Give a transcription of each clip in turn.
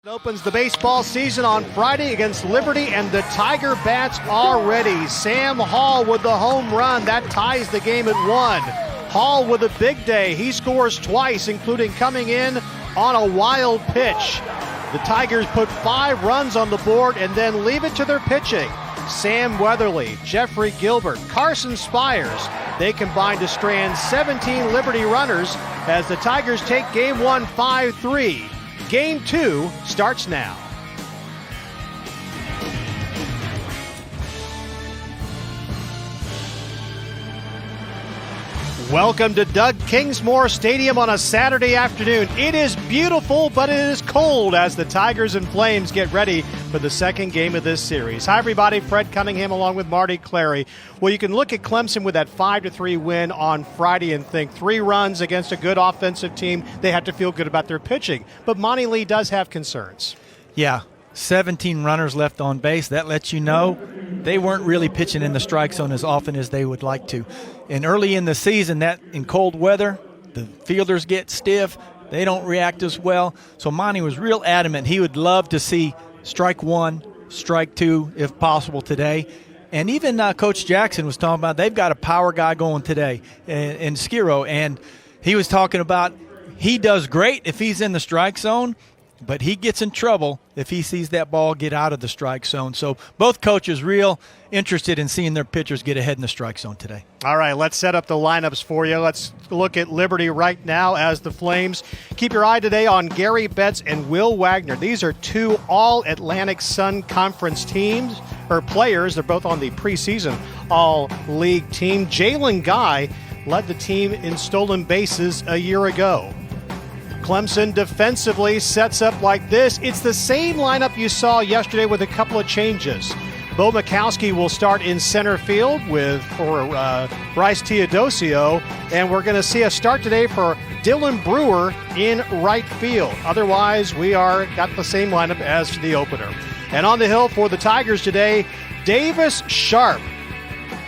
It opens the baseball season on Friday against Liberty, and the Tiger bats are ready. Sam Hall with the home run. That ties the game at 1. Hall with a big day. He scores twice, including coming in on a wild pitch. The Tigers put 5 runs on the board and then leave it to their pitching. Sam Weatherly, Jeffrey Gilbert, Carson Spires. They combine to strand 17 Liberty runners as the Tigers take Game 1 5-3. Game 2 starts now. Welcome to Doug Kingsmore Stadium on a Saturday afternoon. It is beautiful, but it is cold as the Tigers and Flames get ready for the second game of this series. Hi, everybody. Fred Cunningham along with Marty Clary. Well, you can look at Clemson with that 5-3 win on Friday and think 3 runs against a good offensive team. They have to feel good about their pitching. But Monty Lee does have concerns. Yeah, 17 runners left on base. That lets you know they weren't really pitching in the strike zone as often as they would like to. And early in the season, that in cold weather, the fielders get stiff. They don't react as well. So Monty was real adamant he would love to see strike 1, strike 2, if possible today. And even Coach Jackson was talking about they've got a power guy going today in Skiro. And he was talking about he does great if he's in the strike zone, but he gets in trouble if he sees that ball get out of the strike zone. So both coaches real interested in seeing their pitchers get ahead in the strike zone today. All right, let's set up the lineups for you. Let's look at Liberty right now as the Flames. Keep your eye today on Gary Betts and Will Wagner. These are 2 All-Atlantic Sun Conference teams, or players. They're both on the preseason All-League team. Jalen Guy led the team in stolen bases a year ago. Clemson defensively sets up like this. It's the same lineup you saw yesterday with a couple of changes. Bo Mikowski will start in center field for Bryce Teodosio, and we're going to see a start today for Dylan Brewer in right field. Otherwise, we got the same lineup as the opener. And on the hill for the Tigers today, Davis Sharp.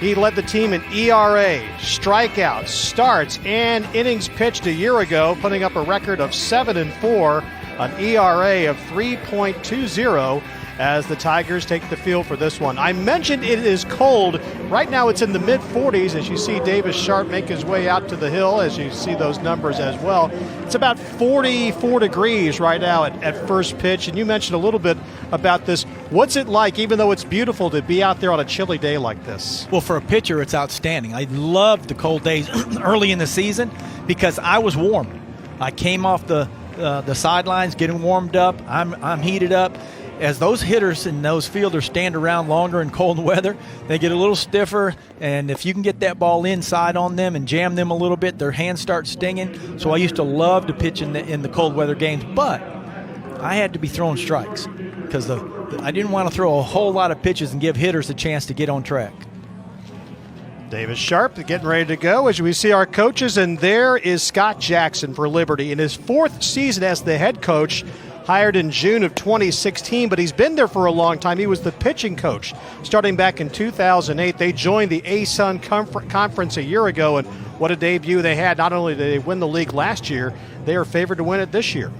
He led the team in ERA, strikeouts, starts, and innings pitched a year ago, putting up a record of 7-4, an ERA of 3.20 as the Tigers take the field for this one. I mentioned it is cold. Right now it's in the mid-40s as you see Davis Sharp make his way out to the hill, as you see those numbers as well. It's about 44 degrees right now at first pitch, and you mentioned a little bit about this. What's it like, even though it's beautiful, to be out there on a chilly day like this? Well, for a pitcher, it's outstanding. I love the cold days early in the season because I was warm. I came off the sidelines getting warmed up. I'm heated up. As those hitters and those fielders stand around longer in cold weather, they get a little stiffer, and if you can get that ball inside on them and jam them a little bit, their hands start stinging. So I used to love to pitch in the cold weather games, but I had to be throwing strikes because I didn't want to throw a whole lot of pitches and give hitters a chance to get on track. Davis Sharp getting ready to go as we see our coaches, and there is Scott Jackson for Liberty in his 4th season as the head coach. Hired in June of 2016, but he's been there for a long time. He was the pitching coach starting back in 2008. They joined the ASUN Conference a year ago, and what a debut they had. Not only did they win the league last year, they are favored to win it this year.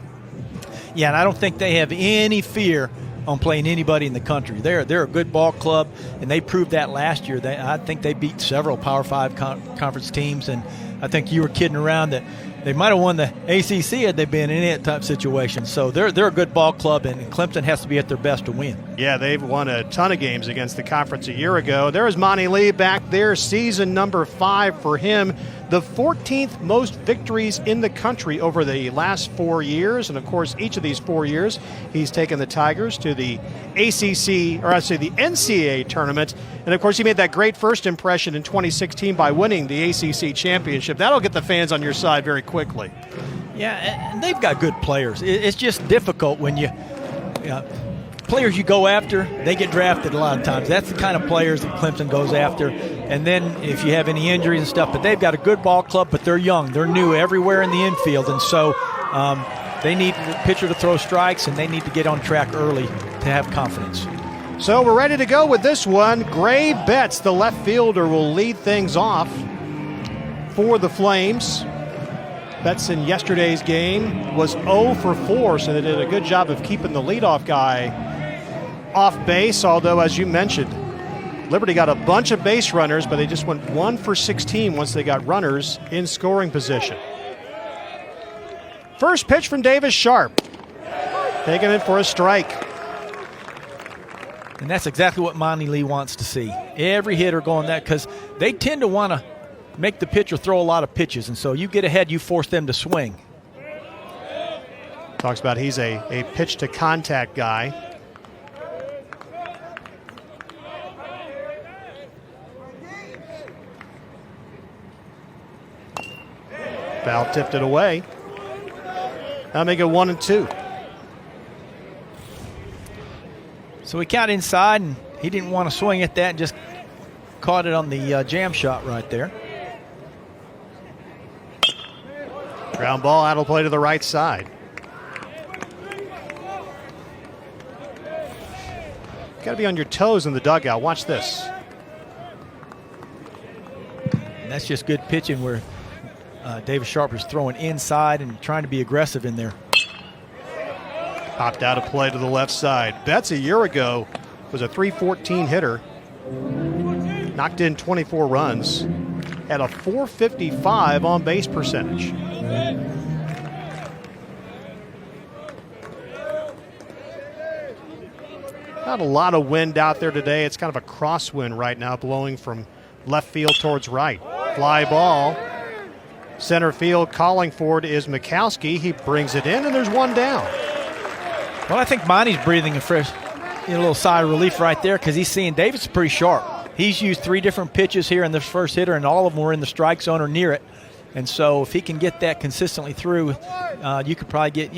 Yeah, and I don't think they have any fear on playing anybody in the country. They're a good ball club, and they proved that last year. I think they beat several Power 5 conference teams, and I think you were kidding around that they might have won the ACC had they been in that type situation. So they're a good ball club, and Clemson has to be at their best to win. Yeah, they've won a ton of games against the conference a year ago. There is Monty Lee back there, season number 5 for him. The 14th most victories in the country over the last 4 years. And, of course, each of these 4 years, he's taken the Tigers to the ACC, or I say the NCAA tournament. And, of course, he made that great first impression in 2016 by winning the ACC championship. That'll get the fans on your side very quickly. Yeah, and they've got good players. It's just difficult when players you go after, they get drafted a lot of times. That's the kind of players that Clemson goes after. And then if you have any injuries and stuff, but they've got a good ball club, but they're young. They're new everywhere in the infield. And so they need the pitcher to throw strikes, and they need to get on track early to have confidence. So we're ready to go with this one. Gray Betts, the left fielder, will lead things off for the Flames. Betts in yesterday's game was 0 for 4, so they did a good job of keeping the leadoff guy off base, although, as you mentioned, Liberty got a bunch of base runners, but they just went 1 for 16 once they got runners in scoring position. First pitch from Davis Sharp. Taking it for a strike. And that's exactly what Monty Lee wants to see. Every hitter going that, because they tend to want to make the pitcher throw a lot of pitches, and so you get ahead, you force them to swing. Talks about he's a pitch to contact guy. Foul tipped it away. That'll make it 1-2. So he got inside, and he didn't want to swing at that and just caught it on the jam shot right there. Ground ball out of play to the right side. Got to be on your toes in the dugout. Watch this. And that's just good pitching where Davis Sharp is throwing inside and trying to be aggressive in there. Popped out of play to the left side. Betts a year ago was a .314 hitter. Knocked in 24 runs. Had a .455 on base percentage. Not a lot of wind out there today. It's kind of a crosswind right now, blowing from left field towards right. Fly ball. Center field calling for it is Mikowski. He brings it in, and there's one down. Well, I think Monty's breathing a little sigh of relief right there, because he's seeing Davis is pretty sharp. He's used 3 different pitches here in the first hitter, and all of them were in the strike zone or near it. And so if he can get that consistently through, you could probably get,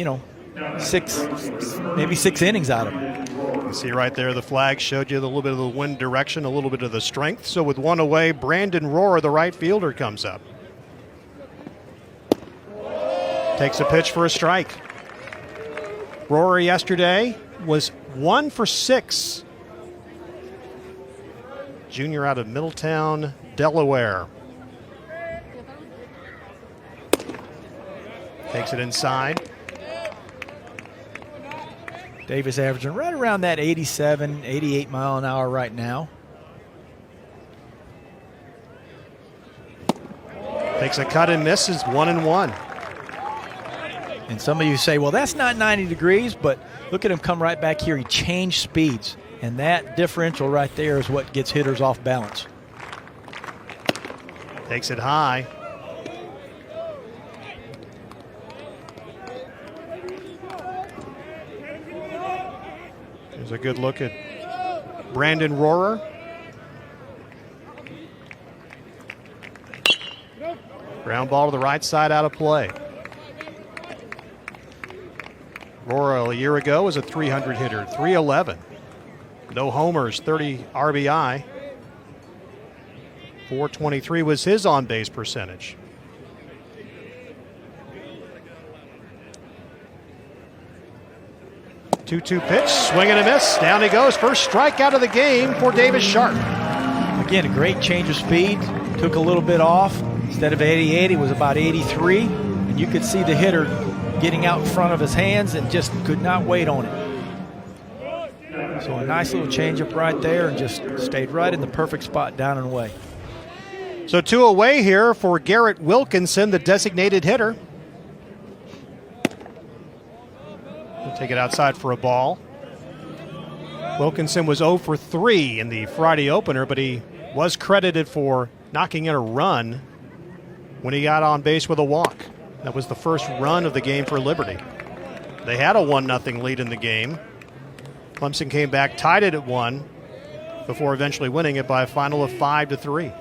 maybe 6 innings out of him. You see right there, the flag showed you a little bit of the wind direction, a little bit of the strength. So with one away, Brandon Rohrer, the right fielder, comes up. Takes a pitch for a strike. Rohrer yesterday was 1 for 6. Junior out of Middletown, Delaware. Takes it inside. Davis averaging right around that 87, 88 mile an hour right now. Takes a cut and misses, 1-1. And some of you say, well, that's not 90 degrees, but look at him come right back here. He changed speeds, and that differential right there is what gets hitters off balance. Takes it high. Here's a good look at Brandon Rohrer. Ground ball to the right side, out of play. Rohrer a year ago was a .300 hitter, .311. No homers, 30 RBI. .423 was his on-base percentage. Two-two pitch, swing and a miss. Down he goes. First strikeout of the game for Davis Sharp. Again, a great change of speed. Took a little bit off. Instead of 88, it was about 83. And you could see the hitter getting out in front of his hands and just could not wait on it. So a nice little changeup right there, and just stayed right in the perfect spot, down and away. So 2 away here for Garrett Wilkinson, the designated hitter. We'll take it outside for a ball. Wilkinson was 0 for 3 in the Friday opener, but he was credited for knocking in a run when he got on base with a walk. That was the first run of the game for Liberty. They had a 1-0 lead in the game. Clemson came back, tied it at 1, before eventually winning it by a final of 5-3.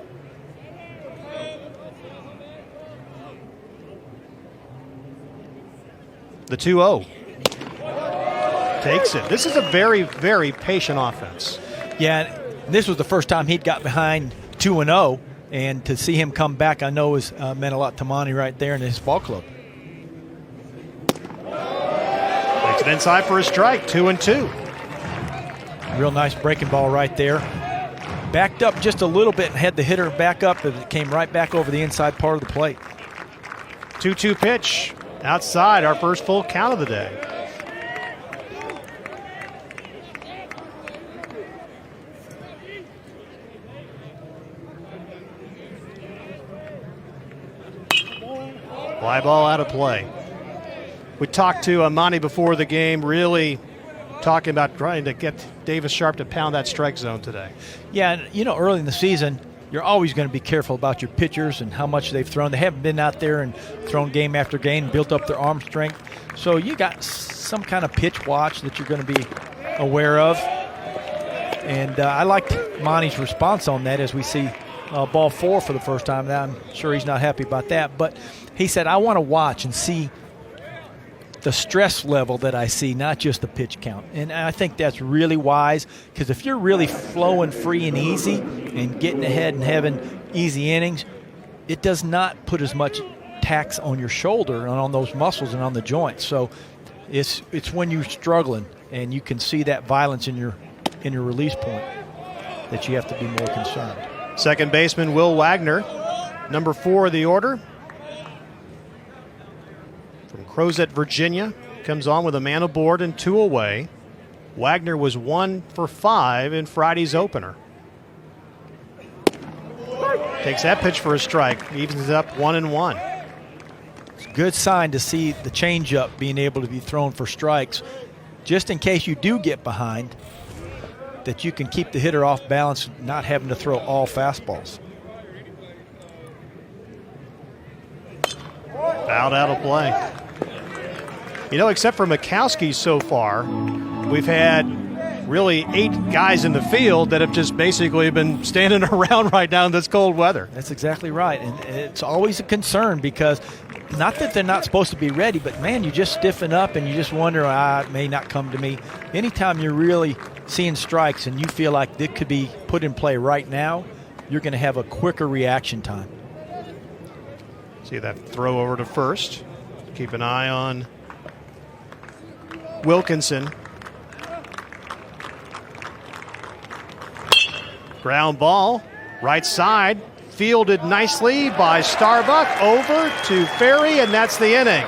The 2-0. Takes it. This is a very, very patient offense. Yeah, this was the first time he'd got behind 2-0, and to see him come back, I know, has meant a lot to Monty right there in his ball club. Takes it inside for a strike, 2-2. Real nice breaking ball right there. Backed up just a little bit and had the hitter back up, but it came right back over the inside part of the plate. 2-2 pitch outside, our first full count of the day. Fly ball out of play. We talked to Monty before the game, really talking about trying to get Davis Sharp to pound that strike zone today. Yeah, and you know, early in the season, you're always going to be careful about your pitchers and how much they've thrown. They haven't been out there and thrown game after game, built up their arm strength. So you got some kind of pitch watch that you're going to be aware of. And I liked Monty's response on that as we see ball 4 for the first time. Now, I'm sure he's not happy about that. But he said, I want to watch and see the stress level that I see, not just the pitch count. And I think that's really wise, because if you're really flowing free and easy and getting ahead and having easy innings, it does not put as much tax on your shoulder and on those muscles and on the joints. So it's when you're struggling and you can see that violence in your release point that you have to be more concerned. Second baseman Will Wagner, number 4 of the order. From Crozet, Virginia, comes on with a man aboard and 2 away. Wagner was 1 for 5 in Friday's opener. Takes that pitch for a strike, evens it up 1-1. It's a good sign to see the changeup being able to be thrown for strikes, just in case you do get behind, that you can keep the hitter off balance, not having to throw all fastballs. Fouled out of play. You know, except for Mikowski so far, we've had really 8 guys in the field that have just basically been standing around right now in this cold weather. That's exactly right. And it's always a concern, because not that they're not supposed to be ready, but man, you just stiffen up and you just wonder, it may not come to me. Anytime you're really seeing strikes and you feel like it could be put in play right now, you're going to have a quicker reaction time. See that throw over to first. Keep an eye on Wilkinson. Ground ball, right side, fielded nicely by Starbuck, over to Ferry, and that's the inning.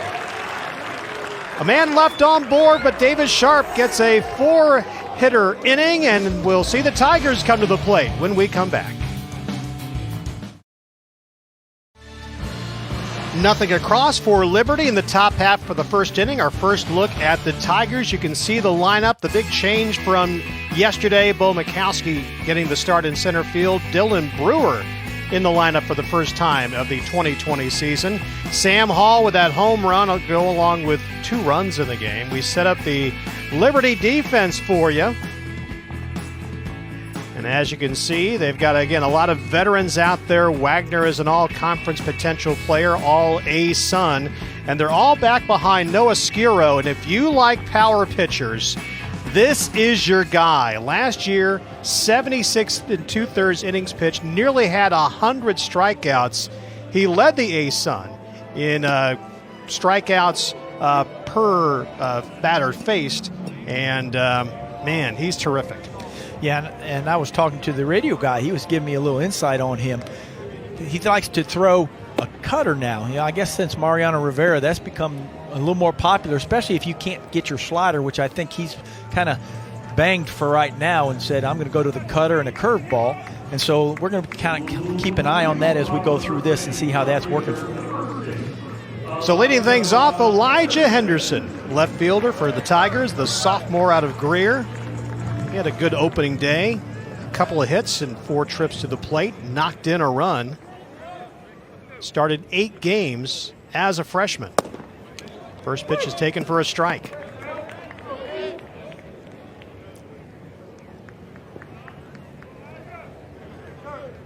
A man left on board, but Davis Sharp gets a 4-hitter inning, and we'll see the Tigers come to the plate when we come back. Nothing across for Liberty in the top half for the first inning. Our first look at the Tigers. You can see the lineup, the big change from yesterday. Bo Mikowski getting the start in center field. Dylan Brewer in the lineup for the first time of the 2020 season. Sam Hall with that home run will go along with 2 runs in the game. We set up the Liberty defense for you. And as you can see, they've got, again, a lot of veterans out there. Wagner is an all-conference potential player, all-A-Sun. And they're all back behind Noah Skiro. And if you like power pitchers, this is your guy. Last year, 76 2/3 innings pitched, nearly had 100 strikeouts. He led the A-Sun in strikeouts per batter faced. And, man, he's terrific. Yeah, and I was talking to the radio guy. He was giving me a little insight on him. He likes to throw a cutter now. You know, I guess since Mariano Rivera, that's become a little more popular, especially if you can't get your slider, which I think he's kind of banged for right now, and said, I'm going to go to the cutter and a curveball. And so we're going to kind of keep an eye on that as we go through this and see how that's working for him. So leading things off, Elijah Henderson, left fielder for the Tigers, the sophomore out of Greer. He had a good opening day, a couple of hits and 4 trips to the plate, knocked in a run. Started 8 games as a freshman. First pitch is taken for a strike.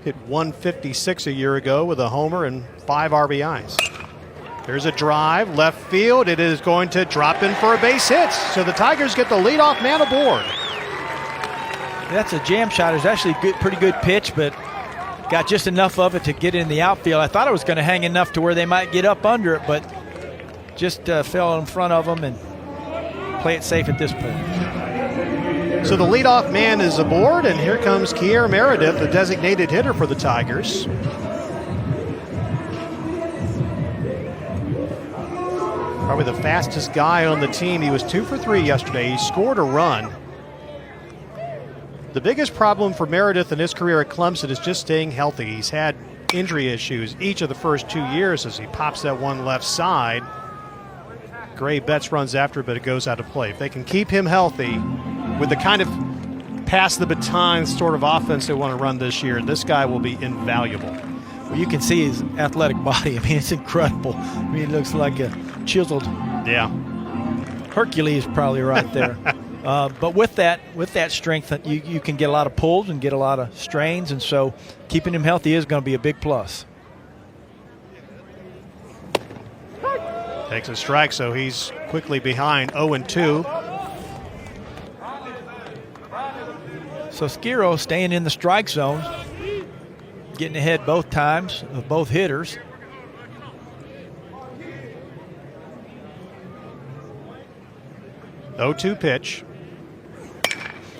Hit 156 a year ago with a homer and 5 RBIs. There's a drive, left field. It is going to drop in for a base hit. So the Tigers get the leadoff man aboard. That's a jam shot. It's actually a pretty good pitch, but got just enough of it to get in the outfield. I thought it was going to hang enough to where they might get up under it, but just fell in front of them and play it safe at this point. So the leadoff man is aboard, and here comes Kier Meredith, the designated hitter for the Tigers. Probably the fastest guy on the team. He was 2 for 3 yesterday. He scored a run. The biggest problem for Meredith in his career at Clemson is just staying healthy. He's had injury issues each of the first 2 years as he pops that one left side. Gray Betts runs after it, but it goes out of play. If they can keep him healthy with the kind of pass the baton sort of offense they want to run this year, this guy will be invaluable. Well, you can see his athletic body. I mean, it's incredible. I mean, it looks like a chiseled Hercules probably right there. But with that strength, you can get a lot of pulls and get a lot of strains, and so keeping him healthy is going to be a big plus. Takes a strike, so he's quickly behind 0-2. So Skiro staying in the strike zone, getting ahead both times of both hitters. Oh, 2 pitch.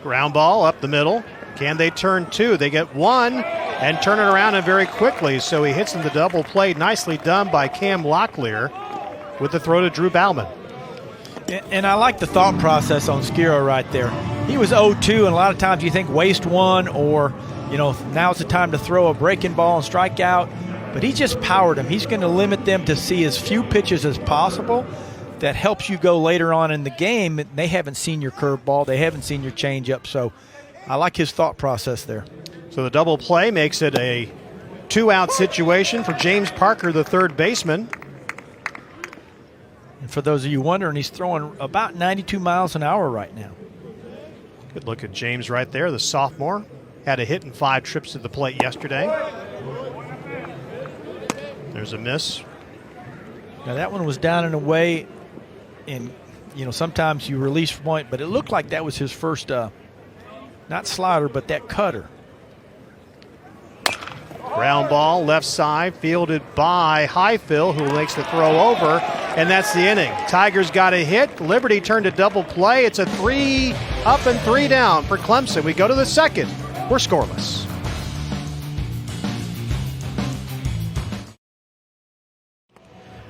Ground ball up the middle. Can they turn 2? They get 1 and turn it around and very quickly. So he hits in the double play. Nicely done by Cam Locklear with the throw to Drew Bauman. And I like the thought process on Skiro right there. He was 0-2, and a lot of times you think waste 1 or, now's the time to throw a breaking ball and strike out. But he just powered them. He's going to limit them to see as few pitches as possible. That helps you go later on in the game. They haven't seen your curveball. They haven't seen your changeup. So I like his thought process there. So the double play makes it a 2-out situation for James Parker, the third baseman. And for those of you wondering, he's throwing about 92 miles an hour right now. Good look at James right there, the sophomore. Had a hit in 5 trips to the plate yesterday. There's a miss. Now that one was down and away. And, sometimes you release point, but it looked like that was his first, not slider, but that cutter. Ground ball, left side, fielded by Highfill, who makes the throw over, and that's the inning. Tigers got a hit. Liberty turned to double play. It's a 3 up and 3 down for Clemson. We go to the second. We're scoreless.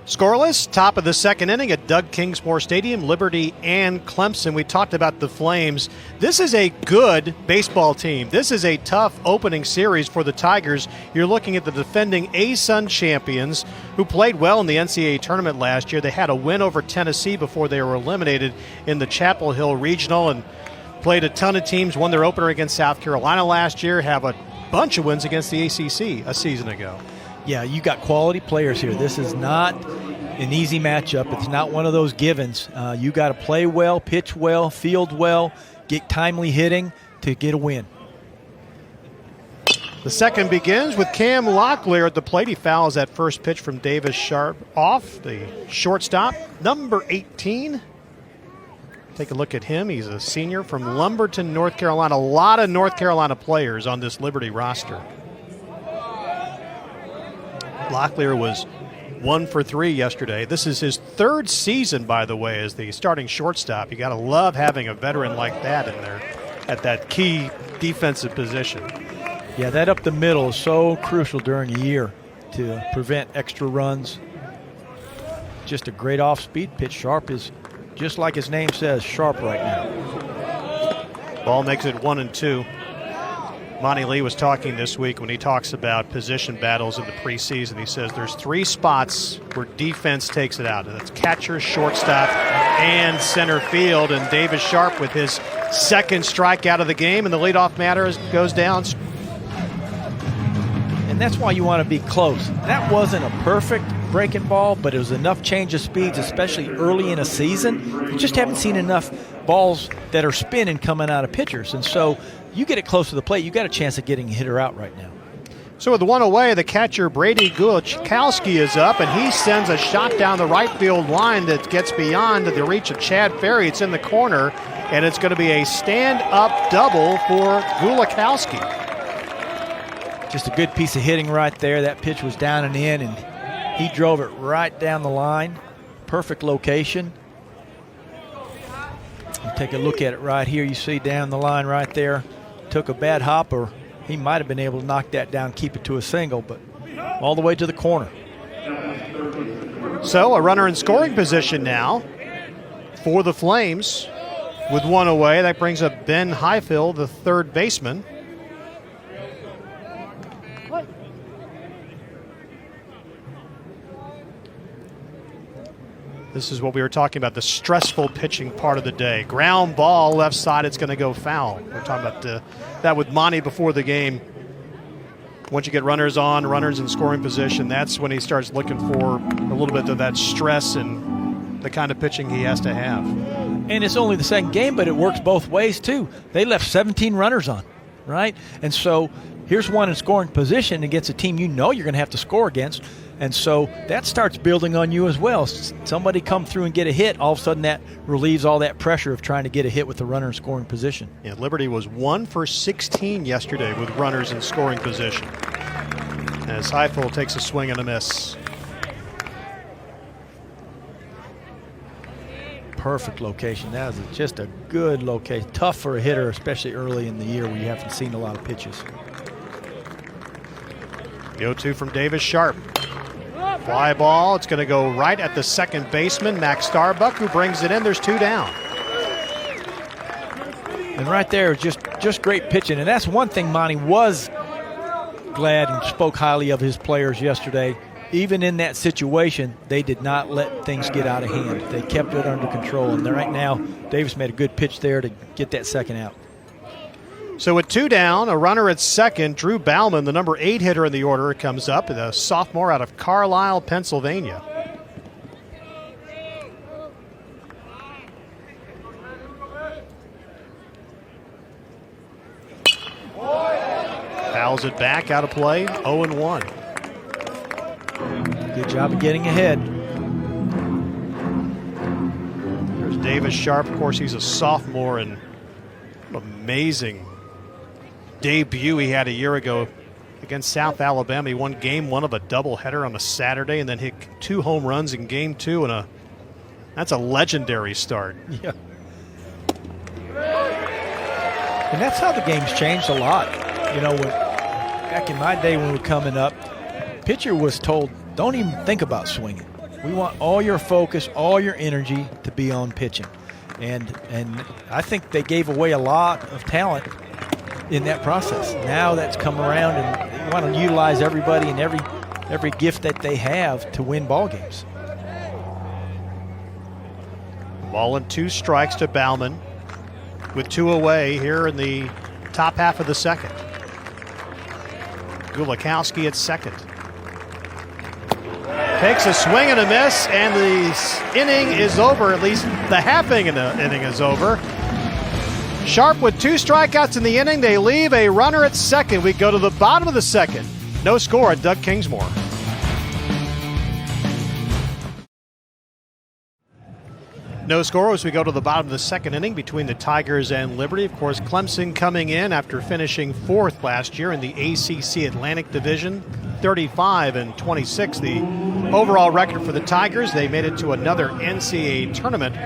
Scoreless, top of the second inning at Doug Kingsmore Stadium, Liberty and Clemson. We talked about the Flames. This is a good baseball team. This is a tough opening series for the Tigers. You're looking at the defending ASUN champions who played well in the NCAA tournament last year. They had a win over Tennessee before they were eliminated in the Chapel Hill Regional and played a ton of teams, won their opener against South Carolina last year, have a bunch of wins against the ACC a season ago. Yeah, you got quality players here. This is not an easy matchup. It's not one of those givens. You got to play well, pitch well, field well, get timely hitting to get a win. The second begins with Cam Locklear at the plate. He fouls that first pitch from Davis Sharp off, the shortstop, number 18. Take a look at him. He's a senior from Lumberton, North Carolina. A lot of North Carolina players on this Liberty roster. Locklear was 1 for 3 yesterday. This is his 3rd season, by the way, as the starting shortstop. You got to love having a veteran like that in there at that key defensive position. Yeah, that up the middle is so crucial during the year to prevent extra runs. Just a great off-speed pitch. Sharp is, just like his name says, sharp right now. Ball makes it 1-2. Monty Lee was talking this week when he talks about position battles in the preseason. He says there's 3 spots where defense takes it out. And that's catcher, shortstop, and center field. And Davis Sharp with his 2nd strikeout of the game, and the leadoff batter goes down. And that's why you want to be close. That wasn't a perfect breaking ball, but it was enough change of speeds, especially early in a season. You just haven't seen enough balls that are spinning coming out of pitchers. And so you get it close to the plate, you got a chance of getting a hitter out right now. So with the one away, the catcher Brady Gulachowski is up, and he sends a shot down the right field line that gets beyond the reach of Chad Ferry. It's in the corner, and it's going to be a stand-up double for Gulachowski. Just a good piece of hitting right there. That pitch was down and in, and he drove it right down the line. Perfect location. You take a look at it right here. You see down the line right there. Took a bad hop, or he might have been able to knock that down, keep it to a single, but all the way to the corner. So a runner in scoring position now for the Flames with one away. That brings up Ben Highfield, the third baseman. This is what we were talking about, the stressful pitching part of the day. Ground ball, left side, it's going to go foul. We're talking about that with Monty before the game. Once you get runners on, runners in scoring position, that's when he starts looking for a little bit of that stress and the kind of pitching he has to have. And it's only the second game, but it works both ways, too. They left 17 runners on, right? And so here's one in scoring position against a team you know you're going to have to score against. And so that starts building on you as well. Somebody come through and get a hit, all of a sudden that relieves all that pressure of trying to get a hit with the runner in scoring position. Yeah, Liberty was 1 for 16 yesterday with runners in scoring position. As Highfield takes a swing and a miss. Perfect location. That is just a good location. Tough for a hitter, especially early in the year where you haven't seen a lot of pitches. The 0-2 from Davis Sharp. Fly ball. It's going to go right at the second baseman, Max Starbuck, who brings it in. There's 2 down. And right there, just great pitching. And that's one thing Monty was glad and spoke highly of his players yesterday. Even in that situation, they did not let things get out of hand. They kept it under control. And right now, Davis made a good pitch there to get that second out. So with 2 down, a runner at second, Drew Bauman, the number 8 hitter in the order, comes up, the sophomore out of Carlisle, Pennsylvania. Fouls it back, out of play, 0-1. Good job of getting ahead. There's Davis Sharp. Of course, he's a sophomore, and amazing debut he had a year ago against South Alabama. He won game 1 of a doubleheader on a Saturday and then hit 2 home runs in game 2, and that's a legendary start. Yeah. And that's how the game's changed a lot. You know, back in my day when we were coming up, pitcher was told, don't even think about swinging. We want all your focus, all your energy to be on pitching. And I think they gave away a lot of talent in that process. Now that's come around, and they want to utilize everybody and every gift that they have to win ball games. Ball and 2 strikes to Bauman with 2 away here in the top half of the second. Gulikowski at second. Takes a swing and a miss, and the inning is over. At least the half inning is over. Sharp with 2 strikeouts in the inning. They leave a runner at second. We go to the bottom of the second. No score at Doug Kingsmore. No score as we go to the bottom of the second inning between the Tigers and Liberty. Of course, Clemson coming in after finishing 4th last year in the ACC Atlantic Division, 35-26. The overall record for the Tigers. They made it to another NCAA tournament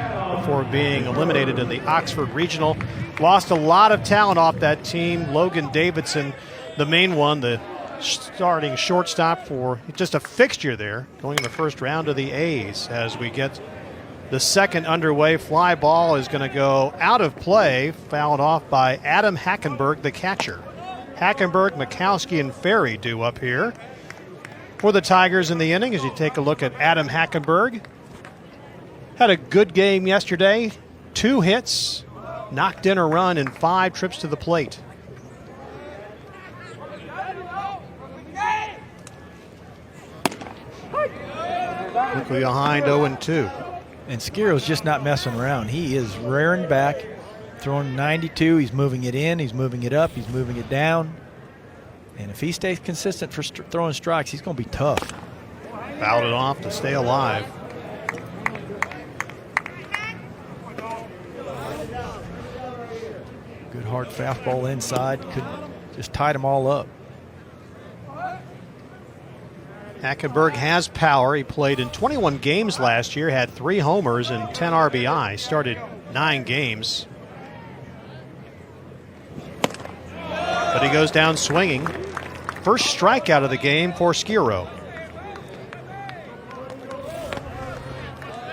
before being eliminated in the Oxford Regional. Lost a lot of talent off that team. Logan Davidson, the main one, the starting shortstop for just a fixture there, going in the first round of the A's. As we get the second underway, fly ball is going to go out of play, fouled off by Adam Hackenberg, the catcher. Hackenberg, Mikowski, and Ferry due up here for the Tigers in the inning. As you take a look at Adam Hackenberg, had a good game yesterday, 2 hits, knocked in a run in 5 trips to the plate. Quickly behind 0-2. And Skiro's just not messing around. He is rearing back, throwing 92. He's moving it in, he's moving it up, he's moving it down. And if he stays consistent for throwing strikes, he's going to be tough. Fouled it off to stay alive. Good hard fastball inside. Could just tied them all up. Hackenberg has power. He played in 21 games last year, had 3 homers and 10 RBI. Started 9 games. But he goes down swinging. First strikeout of the game for Skiro.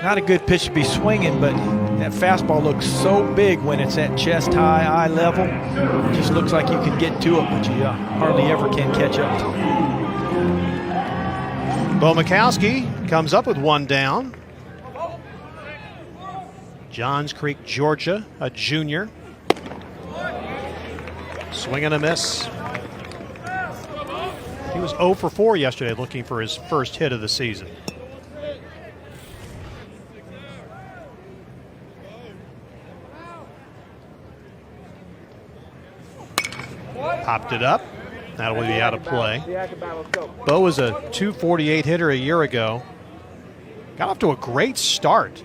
Not a good pitch to be swinging, but that fastball looks so big when it's at chest high, eye level. It just looks like you can get to it, but you hardly ever can catch up to it. Bo Mikowski comes up with one down. Johns Creek, Georgia, a junior. Swing and a miss. He was 0 for 4 yesterday, looking for his first hit of the season. Popped it up. That'll be out of play. Bo was a .248 hitter a year ago. Got off to a great start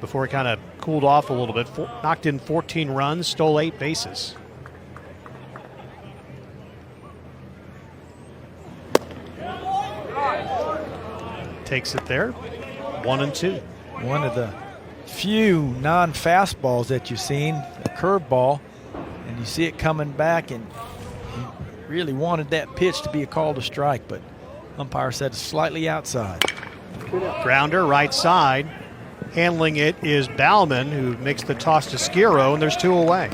before he kind of cooled off a little bit. Knocked in 14 runs, stole 8 bases. Takes it there. 1-2. One of the few non-fastballs that you've seen, a curveball, and you see it coming back, and he really wanted that pitch to be a call to strike, but umpire said it's slightly outside. Grounder, right side. Handling it is Bauman, who makes the toss to Skiro, and there's 2 away.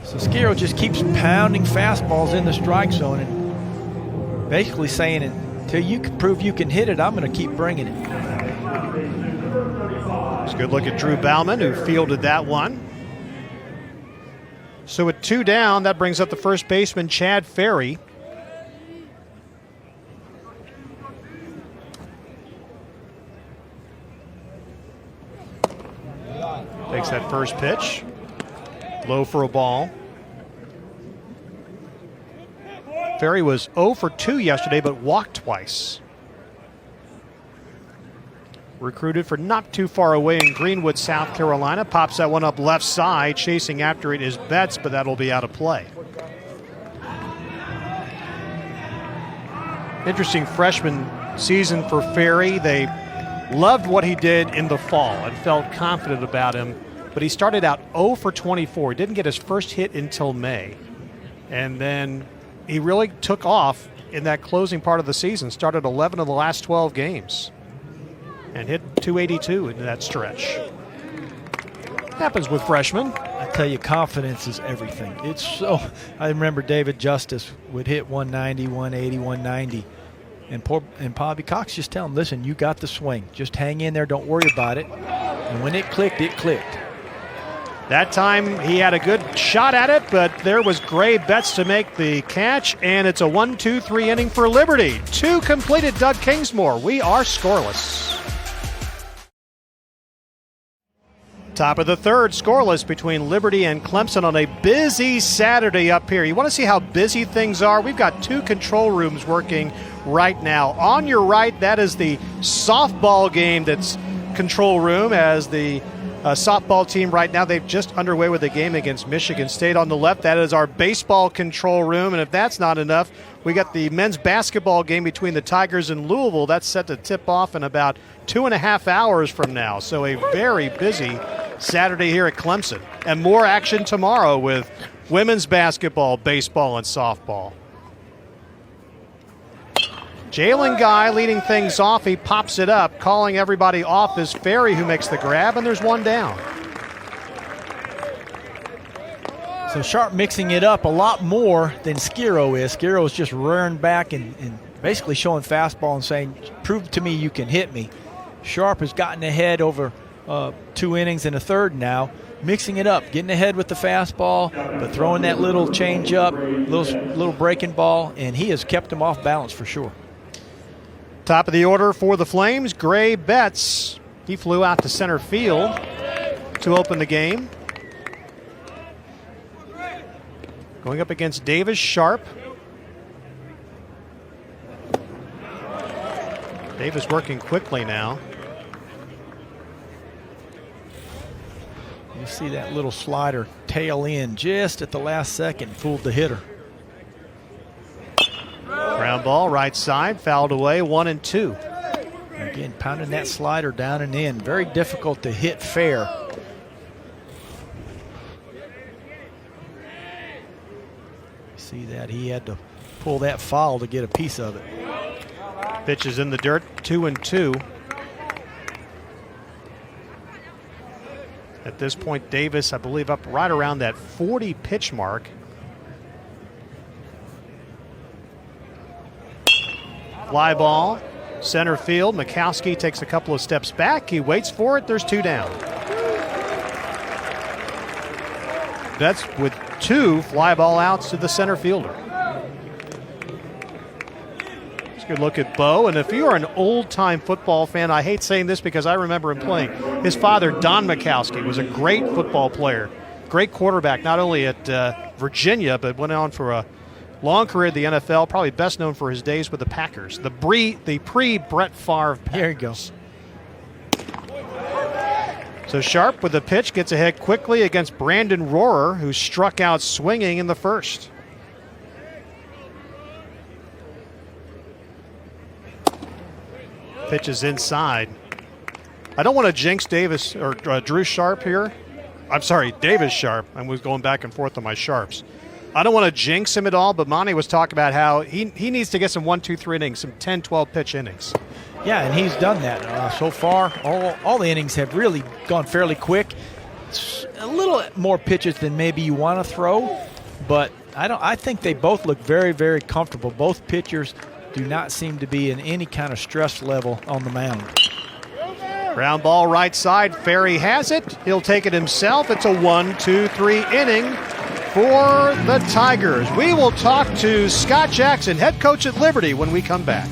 So Skiro just keeps pounding fastballs in the strike zone and basically saying, until you can prove you can hit it, I'm going to keep bringing it. It's a good look at Drew Bauman, who fielded that one. So with 2 down, that brings up the first baseman, Chad Ferry. Takes that first pitch. Low for a ball. Ferry was 0 for 2 yesterday, but walked twice. Recruited for not too far away in Greenwood, South Carolina. Pops that one up left side. Chasing after it is Betts, but that'll be out of play. Interesting freshman season for Ferry. They loved what he did in the fall and felt confident about him, but he started out 0 for 24. Didn't get his first hit until May. And then he really took off in that closing part of the season. Started 11 of the last 12 games and hit 282 in that stretch. Happens with freshmen. I tell you, confidence is everything. It's so. I remember David Justice would hit 190, 180, 190. And Bobby Cox just tell him, listen, you got the swing. Just hang in there. Don't worry about it. And when it clicked, it clicked. That time he had a good shot at it, but there was Gray Betts to make the catch, and it's a 1-2-3 inning for Liberty. 2 completed, Doug Kingsmore. We are scoreless. Top of the third, scoreless between Liberty and Clemson on a busy Saturday up here. You want to see how busy things are? We've got 2 control rooms working right now. On your right, that is the softball game that's control room, as the softball team right now, they've just underway with a game against Michigan State. On the left, that is our baseball control room, and if that's not enough, we got the men's basketball game between the Tigers and Louisville. That's set to tip off in about 2.5 hours from now. So a very busy Saturday here at Clemson, and more action tomorrow with women's basketball, baseball, and softball. Jalen Guy leading things off. He pops it up. Calling everybody off is Ferry, who makes the grab, and there's 1 down. So Sharp mixing it up a lot more than Skiro is. Skiro is just rearing back and basically showing fastball and saying, prove to me you can hit me. Sharp has gotten ahead over 2 innings and a third now, mixing it up, getting ahead with the fastball, but throwing that little change up, little breaking ball, and he has kept him off balance for sure. Top of the order for the Flames, Gray Betts. He flew out to center field to open the game. Going up against Davis Sharp. Davis working quickly now. You see that little slider tail in just at the last second, fooled the hitter. Ground ball, right side, fouled away, 1-2. Again, pounding that slider down and in. Very difficult to hit fair. See that? He had to pull that foul to get a piece of it. Pitch is in the dirt, 2-2. At this point, Davis, I believe, up right around that 40 pitch mark. Fly ball, center field. Mikowski takes a couple of steps back. He waits for it. There's 2 down. Betts with 2 fly ball outs to the center fielder. Good look at Bo, and if you are an old-time football fan, I hate saying this because I remember him playing. His father, Don Mikowski, was a great football player, great quarterback, not only at Virginia, but went on for a long career at the NFL, probably best known for his days with the Packers, the pre-Brett Favre Packers. There you go. So Sharp with the pitch gets ahead quickly against Brandon Rohrer, who struck out swinging in the first. Pitch is inside. I don't want to jinx Davis or Drew Sharp here. I'm sorry, Davis Sharp. I was going back and forth on my Sharps. I don't want to jinx him at all, but Monty was talking about how he needs to get some 1, 2, 3 innings, some 10, 12 pitch innings. Yeah, and he's done that so far. All the innings have really gone fairly quick. It's a little more pitches than maybe you want to throw, but I think they both look very, very comfortable. Both pitchers do not seem to be in any kind of stress level on the mound. Ground ball right side. Ferry has it. He'll take it himself. It's a 1, 2, 3 inning for the Tigers. We will talk to Scott Jackson, head coach at Liberty, when we come back.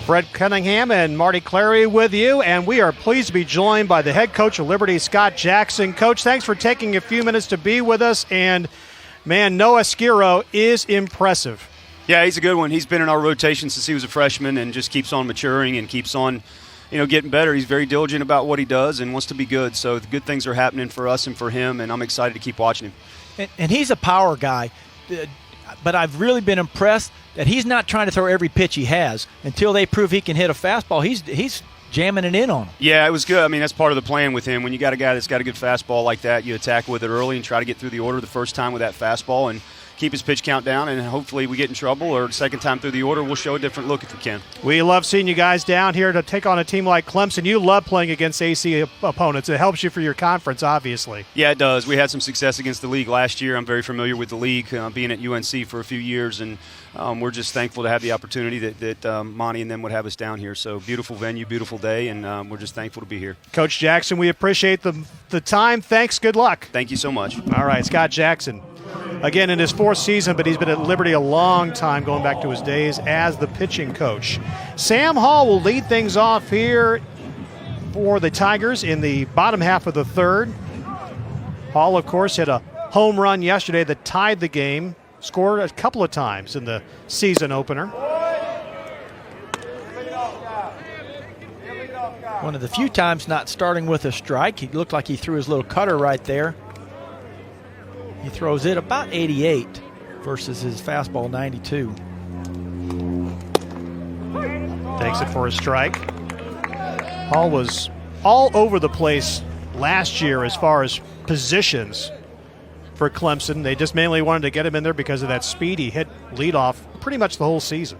Fred Cunningham and Marty Clary with you, and we are pleased to be joined by the head coach of Liberty, Scott Jackson. Coach, thanks for taking a few minutes to be with us, and man, Noah Skiro is impressive. Yeah, he's a good one. He's been in our rotation since he was a freshman and just keeps on maturing and keeps on, getting better. He's very diligent about what he does and wants to be good. So the good things are happening for us and for him, and I'm excited to keep watching him. And he's a power guy, but I've really been impressed that he's not trying to throw every pitch he has. Until they prove he can hit a fastball, he's jamming it in on him. Yeah, it was good. I mean, that's part of the plan with him. When you got a guy that's got a good fastball like that, you attack with it early and try to get through the order the first time with that fastball and keep his pitch count down, and hopefully we get in trouble, or the second time through the order, we'll show a different look if we can. We love seeing you guys down here to take on a team like Clemson. You love playing against AC opponents. It helps you for your conference, obviously. Yeah, it does. We had some success against the league last year. I'm very familiar with the league, being at UNC for a few years, and we're just thankful to have the opportunity that Monty and them would have us down here. So beautiful venue, beautiful day, and we're just thankful to be here. Coach Jackson, we appreciate the time. Thanks. Good luck. Thank you so much. All right, Scott Jackson. Again, in his 4th season, but he's been at Liberty a long time, going back to his days as the pitching coach. Sam Hall will lead things off here for the Tigers in the bottom half of the 3rd. Hall, of course, hit a home run yesterday that tied the game, scored a couple of times in the season opener. One of the few times not starting with a strike. He looked like he threw his little cutter right there. He throws it about 88 versus his fastball 92. Takes it for a strike. Hall was all over the place last year as far as positions for Clemson. They just mainly wanted to get him in there because of that speed. He hit leadoff pretty much the whole season.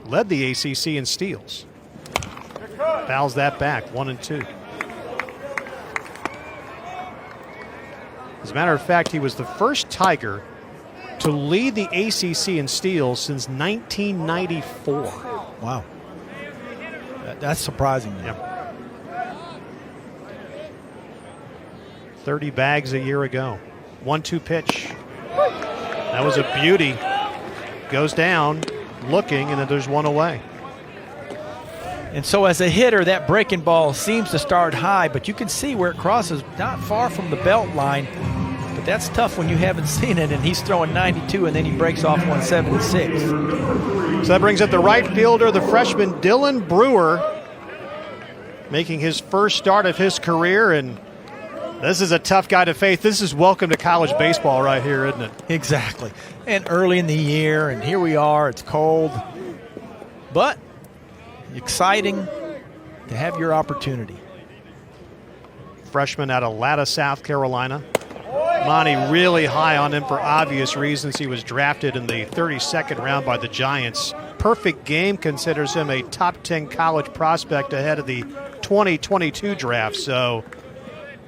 Led the ACC in steals. Fouls that back, 1-2. As a matter of fact, he was the first Tiger to lead the ACC in steals since 1994. Wow. That's surprising. Yeah. 30 bags a year ago. 1-2 pitch. That was a beauty. Goes down, looking, and then there's one away. And so as a hitter, that breaking ball seems to start high, but you can see where it crosses not far from the belt line. But that's tough when you haven't seen it, and he's throwing 92, and then he breaks off 176. So that brings up the right fielder, the freshman Dylan Brewer, making his first start of his career, and this is a tough guy to face. This is welcome to college baseball right here, isn't it? Exactly. And early in the year, and here we are, it's cold. But exciting to have your opportunity. Freshman out of Latta, South Carolina. Monty really high on him for obvious reasons. He was drafted in the 32nd round by the Giants. Perfect Game considers him a top 10 college prospect ahead of the 2022 draft. So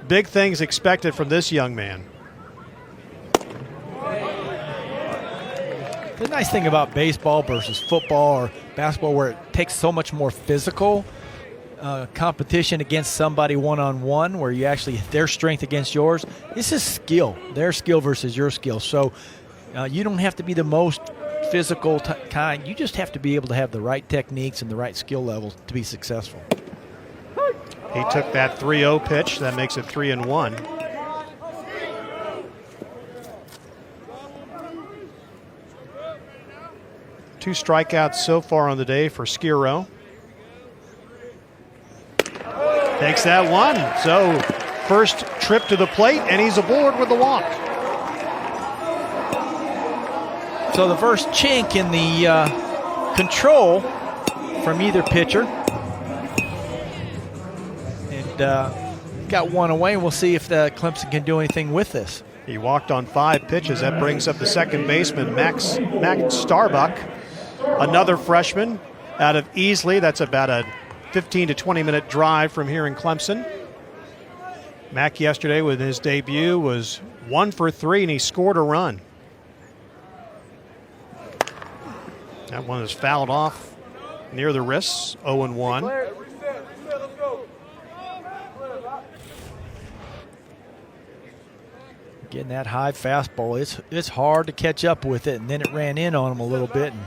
big things expected from this young man. The nice thing about baseball versus football or basketball, where it takes so much more physical competition against somebody one-on-one, where you actually their strength against yours. This is skill, their skill versus your skill. So you don't have to be the most physical kind. You just have to be able to have the right techniques and the right skill levels to be successful. He took that 3-0 pitch. That makes it 3-1. Two strikeouts so far on the day for Skiro. Takes that one. So first trip to the plate, and he's aboard with the walk. So the first chink in the control from either pitcher. And got one away. We'll see if Clemson can do anything with this. He walked on 5 pitches. That brings up the second baseman, Max Starbuck. Another freshman out of Easley. That's about a 15 to 20 minute drive from here in Clemson. Mack yesterday with his debut was 1 for 3, and he scored a run. That one is fouled off near the wrists, 0-1. Getting that high fastball, it's hard to catch up with it, and then it ran in on him a little bit, and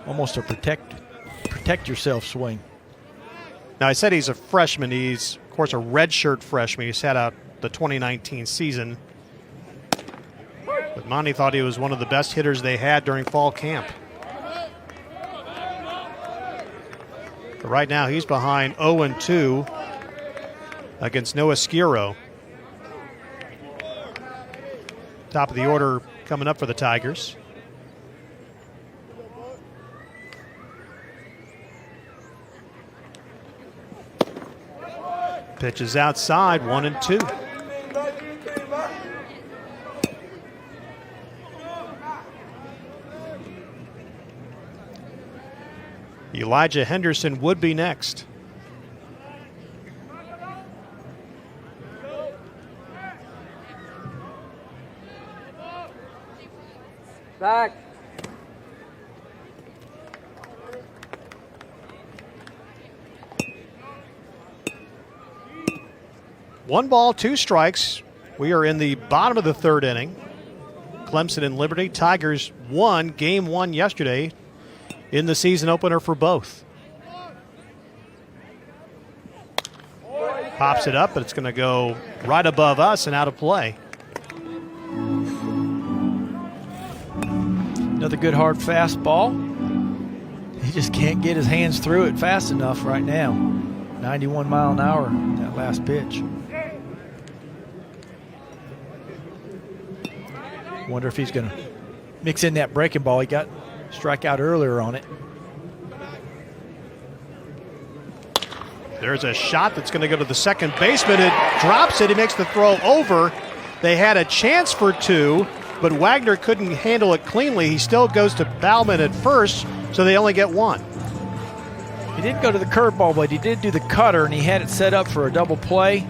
almost a protect yourself swing. Now, I said he's a freshman. He's, of course, a redshirt freshman. He sat out the 2019 season. But Monty thought he was one of the best hitters they had during fall camp. But right now, he's behind 0-2 against Noah Skiro. Top of the order coming up for the Tigers. Pitch is outside, 1-2. Elijah Henderson would be next. Back. One ball, 2 strikes. We are in the bottom of the 3rd inning. Clemson and Liberty. Tigers won game 1 yesterday in the season opener for both. Pops it up, but it's going to go right above us and out of play. Another good hard fastball. He just can't get his hands through it fast enough right now. 91 mile an hour, that last pitch. Wonder if he's going to mix in that breaking ball. He got strikeout earlier on it. There's a shot that's going to go to the second baseman. It drops it. He makes the throw over. They had a chance for 2, but Wagner couldn't handle it cleanly. He still goes to Bauman at first, so they only get 1. He didn't go to the curveball, but he did do the cutter, and he had it set up for a double play.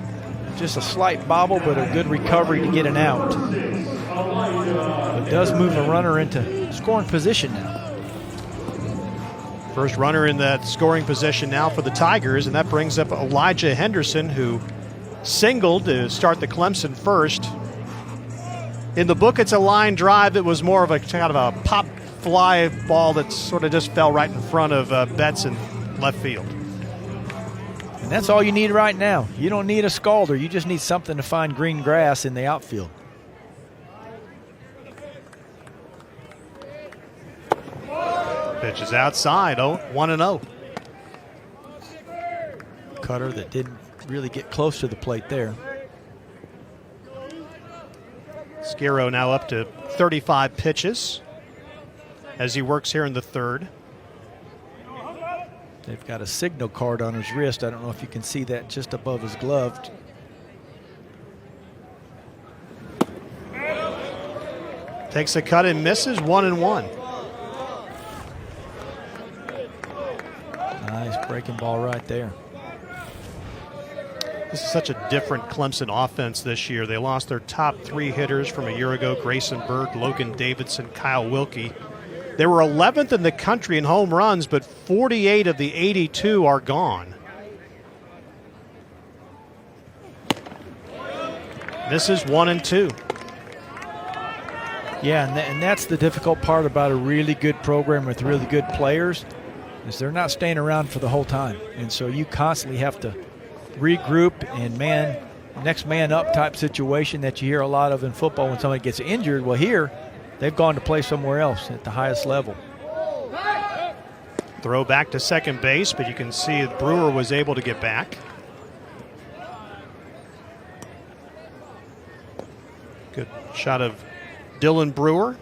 Just a slight bobble, but a good recovery to get an out. It does move the runner into scoring position now. First runner in that scoring position now for the Tigers, and that brings up Elijah Henderson, who singled to start the Clemson first. In the book, it's a line drive. It was more of a kind of a pop fly ball that sort of just fell right in front of Betts in left field. And that's all you need right now. You don't need a scalder. You just need something to find green grass in the outfield. Pitch is outside, 1-0. Cutter that didn't really get close to the plate there. Skiro now up to 35 pitches as he works here in the 3rd. They've got a signal card on his wrist. I don't know if you can see that just above his glove. Takes a cut and misses, 1-1. Nice breaking ball right there. This is such a different Clemson offense this year. They lost their top 3 hitters from a year ago, Grayson Berg, Logan Davidson, Kyle Wilkie. They were 11th in the country in home runs, but 48 of the 82 are gone. This is 1-2. Yeah, and that's the difficult part about a really good program with really good players, is they're not staying around for the whole time. And so you constantly have to regroup and next man up type situation that you hear a lot of in football when somebody gets injured. Well, here they've gone to play somewhere else at the highest level. Throw back to second base, but you can see Brewer was able to get back. Good shot of Dylan Brewer.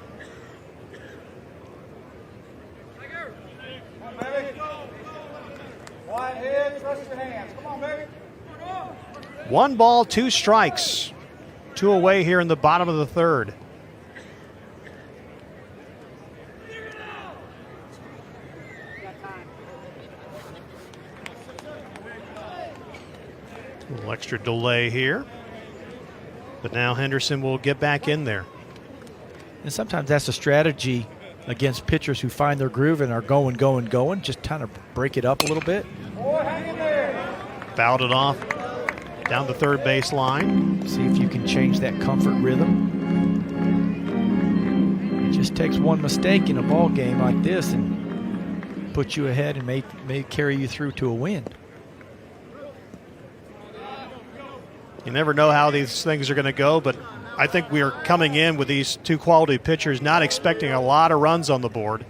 One ball, 2 strikes. 2 away here in the bottom of the third. A little extra delay here. But now Henderson will get back in there. And sometimes that's a strategy against pitchers who find their groove and are going. Just kind of break it up a little bit. Fouled it off down the third base line. See if you can change that comfort rhythm. It just takes one mistake in a ball game like this and put you ahead and may carry you through to a win. You never know how these things are going to go, but I think we are coming in with these 2 quality pitchers, not expecting a lot of runs on the board.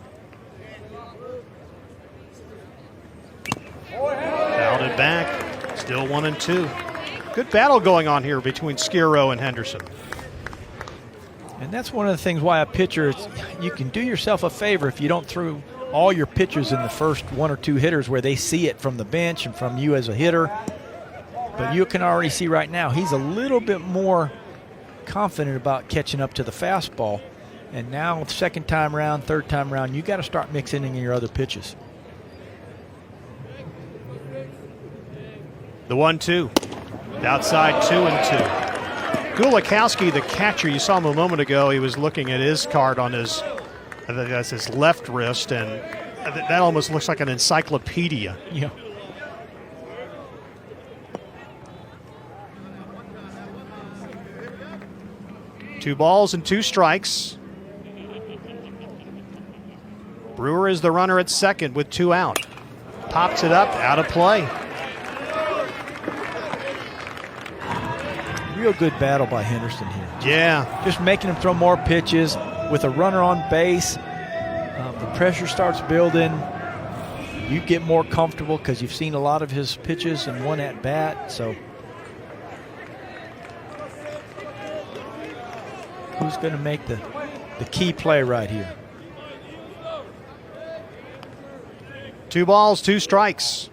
Fouled it back. Still 1-2. Good battle going on here between Skiro and Henderson. And that's one of the things why a pitcher, you can do yourself a favor if you don't throw all your pitchers in the first 1 or 2 hitters where they see it from the bench and from you as a hitter. But you can already see right now he's a little bit more confident about catching up to the fastball. And now second time round, third time round, you got to start mixing in your other pitches. The 1-2. Outside 2-2. Gulikowski, the catcher, you saw him a moment ago. He was looking at his card on his, I think that's his left wrist, and that almost looks like an encyclopedia. Yeah. Two balls and 2 strikes. Brewer is the runner at second with 2 out. Pops it up, out of play. Real good battle by Henderson here. Yeah. Just making him throw more pitches with a runner on base. The pressure starts building. You get more comfortable because you've seen a lot of his pitches in one at bat. So who's going to make the key play right here? 2 balls, 2 strikes.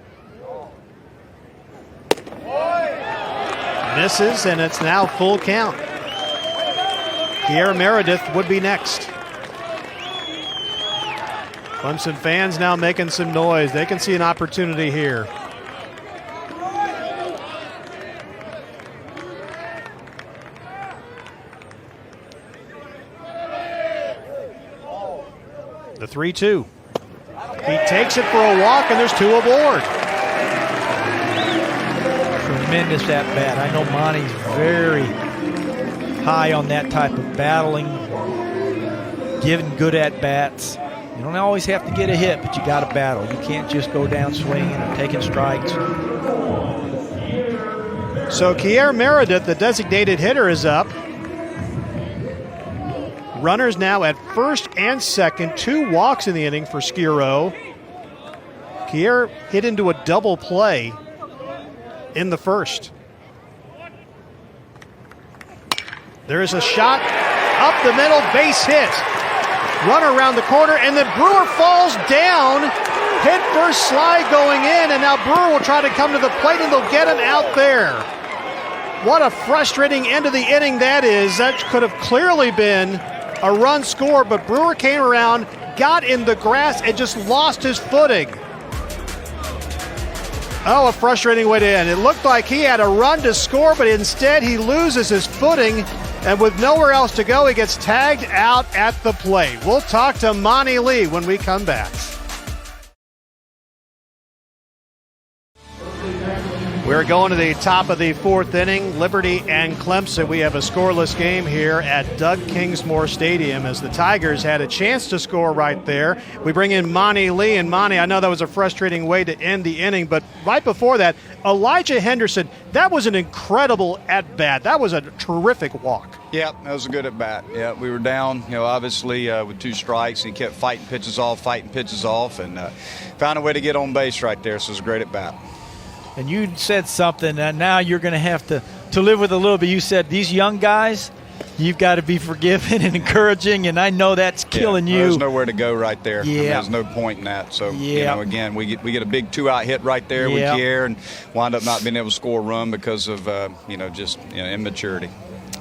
Misses, and it's now full count. Kier Meredith would be next. Clemson fans now making some noise. They can see an opportunity here. The 3-2. He takes it for a walk, and there's 2 aboard. Tremendous at bat. I know Monty's very high on that type of battling, giving good at bats. You don't always have to get a hit, but you got to battle. You can't just go down swinging and taking strikes. So Kier Meredith, the designated hitter, is up. Runners now at first and second. 2 walks in the inning for Skiro. Kier hit into a double play in the first. There is a shot up the middle, base hit. Runner around the corner, and then Brewer falls down. Hit first slide going in, and now Brewer will try to come to the plate, and they'll get him out there. What a frustrating end of the inning that is. That could have clearly been A run scored, but Brewer came around, got in the grass, and just lost his footing. Oh, a frustrating way to end. It looked like he had a run to score, but instead he loses his footing, and with nowhere else to go, he gets tagged out at the plate. We'll talk to Monty Lee when we come back. We're going to the top of the fourth inning. Liberty and Clemson. We have a scoreless game here at Doug Kingsmore Stadium as the Tigers had a chance to score right there. We bring in Monty Lee. And Monty, I know that was a frustrating way to end the inning, but right before that, Elijah Henderson, that was an incredible at-bat. That was a terrific walk. Yeah, that was a good at-bat. Yeah, we were down, obviously with 2 strikes. He kept fighting pitches off, and found a way to get on base right there, so it was a great at-bat. And you said something that now you're going to have to live with a little bit. You said these young guys, you've got to be forgiving and encouraging, and I know that's killing you. There's nowhere to go right there. Yeah. There's no point in that. So, yeah. Again, we get a big 2-out hit right there with Kier and wind up not being able to score a run because of, immaturity.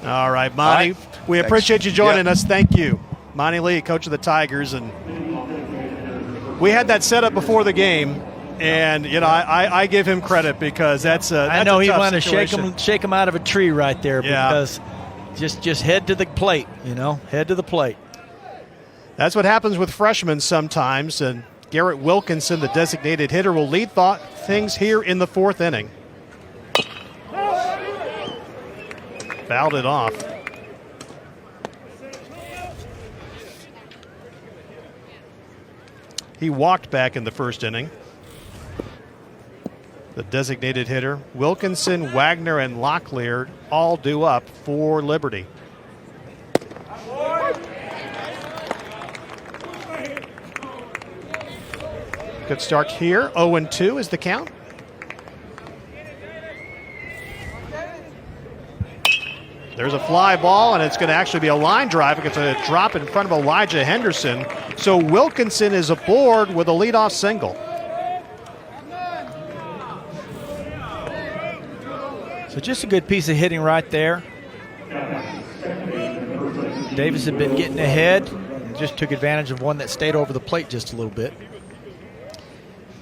All right, Monty, we appreciate you joining us. Thank you. Monty Lee, coach of the Tigers. And we had that set up before the game. And, I give him credit because that's I know he wanted to shake him out of a tree right there because Yeah. just head to the plate, head to the plate. That's what happens with freshmen sometimes. And Garrett Wilkinson, the designated hitter, will lead things here in the fourth inning. Fouled it off. He walked back in the first inning. The designated hitter, Wilkinson, Wagner, and Locklear all due up for Liberty. Good start here. 0-2 is the count. There's a fly ball, and it's going to actually be a line drive. It's going to drop in front of Elijah Henderson. So Wilkinson is aboard with a leadoff single. So just a good piece of hitting right there. Davis had been getting ahead and just took advantage of one that stayed over the plate just a little bit.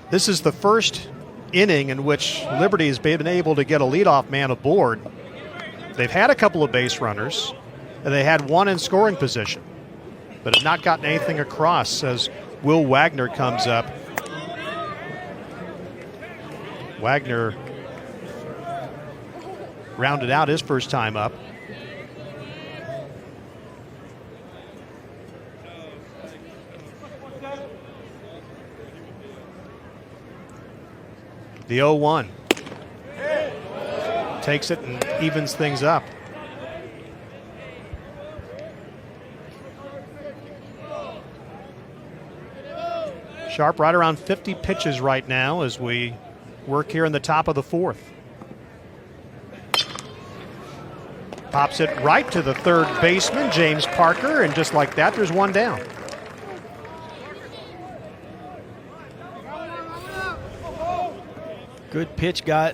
This is the first inning in which Liberty has been able to get a leadoff man aboard. They've had a couple of base runners, and they had one in scoring position, but have not gotten anything across as Will Wagner comes up. Wagner rounded out his first time up. The 0-1. Takes it and evens things up. Sharp right around 50 pitches right now as we work here in the top of the fourth. Pops it right to the third baseman, James Parker, and just like that, there's one down. Good pitch, got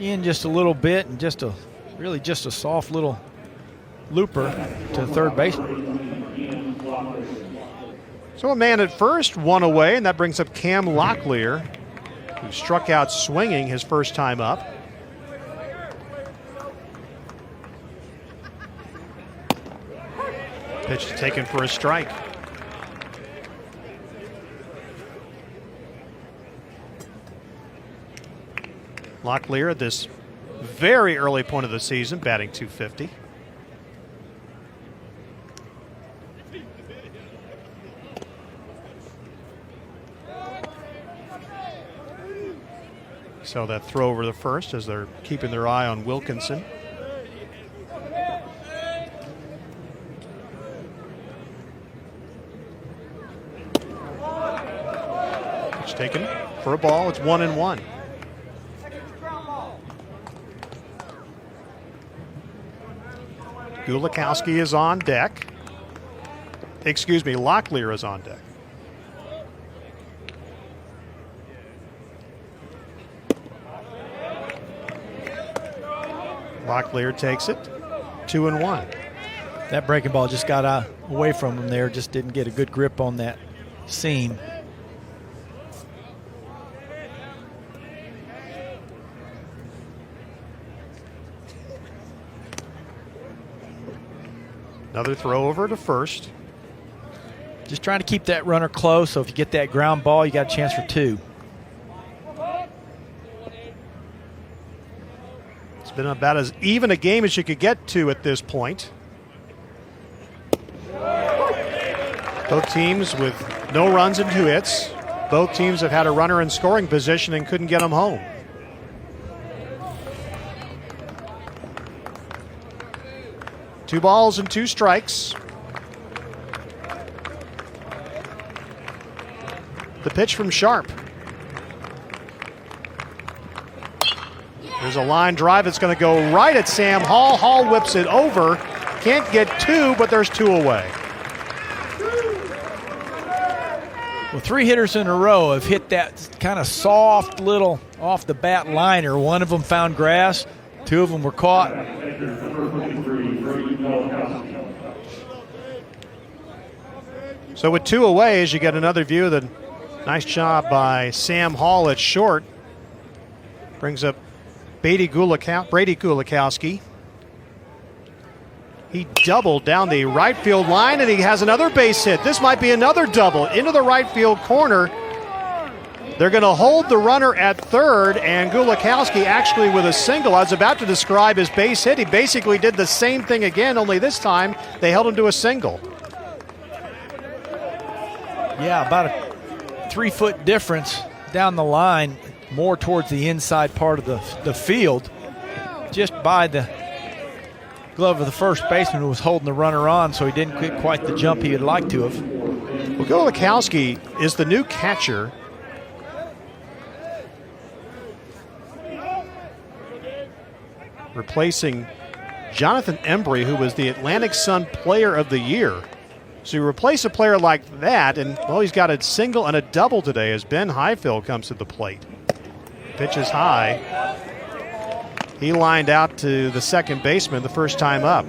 in just a little bit, and just a soft little looper to the third baseman. So a man at first, one away, and that brings up Cam Locklear, who struck out swinging his first time up. Pitch taken for a strike. Locklear at this very early point of the season, batting .250. So that throw over the first as they're keeping their eye on Wilkinson. Pitch taken for a ball. It's 1-1. Gulikowski is on deck. Excuse me, Locklear is on deck. Locklear takes it. 2-1. That breaking ball just got away from him there, just didn't get a good grip on that seam. Another throw over to first. Just trying to keep that runner close, so if you get that ground ball, you got a chance for 2. It's been about as even a game as you could get to at this point. Both teams with no runs and 2 hits. Both teams have had a runner in scoring position and couldn't get them home. Two balls and 2 strikes. The pitch from Sharp. There's a line drive. It's going to go right at Sam Hall. Hall whips it over. Can't get 2, but there's 2 away. Well, 3 hitters in a row have hit that kind of soft little off the bat liner. One of them found grass. 2 of them were caught. So with 2 away, as you get another view of the nice job by Sam Hall at short. Brings up Brady Gulikowski. He doubled down the right field line, and he has another base hit. This might be another double into the right field corner. They're going to hold the runner at third, and Gulikowski actually with a single. I was about to describe his base hit. He basically did the same thing again, only this time they held him to a single. Yeah, about a 3-foot difference down the line, more towards the inside part of the field, just by the glove of the first baseman who was holding the runner on, so he didn't get quite the jump he would like to have. Well, Gulikowski is the new catcher. Replacing Jonathan Embry, who was the Atlantic Sun Player of the Year. So you replace a player like that, and, well, he's got a single and a double today as Ben Highfield comes to the plate. Pitch is high. He lined out to the second baseman the first time up.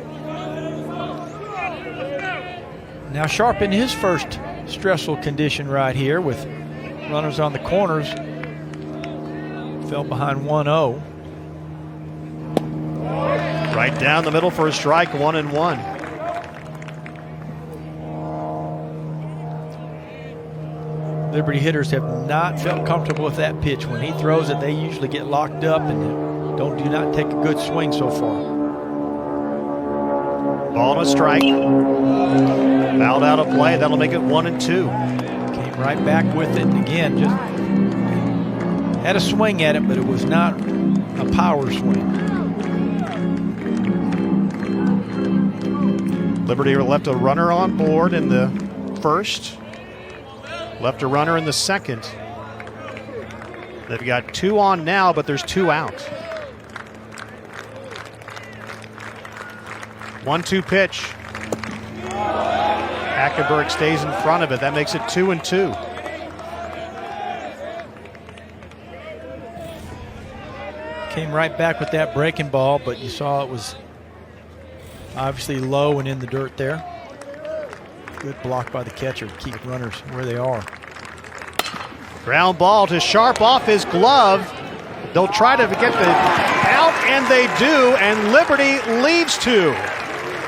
Now Sharp in his first stressful condition right here with runners on the corners. Fell behind 1-0. Right down the middle for a strike, 1-1. Liberty hitters have not felt comfortable with that pitch. When he throws it, they usually get locked up and do not take a good swing so far. Ball and a strike. Fouled out of play. That'll make it 1-2. Came right back with it, and again, just had a swing at it, but it was not a power swing. Liberty left a runner on board in the first. Left a runner in the second. They've got 2 on now, but there's 2 out. 1-2 pitch. Hackenberg stays in front of it. That makes it 2-2. Came right back with that breaking ball, but you saw it was obviously low and in the dirt there. Good block by the catcher to keep runners where they are. Ground ball to Sharp off his glove. They'll try to get the out, and they do, and Liberty leaves 2.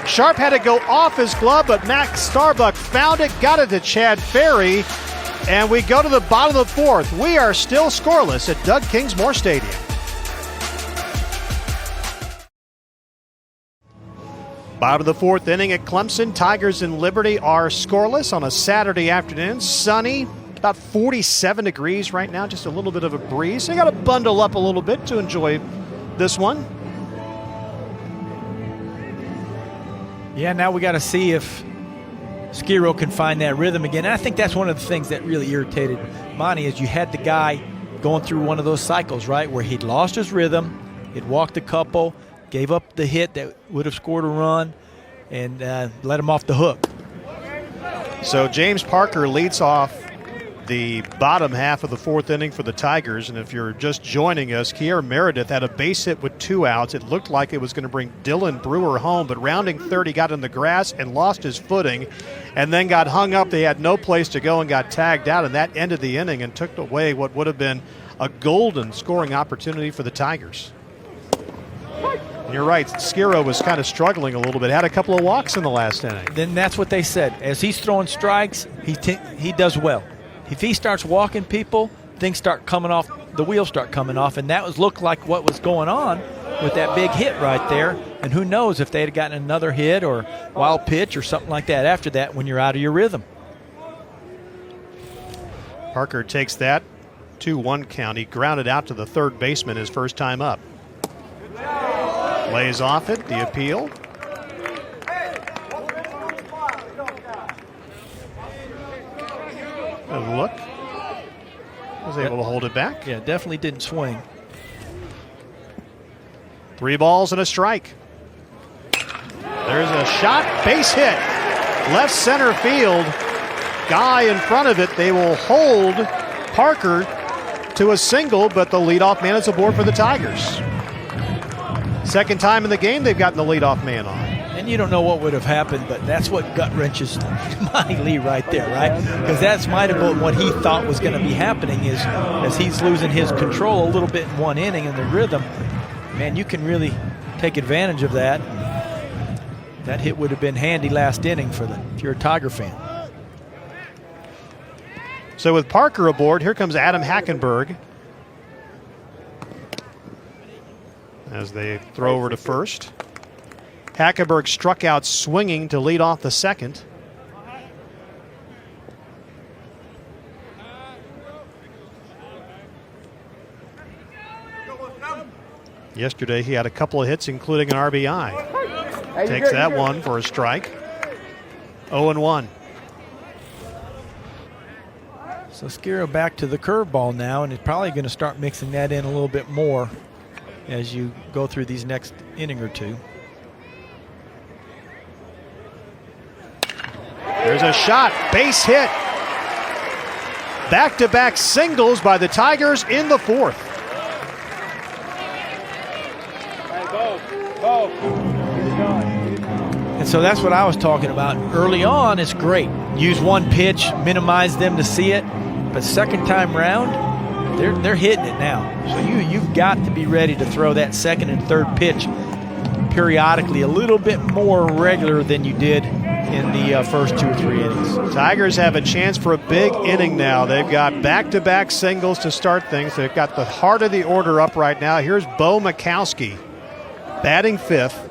Sharp had to go off his glove, but Max Starbuck found it, got it to Chad Ferry, and we go to the bottom of the 4th. We are still scoreless at Doug Kingsmore Stadium. Bottom of the 4th inning at Clemson. Tigers and Liberty are scoreless on a Saturday afternoon. Sunny, about 47 degrees right now, just a little bit of a breeze. So you got to bundle up a little bit to enjoy this one. Yeah, now we got to see if Skiro can find that rhythm again. And I think that's one of the things that really irritated Monty is you had the guy going through one of those cycles, right, where he'd lost his rhythm, he'd walked a couple, gave up the hit that would have scored a run, and let him off the hook. So James Parker leads off the bottom half of the fourth inning for the Tigers. And if you're just joining us, Kier Meredith had a base hit with 2 outs. It looked like it was going to bring Dylan Brewer home, but rounding third, he got in the grass and lost his footing and then got hung up. They had no place to go and got tagged out, and that ended the inning and took away what would have been a golden scoring opportunity for the Tigers. And you're right, Skiro was kind of struggling a little bit, had a couple of walks in the last inning. Then that's what they said. As he's throwing strikes, he does well. If he starts walking people, things start coming off, the wheels start coming off, and that looked like what was going on with that big hit right there. And who knows if they had gotten another hit or wild pitch or something like that after that when you're out of your rhythm. Parker takes that 2-1 count. He grounded out to the third baseman his first time up. Lays off it, the appeal. A look. Was able to hold it back. Yeah, definitely didn't swing. 3 balls and a strike. There's a shot, base hit. Left center field. Guy in front of it. They will hold Parker to a single, but the leadoff man is aboard for the Tigers. Second time in the game they've gotten the leadoff man on. And you don't know what would have happened, but that's what gut wrenches Monty Lee right there, right? Because that's might have been what he thought was going to be happening is as he's losing his control a little bit in one inning and the rhythm, man, you can really take advantage of that. That hit would have been handy last inning if you're a Tiger fan. So with Parker aboard, here comes Adam Hackenberg as they throw over to first. Hackenberg struck out swinging to lead off the second. Yesterday he had a couple of hits, including an RBI. Takes that one for a strike. 0-1. So Skiro back to the curveball now, and he's probably going to start mixing that in a little bit more as you go through these next inning or two. There's a shot, base hit. Back-to-back singles by the Tigers in the fourth. And so that's what I was talking about. Early on, it's great. Use one pitch, minimize them to see it. But second time round, they're hitting it now. So you've got to be ready to throw that second and third pitch periodically a little bit more regular than you did in the first 2 or 3 innings. Tigers have a chance for a big inning now. They've got back-to-back singles to start things. They've got the heart of the order up right now. Here's Bo Mikowski batting fifth.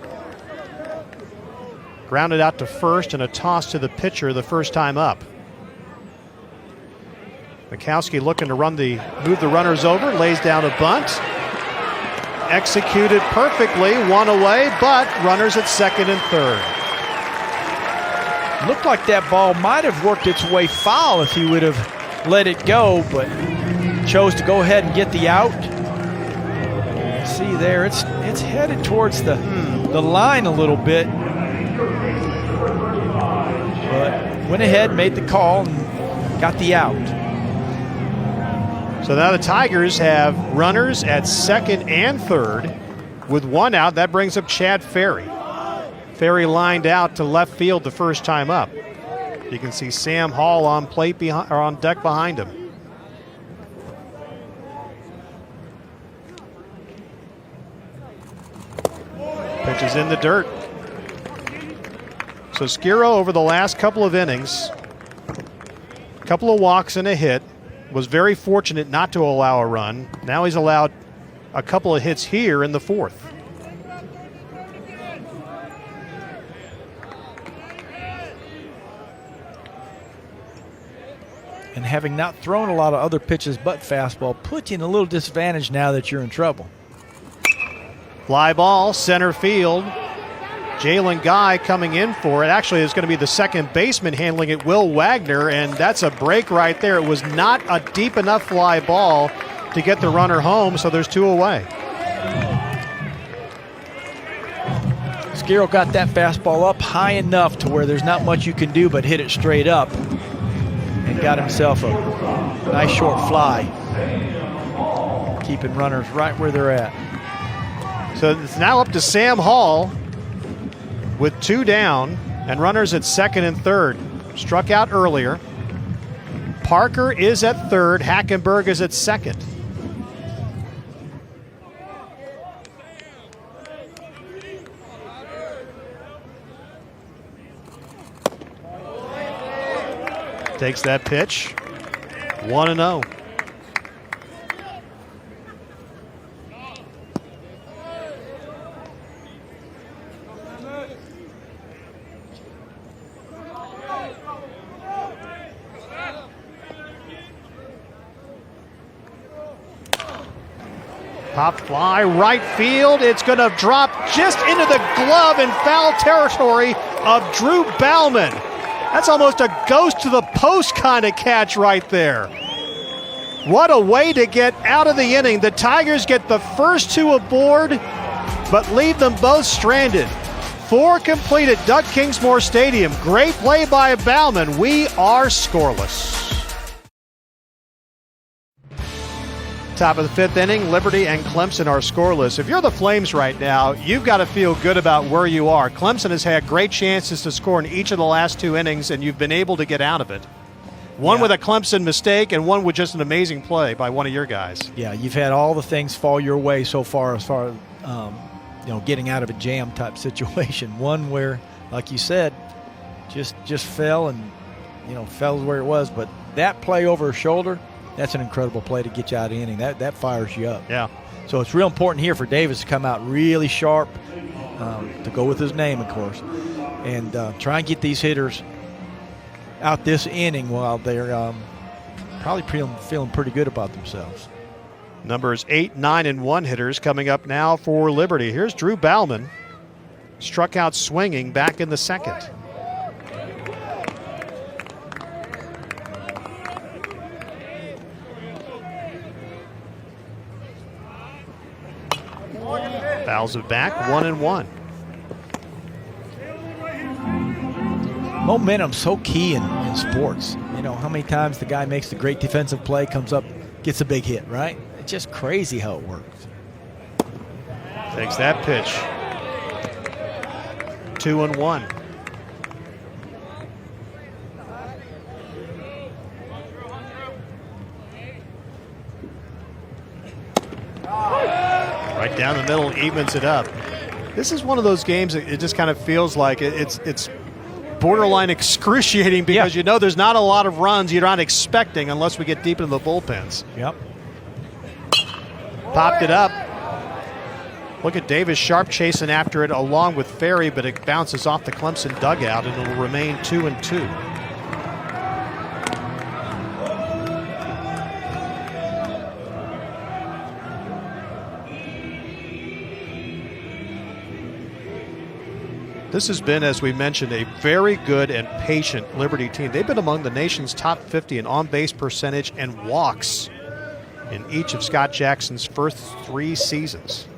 Grounded out to first and a toss to the pitcher the first time up. Mikowski looking to move the runners over, lays down a bunt. Executed perfectly, one away, but runners at second and third. Looked like that ball might have worked its way foul if he would have let it go, but chose to go ahead and get the out. See there, it's headed towards the line a little bit. But went ahead, made the call, and got the out. So now the Tigers have runners at second and third with 1 out. That brings up Chad Ferry. Ferry lined out to left field the first time up. You can see Sam Hall on on deck behind him. Pitch is in the dirt. So Skiro over the last couple of innings, a couple of walks and a hit, was very fortunate not to allow a run. Now he's allowed a couple of hits here in the fourth. And having not thrown a lot of other pitches but fastball puts you in a little disadvantage now that you're in trouble. Fly ball, center field. Jalen Guy coming in for it. Actually, it's going to be the second baseman handling it, Will Wagner, and that's a break right there. It was not a deep enough fly ball to get the runner home, so there's 2 away. Skiro got that fastball up high enough to where there's not much you can do but hit it straight up. and got himself a nice short fly, keeping runners right where they're at. So it's now up to Sam Hall with 2 down and runners at second and third. Struck out earlier. Parker is at third. Hackenberg is at second. Takes that pitch. 1-0. Pop fly, right field. It's going to drop just into the glove and foul territory of Drew Bauman. That's almost a ghost to the post kind of catch right there. What a way to get out of the inning. The Tigers get the first 2 aboard, but leave them both stranded. 4 complete at Doug Kingsmore Stadium. Great play by Bauman. We are scoreless. Top of the 5th inning, Liberty and Clemson are scoreless. If you're the Flames right now, you've got to feel good about where you are. Clemson has had great chances to score in each of the last 2 innings, and you've been able to get out of it. One with a Clemson mistake and one with just an amazing play by one of your guys. Yeah, you've had all the things fall your way so far as getting out of a jam type situation. One where, like you said, just fell and, fell where it was. But that play over her shoulder, that's an incredible play to get you out of the inning. That fires you up. Yeah. So it's real important here for Davis to come out really sharp, to go with his name, of course, and try and get these hitters out this inning while they're probably feeling pretty good about themselves. Numbers 8, 9, and 1 hitters coming up now for Liberty. Here's Drew Bauman. Struck out swinging back in the second. Fouls it back, 1-1. Momentum's so key in sports. How many times the guy makes the great defensive play, comes up, gets a big hit, right? It's just crazy how it works. Takes that pitch. 2-1. Right down the middle, evens it up. This is one of those games that it just kind of feels like it's borderline excruciating because there's not a lot of runs you're not expecting unless we get deep into the bullpens. Yep. Popped it up. Look at Davis Sharp chasing after it along with Ferry, but it bounces off the Clemson dugout and it'll remain 2-2. This has been, as we mentioned, a very good and patient Liberty team. They've been among the nation's top 50 in on-base percentage and walks in each of Scott Jackson's first 3 seasons.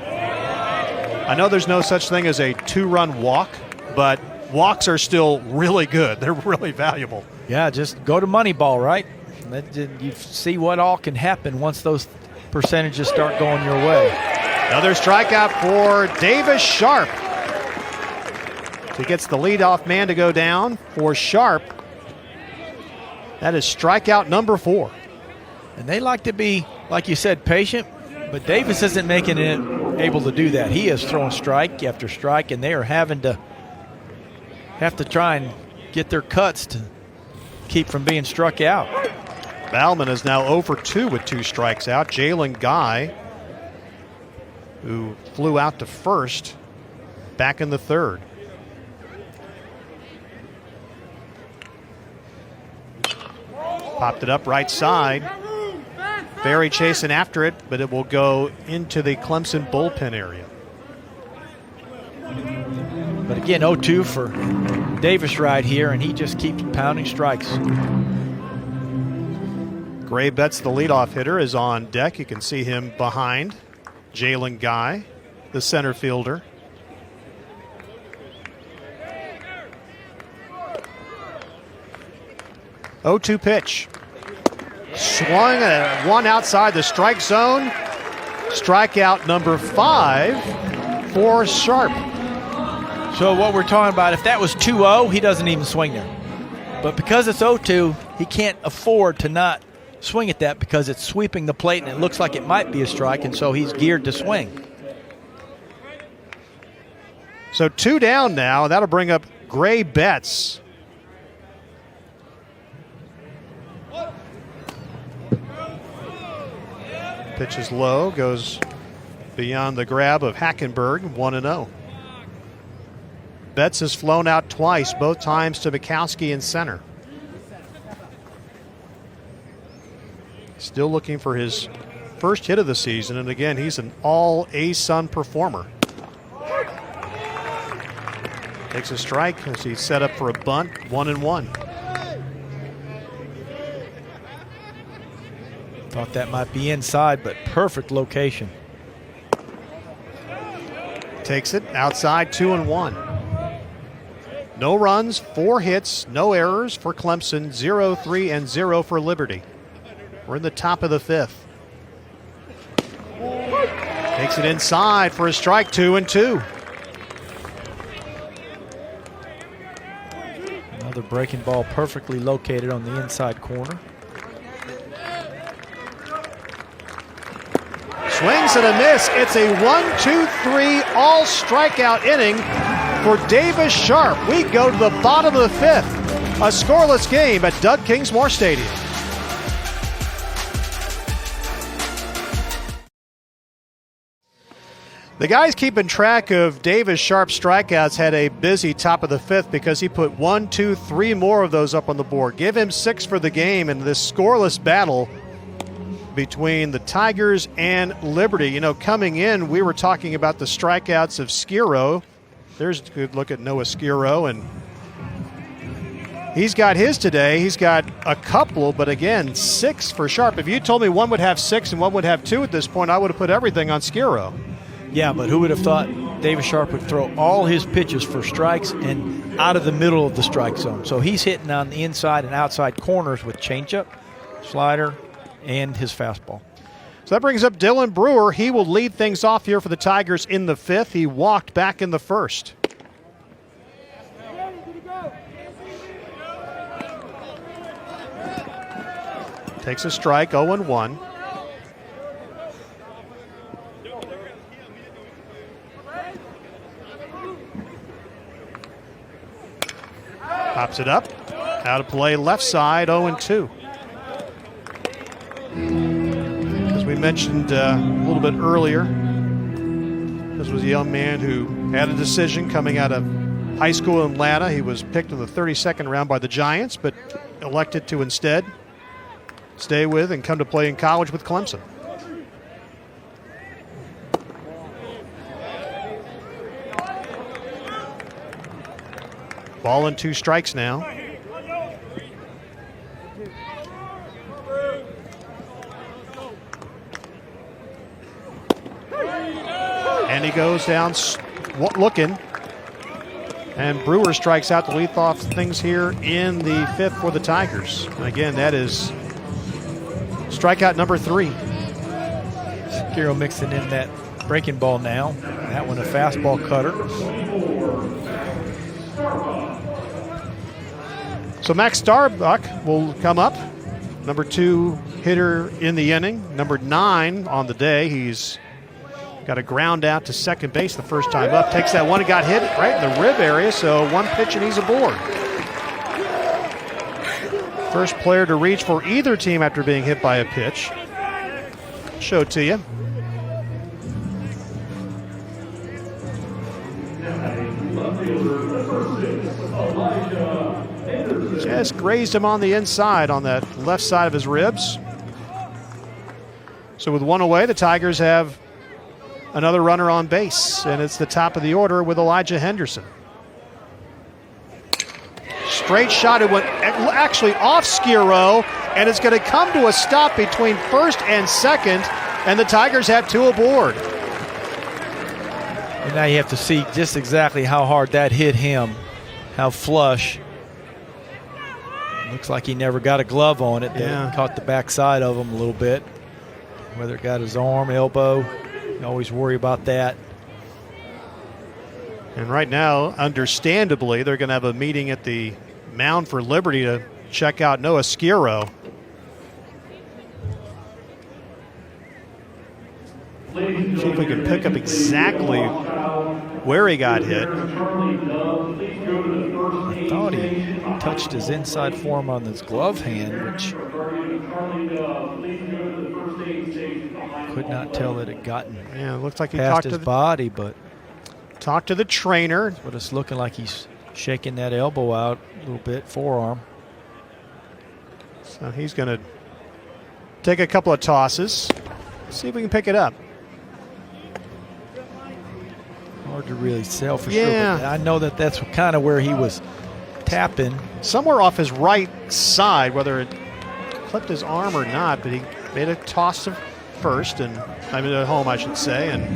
I know there's no such thing as a 2-run walk, but walks are still really good. They're really valuable. Yeah, just go to Moneyball, right? You see what all can happen once those percentages start going your way. Another strikeout for Davis Sharp. He gets the leadoff man to go down for Sharp. That is strikeout number 4. And they like to be, like you said, patient, but Davis isn't making it able to do that. He is throwing strike after strike, and they are have to try and get their cuts to keep from being struck out. Bauman is now 0 for 2 with 2 strikes out. Jalen Guy, who flew out to first, back in the third. Popped it up right side. Ferry chasing after it, but it will go into the Clemson bullpen area. But again, 0-2 for Davis right here, and he just keeps pounding strikes. Gray Betts, the leadoff hitter, is on deck. You can see him behind Jalen Guy, the center fielder. 0-2 pitch. Swung one outside the strike zone. Strikeout number 5 for Sharp. So what we're talking about, if that was 2-0, he doesn't even swing there. But because it's 0-2, he can't afford to not swing at that because it's sweeping the plate and it looks like it might be a strike, and so he's geared to swing. So 2 down now, and that'll bring up Gray Betts. Pitch is low, goes beyond the grab of Hackenberg, 1-0. Betts has flown out twice, both times to Bukowski in center. Still looking for his first hit of the season, and again, he's an all-A-Sun performer. Takes a strike as he's set up for a bunt, 1-1. Thought that might be inside, but perfect location. Takes it outside, 2-1. No runs, 4 hits, no errors for Clemson, 0-3 and 0 for Liberty. We're in the top of the 5th. Takes it inside for a strike, 2-2. Another breaking ball perfectly located on the inside corner. Swings and a miss. It's a 1-2-3 all strikeout inning for Davis Sharp. We go to the bottom of the 5th. A scoreless game at Doug Kingsmore Stadium. The guys keeping track of Davis Sharp's strikeouts had a busy top of the 5th because he put 1, 2, 3 more of those up on the board. Give him 6 for the game in this scoreless battle between the Tigers and Liberty. You know, coming in, we were talking about the strikeouts of Skiro. There's a good look at Noah Skiro, and he's got his today. He's got a couple, but again, 6 for Sharp. If you told me one would have 6 and one would have 2 at this point, I would have put everything on Skiro. Yeah, but who would have thought Davis Sharp would throw all his pitches for strikes and out of the middle of the strike zone? So he's hitting on the inside and outside corners with changeup, slider, and his fastball. So that brings up Dylan Brewer. He will lead things off here for the Tigers in the 5th. He walked back in the 1st. Takes a strike, 0-1. Pops it up. Out of play left side, 0-2. As we mentioned a little bit earlier, this was a young man who had a decision coming out of high school in Atlanta. He was picked in the 32nd round by the Giants, but elected to instead stay with and come to play in college with Clemson. Ball and 2 strikes now. And he goes down looking. And Brewer strikes out to lead off things here in the 5th for the Tigers. And again, that is strikeout number 3. Skiro mixing in that breaking ball now. That one a fastball cutter. So Max Starbuck will come up. Number 2 hitter in the inning. Number 9 on the day. He's got a ground out to second base the first time up. Takes that one and got hit right in the rib area, so 1 pitch and he's aboard. First player to reach for either team after being hit by a pitch. Show it to you. Just grazed him on the inside on that left side of his ribs. So with 1 away, the Tigers have another runner on base, and it's the top of the order with Elijah Henderson. Straight shot. It went actually off Skiro, and it's going to come to a stop between first and second, and the Tigers have 2 aboard. And now you have to see just exactly how hard that hit him, how flush. Looks like he never got a glove on it. Yeah. Caught the backside of him a little bit. Whether it got his arm, elbow, you always worry about that. And right now, understandably, they're going to have a meeting at the mound for Liberty to check out Noah Skiro. See if we can pick up exactly where he got hit. I thought he touched his inside form on his glove hand, which could not tell that it gotten Yeah, it looks like he past talked his to body, but the trainer. but it's looking like he's shaking that elbow out a little bit, forearm. So he's going to take a couple of tosses. See if we can pick it up. Hard to really tell for Yeah. sure, but I know that that's kind of where he was tapping. Somewhere off his right side, whether it clipped his arm or not, but he made a toss to first, and I mean at home, I should say, and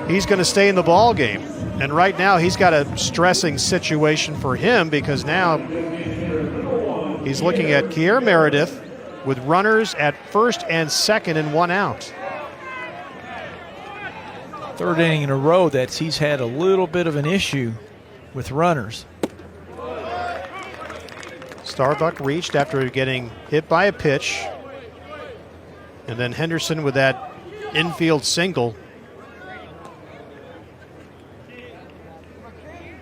he's going to stay in the ball game. And right now, he's got a stressing situation for him because now he's looking at Kier Meredith with runners at first and second and one out. Third inning in a row that he's had a little bit of an issue with runners. Starbuck reached after getting hit by a pitch. And then Henderson with that infield single.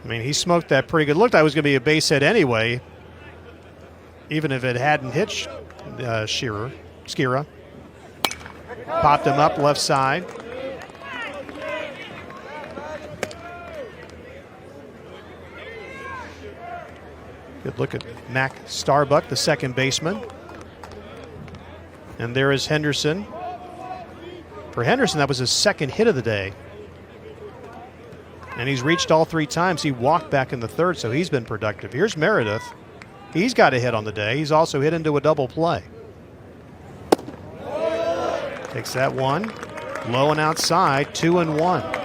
I mean, he smoked that pretty good. Looked like it was going to be a base hit anyway, even if it hadn't hit Skira. Popped him up left side. Good look at Mac Starbuck, the second baseman. And there is Henderson. For Henderson, that was his second hit of the day. And he's reached all three times. He walked back in the third, so he's been productive. Here's Meredith. He's got a hit on the day. He's also hit into a double play. Takes that one. Low and outside, 2-1.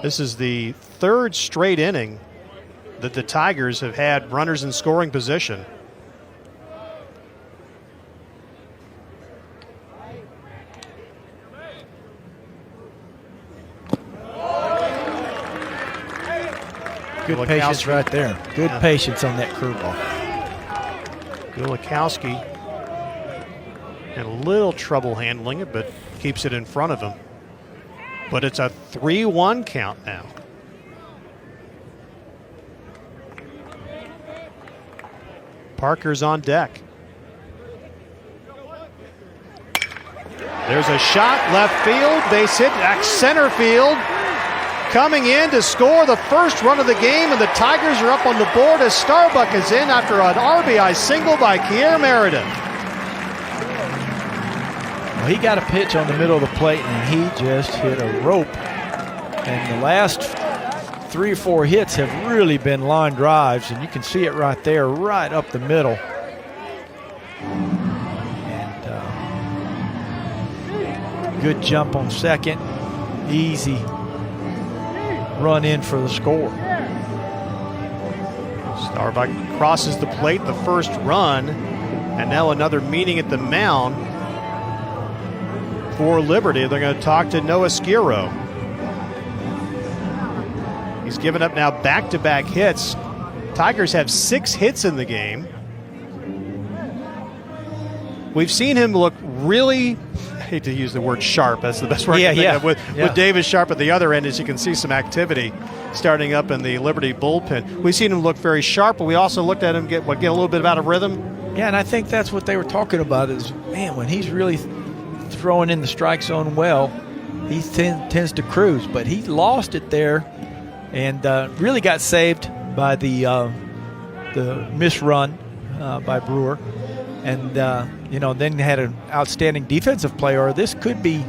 This is the third straight inning that the Tigers have had runners in scoring position. Good patience right there. Good patience on that curveball. Gulikowski had a little trouble handling it, but keeps it in front of him. But it's a 3-1 count now. Parker's on deck. There's a shot, left field, base hit, back center field. Coming in to score the first run of the game, and the Tigers are up on the board as Starbuck is in after an RBI single by Kier Meredith. Well, he got a pitch on the middle of the plate, and he just hit a rope. And the last 3 or 4 hits have really been line drives, and you can see it right there, right up the middle. And good jump on second. Easy run in for the score. Starbuck crosses the plate, the first run, and now another meeting at the mound for Liberty. They're going to talk to Noah Skiro. He's given up now back-to-back hits. Tigers have 6 hits in the game. We've seen him look really, I hate to use the word sharp, that's the best word I can think of, with Davis Sharp at the other end, as you can see some activity starting up in the Liberty bullpen. We've seen him look very sharp, but we also looked at him get a little bit out of rhythm. Yeah, and I think that's what they were talking about is, man, when he's really throwing in the strike zone well, he tends to cruise, but he lost it there and really got saved by the misrun by Brewer. And, then had an outstanding defensive player. This could be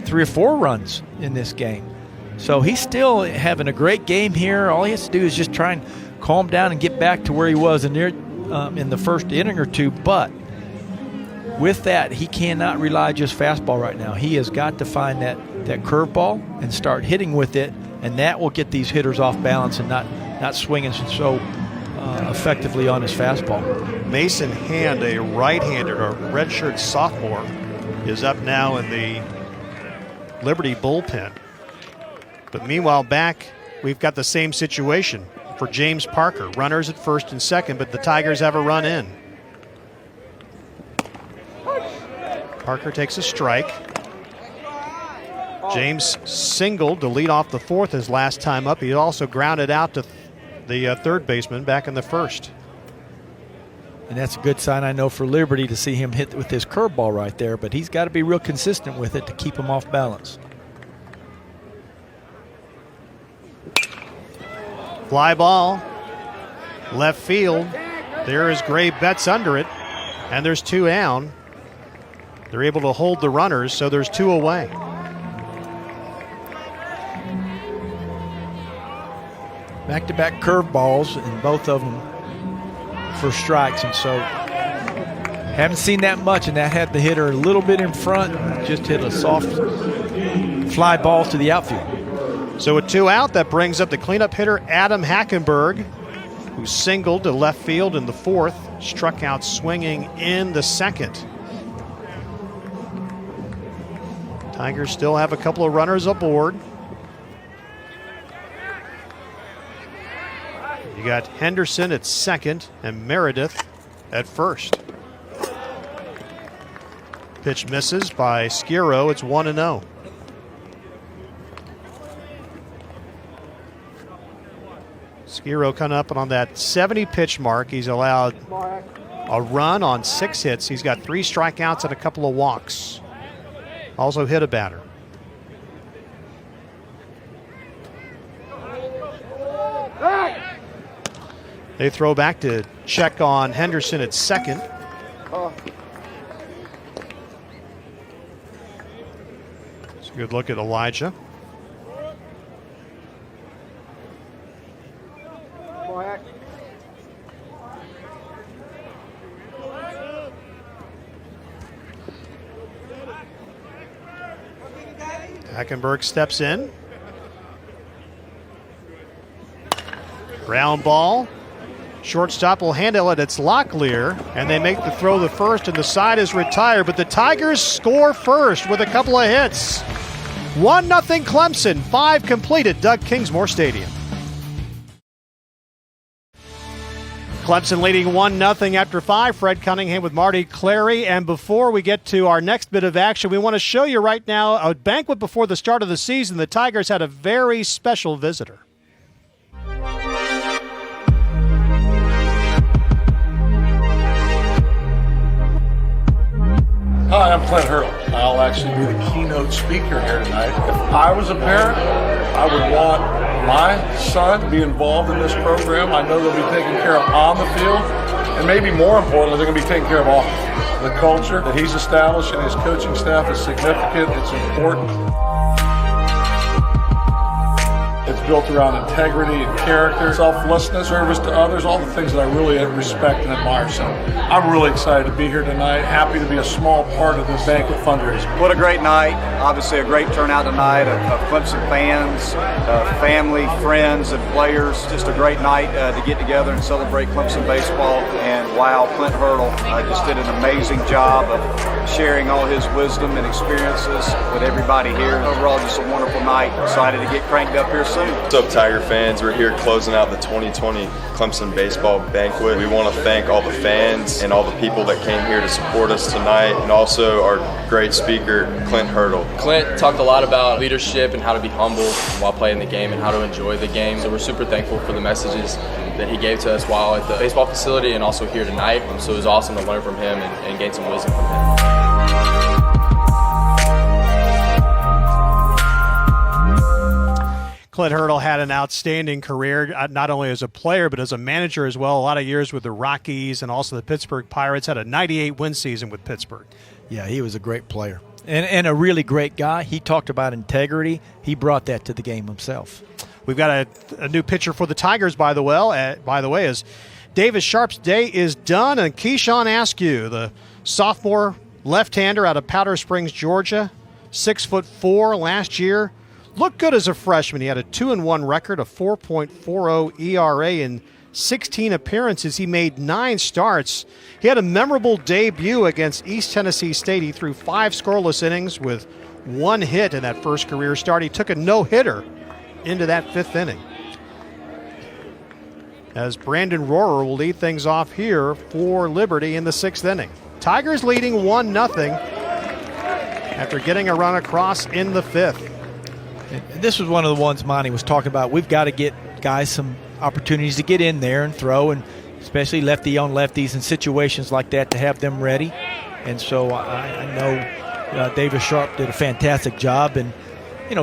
3 or 4 runs in this game. So he's still having a great game here. All he has to do is just try and calm down and get back to where he was in the first inning or two. But with that, he cannot rely just fastball right now. He has got to find that curveball and start hitting with it, and that will get these hitters off balance and not swinging so effectively on his fastball. Mason Hand, a right-hander, a redshirt sophomore, is up now in the Liberty bullpen. But meanwhile, back, we've got the same situation for James Parker. Runners at first and second, but the Tigers have a run in. Parker takes a strike. James singled to lead off the fourth his last time up. He also grounded out to the third baseman back in the first. And that's a good sign, I know, for Liberty to see him hit with his curveball right there, but he's got to be real consistent with it to keep him off balance. Fly ball, left field. There is Gray Betts under it, and there's two down. They're able to hold the runners, so there's two away. Back-to-back curveballs, and both of them for strikes, and so haven't seen that much, and that had the hitter a little bit in front, just hit a soft fly ball to the outfield. So with two out, that brings up the cleanup hitter Adam Hackenberg, who singled to left field in the fourth, struck out swinging in the second. Tigers still have a couple of runners aboard. You got Henderson at second and Meredith at first. Pitch misses by Skiro. It's 1-0. Skiro coming up on that 70 pitch mark. He's allowed a run on 6 hits. He's got 3 strikeouts and a couple of walks. Also hit a batter. They throw back to check on Henderson at second. It's a good look at Elijah. Hackenberg steps in. Ground ball. Shortstop will handle it. It's Locklear, and they make the throw to first, and the side is retired. But the Tigers score first with a couple of hits. 1-0 Clemson. 5 completed. Doug Kingsmore Stadium. Clemson leading 1-0 after 5. Fred Cunningham with Marty Clary. And before we get to our next bit of action, we want to show you right now a banquet before the start of the season. The Tigers had a very special visitor. Hi, I'm Clint Hurdle. I'll actually be the keynote speaker here tonight. If I was a parent, I would want my son to be involved in this program. I know they'll be taken care of on the field, and maybe more importantly, they're going to be taken care of off the field. The culture that he's established and his coaching staff is significant. It's important. It's built around integrity and character, selflessness, service to others, all the things that I really respect and admire. So I'm really excited to be here tonight. Happy to be a small part of this banquet fundraiser. What a great night. Obviously a great turnout tonight of Clemson fans, family, friends, and players. Just a great night to get together and celebrate Clemson baseball. And wow, Clint Hurdle just did an amazing job of sharing all his wisdom and experiences with everybody here. Overall, just a wonderful night. Excited to get cranked up here soon. What's up, Tiger fans? We're here closing out the 2020 Clemson Baseball Banquet. We want to thank all the fans and all the people that came here to support us tonight, and also our great speaker, Clint Hurdle. Clint talked a lot about leadership and how to be humble while playing the game and how to enjoy the game. So we're super thankful for the messages that he gave to us while at the baseball facility and also here tonight. So it was awesome to learn from him and gain some wisdom from him. Clint Hurdle had an outstanding career, not only as a player, but as a manager as well. A lot of years with the Rockies and also the Pittsburgh Pirates. Had a 98-win season with Pittsburgh. Yeah, he was a great player and a really great guy. He talked about integrity. He brought that to the game himself. We've got a new pitcher for the Tigers, by the way, as Davis Sharp's day is done. And Keyshawn Askew, the sophomore Left-hander out of Powder Springs, Georgia. 6'4" last year. Looked good as a freshman. He had a 2-1 record, a 4.40 ERA in 16 appearances. He made 9 starts. He had a memorable debut against East Tennessee State. He threw 5 scoreless innings with 1 hit in that first career start. He took a no-hitter into that 5th inning. As Brandon Rohrer will lead things off here for Liberty in the 6th inning. Tigers leading 1-0 after getting a run across in the 5th. And this was one of the ones Monty was talking about. We've got to get guys some opportunities to get in there and throw, and especially lefty on lefties in situations like that to have them ready. And so I know Davis Sharp did a fantastic job, and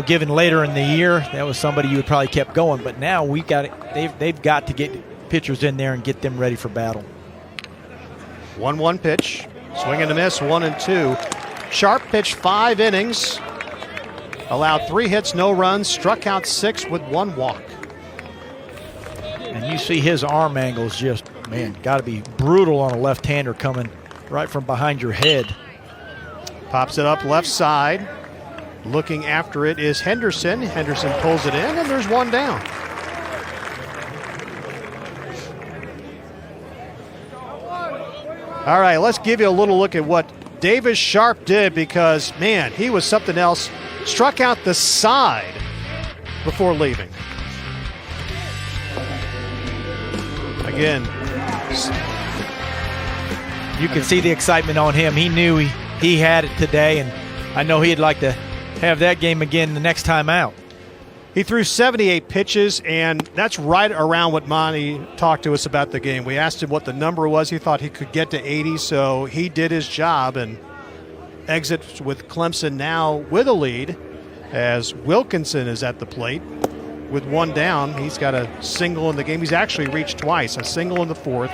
given later in the year, that was somebody you would probably kept going. But now they've got to get pitchers in there and get them ready for battle. 1-1 pitch, swing and a miss, 1-2. Sharp pitched 5 innings, allowed 3 hits, no runs, struck out 6 with 1 walk. And you see his arm angles just, man, got to be brutal on a left-hander coming right from behind your head. Pops it up left side. Looking after it is Henderson. Henderson pulls it in, and there's 1 down. All right, let's give you a little look at what Davis Sharp did, because, man, he was something else. Struck out the side before leaving. Again, you can see the excitement on him. He knew he had it today, and I know he'd like to have that game again the next time out. he threw 78 pitches, and that's right around what Monty talked to us about the game. We asked him what the number was. He thought he could get to 80, so he did his job and exits with Clemson now with a lead as Wilkinson is at the plate with 1 down. He's got a single in the game. He's actually reached twice, a single in the 4th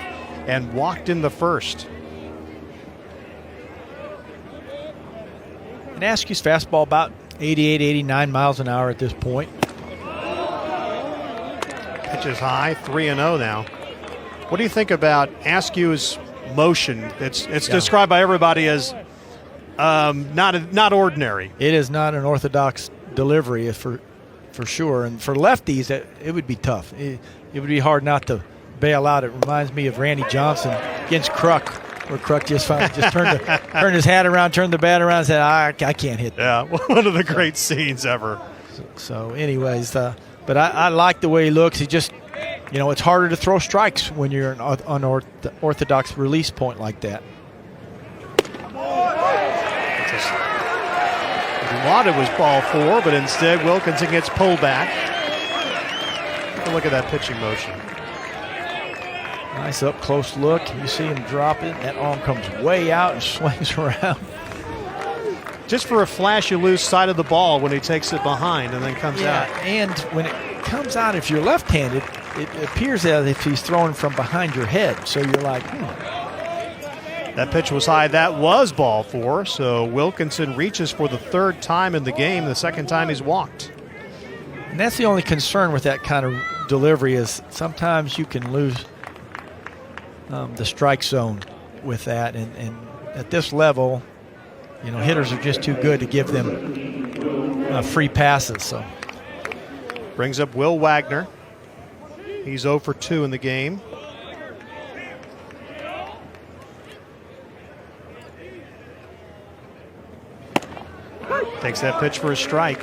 and walked in the 1st. And Askew's fastball about 88, 89 miles an hour at this point. Pitch is high, 3-0 now. What do you think about Askew's motion? It's described by everybody as not ordinary. It is not an orthodox delivery for sure. And for lefties, it would be tough. It would be hard not to bail out. It reminds me of Randy Johnson against Kruk, where Kruk just turned his hat around, turned the bat around, and said, I can't hit that. Yeah, one of the great scenes ever. So anyways, but I like the way he looks. He just, it's harder to throw strikes when you're an unorthodox release point like that. He wanted was ball 4, but instead Wilkinson gets pulled back. Look at that pitching motion. Nice up close look. You see him drop it. That arm comes way out and swings around. Just for a flash, you lose sight of the ball when he takes it behind and then comes out. And when it comes out, if you're left-handed, it appears as if he's throwing from behind your head. So you're like, That pitch was high. That was ball 4. So Wilkinson reaches for the 3rd time in the game, the 2nd time he's walked. And that's the only concern with that kind of delivery is sometimes you can lose the strike zone with that. And at this level, hitters are just too good to give them free passes. So brings up Will Wagner. He's 0 for 2 in the game. Takes that pitch for a strike.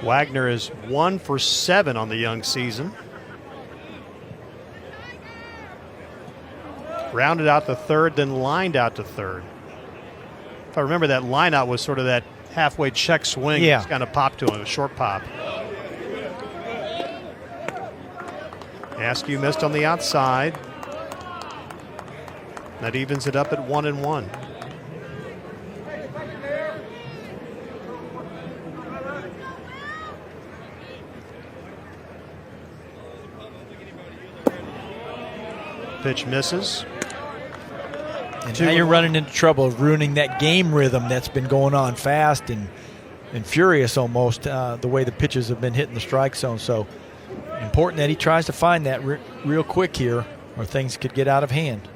Wagner is 1 for 7 on the young season. Rounded out to 3rd, then lined out to 3rd. If I remember, that line out was sort of that halfway check swing. Yeah. Just kind of popped to him, a short pop. Askew missed on the outside. That evens it up at 1-1. Pitch misses. And now you're running into trouble of ruining that game rhythm that's been going on fast and furious almost, the way the pitches have been hitting the strike zone. So important that he tries to find that real quick here, or things could get out of hand.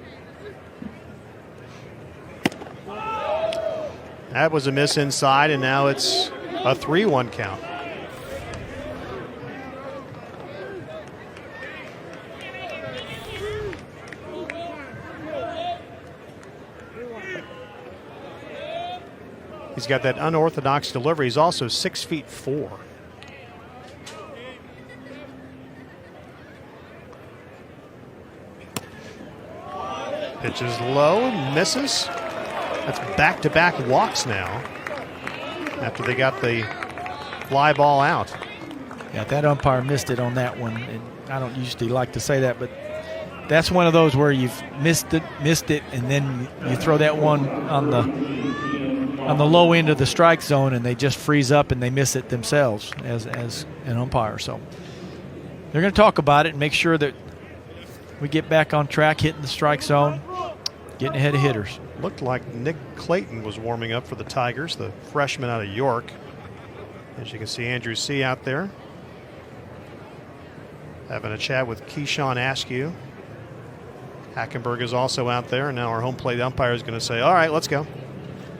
That was a miss inside, and now it's a 3-1 count. He's got that unorthodox delivery. He's also 6'4". Pitches low, misses. That's back-to-back walks now after they got the fly ball out. Yeah, that umpire missed it on that one. And I don't usually like to say that, but that's one of those where you've missed it, and then you throw that one on the low end of the strike zone, and they just freeze up and they miss it themselves as an umpire. So they're going to talk about it and make sure that we get back on track, hitting the strike zone, getting ahead of hitters. Looked like Nick Clayton was warming up for the Tigers, the freshman out of York. As you can see, Andrew C. out there having a chat with Keyshawn Askew. Hackenberg is also out there, and now our home plate umpire is going to say, all right, let's go.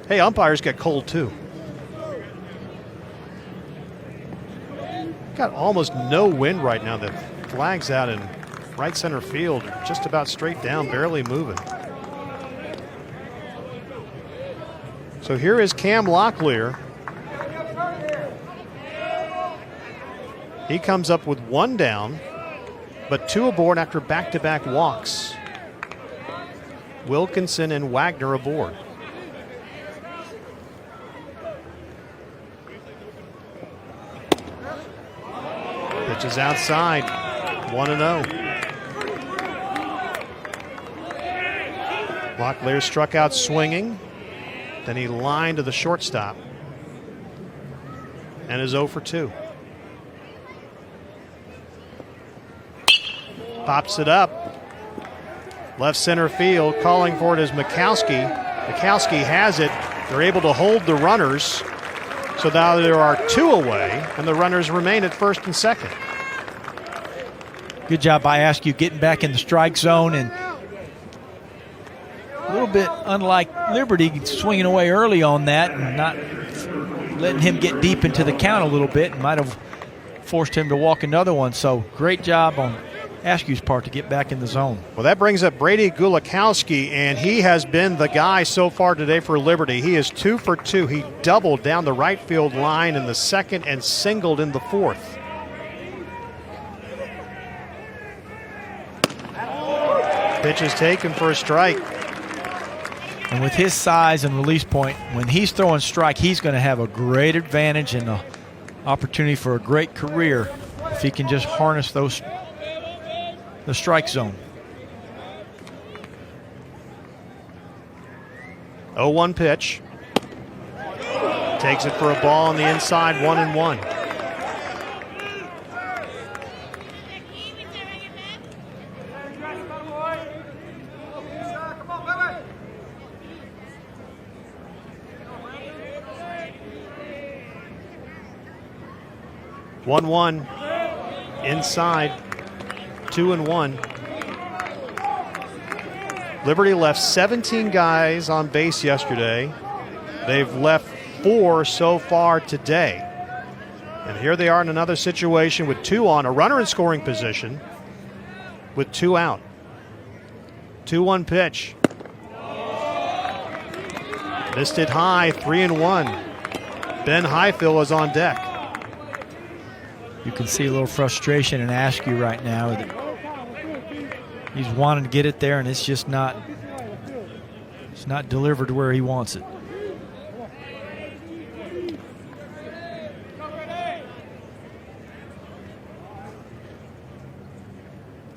Hey, umpires get cold too. Got almost no wind right now. The flag's out in right center field, just about straight down, barely moving. So here is Cam Locklear. He comes up with 1 down, but 2 aboard after back-to-back walks. Wilkinson and Wagner aboard. Pitch is outside, 1-0. Locklear struck out swinging. Then he lined to the shortstop and is 0 for 2. Pops it up. Left center field. Calling for it is Mikowski. Mikowski has it. They're able to hold the runners. So now there are 2 away, and the runners remain at first and second. Good job by Askew getting back in the strike zone, and a little bit unlike Liberty, swinging away early on that and not letting him get deep into the count a little bit, and might have forced him to walk another one. So great job on Askew's part to get back in the zone. Well, that brings up Brady Gulikowski, and he has been the guy so far today for Liberty. He is 2 for 2. He doubled down the right field line in the second and singled in the fourth. Pitch is taken for a strike. And with his size and release point, when he's throwing strike, he's going to have a great advantage and an opportunity for a great career if he can just harness the strike zone. 0-1 pitch. Takes it for a ball on the inside, 1-1. Inside, 2-1. Liberty left 17 guys on base yesterday. They've left 4 so far today. And here they are in another situation with 2 on, a runner in scoring position with 2 out. 2-1 pitch. Missed it high, 3-1. Ben Highfill is on deck. You can see a little frustration in Askew right now. That he's wanting to get it there, and it's just not. It's not delivered where he wants it.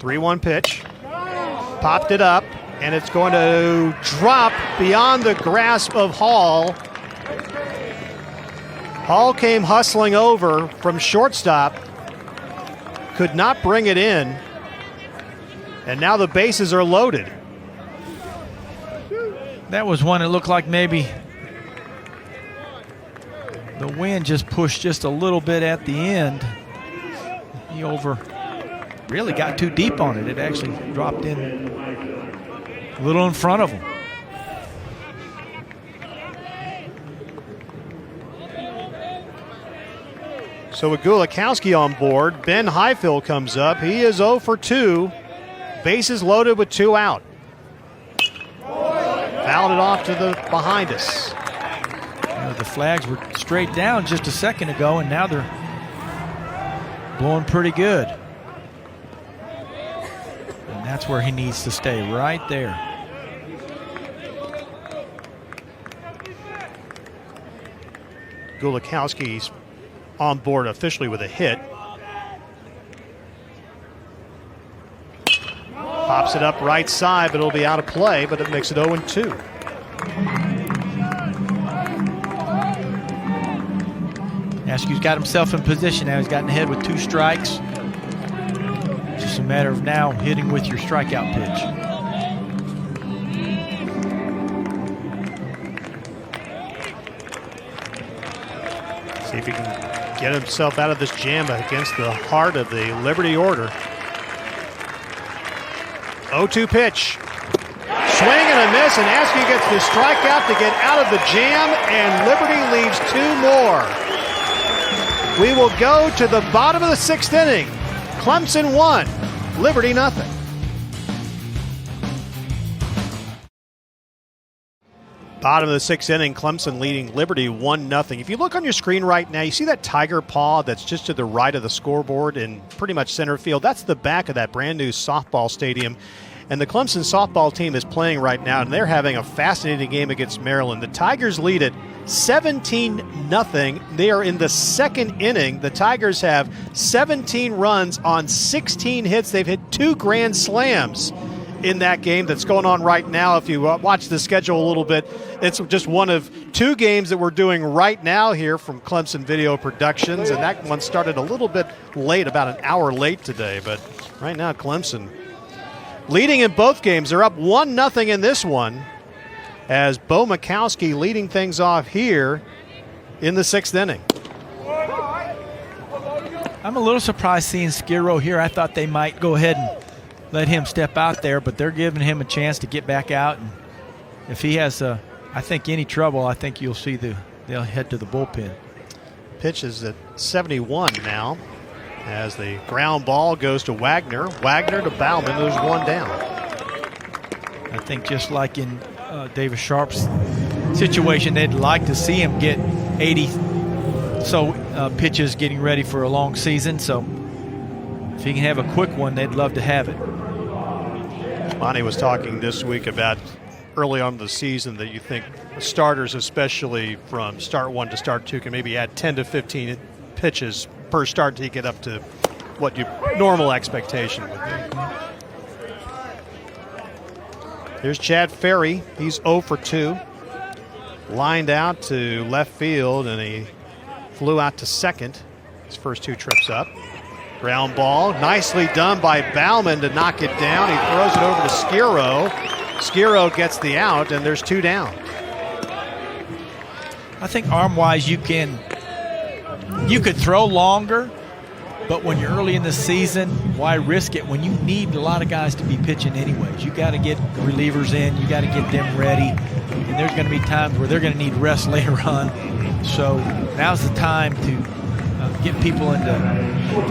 Three-one pitch. Popped it up, and it's going to drop beyond the grasp of Hall. Hall came hustling over from shortstop, could not bring it in, and now the bases are loaded. That was one that looked like maybe the wind just pushed just a little bit at the end. He really got too deep on it. It actually dropped in a little in front of him. So with Gulikowski on board, Ben Highfield comes up. He is 0 for 2. Bases loaded with 2 out. Fouled it off to the behind us. The flags were straight down just a second ago, and now they're blowing pretty good. And that's where he needs to stay, right there. Gulikowski's on board officially with a hit. Pops it up right side, but it'll be out of play, but it makes it 0-2. Askew's got himself in position now. He's gotten ahead with 2 strikes. It's just a matter of now hitting with your strikeout pitch. See if he can get himself out of this jam against the heart of the Liberty order. 0-2 pitch. Swing and a miss, and Askew gets the strikeout to get out of the jam, and Liberty leaves 2 more. We will go to the bottom of the 6th inning. Clemson 1, Liberty nothing. Bottom of the 6th inning, Clemson leading Liberty 1-0. If you look on your screen right now, you see that tiger paw that's just to the right of the scoreboard in pretty much center field. That's the back of that brand new softball stadium. And the Clemson softball team is playing right now, and they're having a fascinating game against Maryland. The Tigers lead it 17-0. They are in the 2nd inning. The Tigers have 17 runs on 16 hits. They've hit 2 grand slams in that game that's going on right now. If you watch the schedule a little bit, it's just one of 2 games that we're doing right now here from Clemson Video Productions, and that one started a little bit late, about an hour late today. But right now, Clemson leading in both games. They're up 1-0 in this one, as Bo Mikowski leading things off here in the 6th inning. I'm a little surprised seeing Skiro here. I thought they might go ahead and let him step out there, but they're giving him a chance to get back out. And if he has, I think, any trouble, I think you'll see they'll head to the bullpen. Pitch is at 71 now, as the ground ball goes to Wagner. Wagner to Bauman. There's 1 down. I think just like in Davis Sharp's situation, they'd like to see him get 80 pitches getting ready for a long season. So if he can have a quick one, they'd love to have it. Monty was talking this week about early on in the season that you think starters, especially from start 1 to start 2, can maybe add 10 to 15 pitches per start to get up to what your normal expectation would be. Here's Chad Ferry. He's 0 for 2. Lined out to left field, and he flew out to second. His first 2 trips up. Ground ball, nicely done by Bauman to knock it down. He throws it over to Skiro. Skiro gets the out, and there's 2 down. I think arm-wise you could throw longer, but when you're early in the season, why risk it when you need a lot of guys to be pitching anyways? You got to get relievers in, you got to get them ready, and there's going to be times where they're going to need rest later on. So now's the time to get people into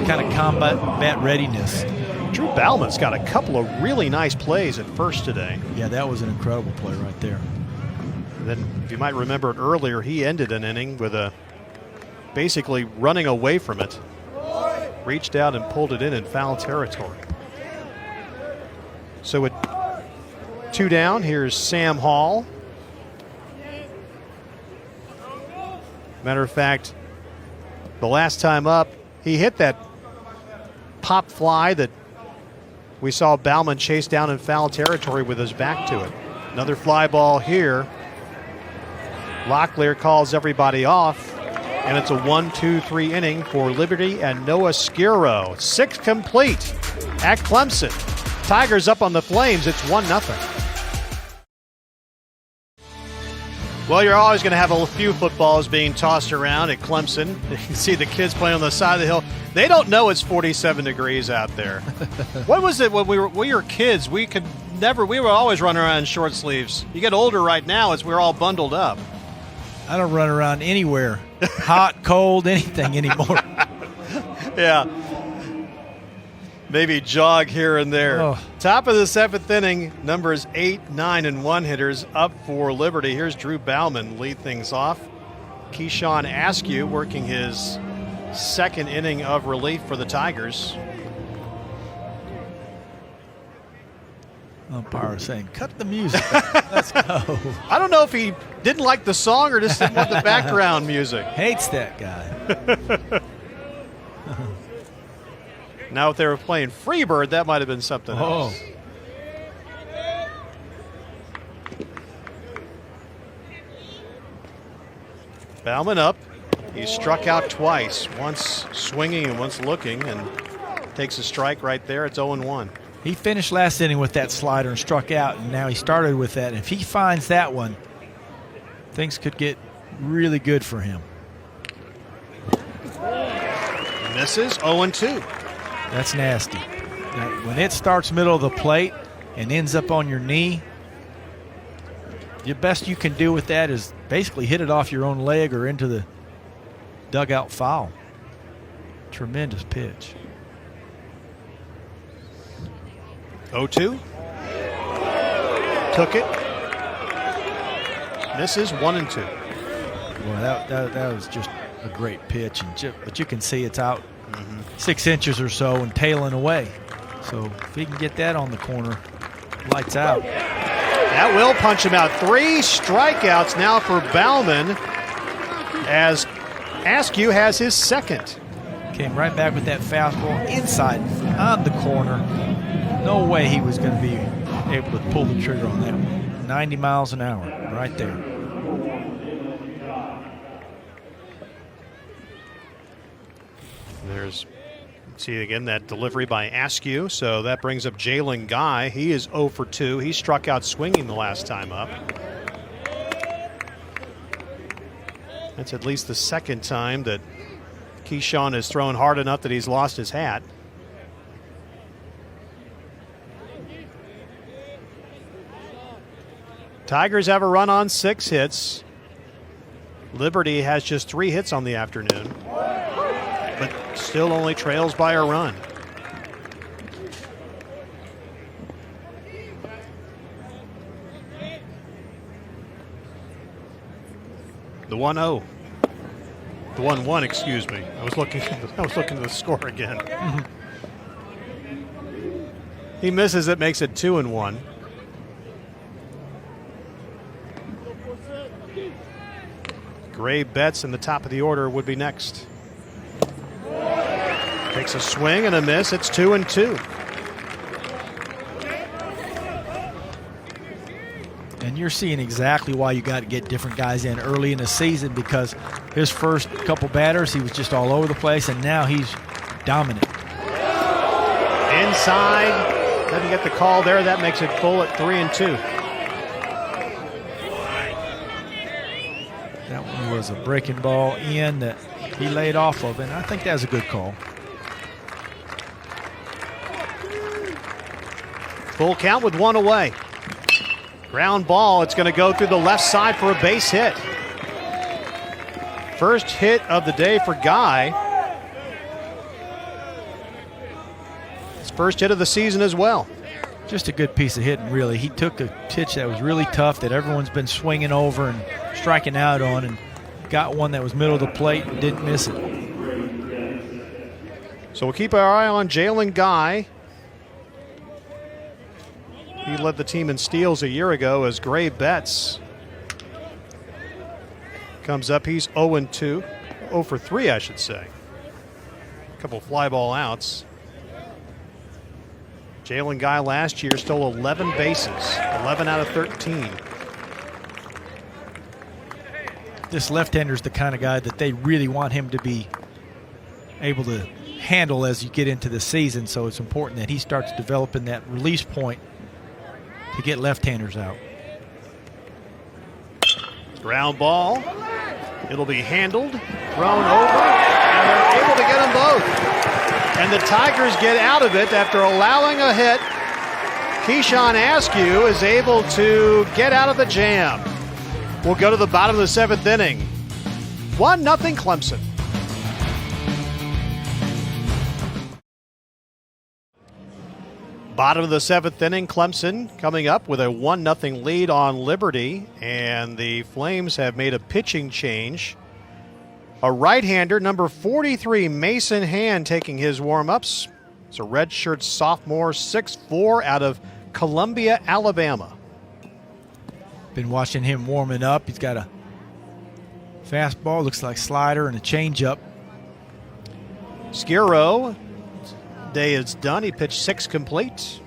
kind of combat readiness. Drew Bauman's got a couple of really nice plays at first today. Yeah, that was an incredible play right there. And then, if you might remember it earlier, he ended an inning with basically running away from it. Reached out and pulled it in foul territory. So with 2 down, here's Sam Hall. Matter of fact, the last time up, he hit that pop fly that we saw Bauman chase down in foul territory with his back to it. Another fly ball here. Locklear calls everybody off, and it's a 1-2-3 inning for Liberty and Noah Skiro. 6th complete at Clemson. Tigers up on the Flames. It's 1-0. Well, you're always going to have a few footballs being tossed around at Clemson. You can see the kids playing on the side of the hill. They don't know it's 47 degrees out there. What was it when we were kids? We were always running around in short sleeves. You get older right now, we're all bundled up. I don't run around anywhere, hot, cold, anything anymore. Yeah. Maybe jog here and there. Oh. Top of the 7th inning, numbers 8, 9, and 1 hitters up for Liberty. Here's Drew Bauman lead things off. Keyshawn Askew working his 2nd inning of relief for the Tigers. Umpire saying, cut the music. Let's go. I don't know if he didn't like the song or just didn't want the background music. Hates that guy. Now, if they were playing Freebird, that might have been something else. Bauman up. He struck out twice, once swinging and once looking, and takes a strike right there. It's 0-1. He finished last inning with that slider and struck out, and now he started with that. If he finds that one, things could get really good for him. Misses, 0-2. That's nasty. Now, when it starts middle of the plate and ends up on your knee, the best you can do with that is basically hit it off your own leg or into the dugout foul. Tremendous pitch. 0-2. Took it. Misses, 1-2. Well, that was just a great pitch, but you can see it's out 6 inches or so and tailing away. So if he can get that on the corner, lights out. That will punch him out. 3 strikeouts now for Bauman as Askew has his 2nd. Came right back with that fastball inside on the corner. No way he was going to be able to pull the trigger on that one. 90 miles an hour right there. There's, see again, that delivery by Askew. So that brings up Jalen Guy. He is 0 for 2. He struck out swinging the last time up. That's at least the 2nd time that Keyshawn has thrown hard enough that he's lost his hat. Tigers have a run on 6 hits. Liberty has just 3 hits on the afternoon, but still only trails by a run. The 1-0. The 1-1, excuse me. I was looking at the score again. He misses it, makes it 2-1. Gray Betts in the top of the order would be next. Takes a swing and a miss. It's 2-2. And you're seeing exactly why you got to get different guys in early in the season, because his first couple batters, he was just all over the place, and now he's dominant. Inside. Doesn't get the call there. That makes it full at 3-2. That one was a breaking ball in that he laid off of, and I think that was a good call. Full count with 1 away. Ground ball. It's going to go through the left side for a base hit. First hit of the day for Guy. His first hit of the season as well. Just a good piece of hitting, really. He took a pitch that was really tough that everyone's been swinging over and striking out on, and got one that was middle of the plate and didn't miss it. So we'll keep our eye on Jalen Guy. He led the team in steals a year ago as Gray Betts comes up. He's 0-2. 0 for 3, I should say. A couple fly ball outs. Jalen Guy last year stole 11 bases, 11 out of 13. This left-hander's the kind of guy that they really want him to be able to handle as you get into the season, so it's important that he starts developing that release point to get left-handers out. Ground ball. It'll be handled, thrown over, and they're able to get them both. And the Tigers get out of it after allowing a hit. Keyshawn Askew is able to get out of the jam. We'll go to the bottom of the 7th inning. 1-0 Clemson. Bottom of the 7th inning, Clemson coming up with a 1-0 lead on Liberty, and the Flames have made a pitching change. A right-hander, number 43, Mason Hand, taking his warm-ups. It's a redshirt sophomore, 6'4", out of Columbia, Alabama. Been watching him warming up. He's got a fastball, looks like slider, and a changeup. Skiro, day is done. He pitched 6 complete.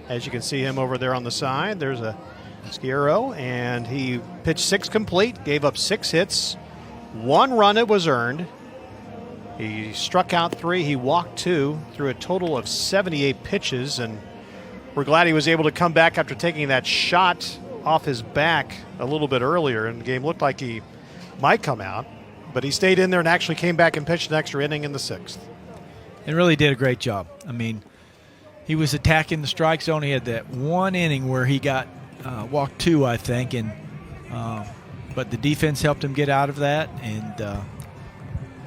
As you can see him over there on the side, there's a Skiro, and he pitched 6 complete, gave up 6 hits. 1 run it was earned. He struck out 3, he walked 2, threw a total of 78 pitches, and we're glad he was able to come back after taking that shot off his back a little bit earlier, and the game looked like he might come out, but he stayed in there and actually came back and pitched an extra inning in the 6th. And really did a great job. I mean, he was attacking the strike zone. He had that 1 inning where he got walked 2, I think, and but the defense helped him get out of that, and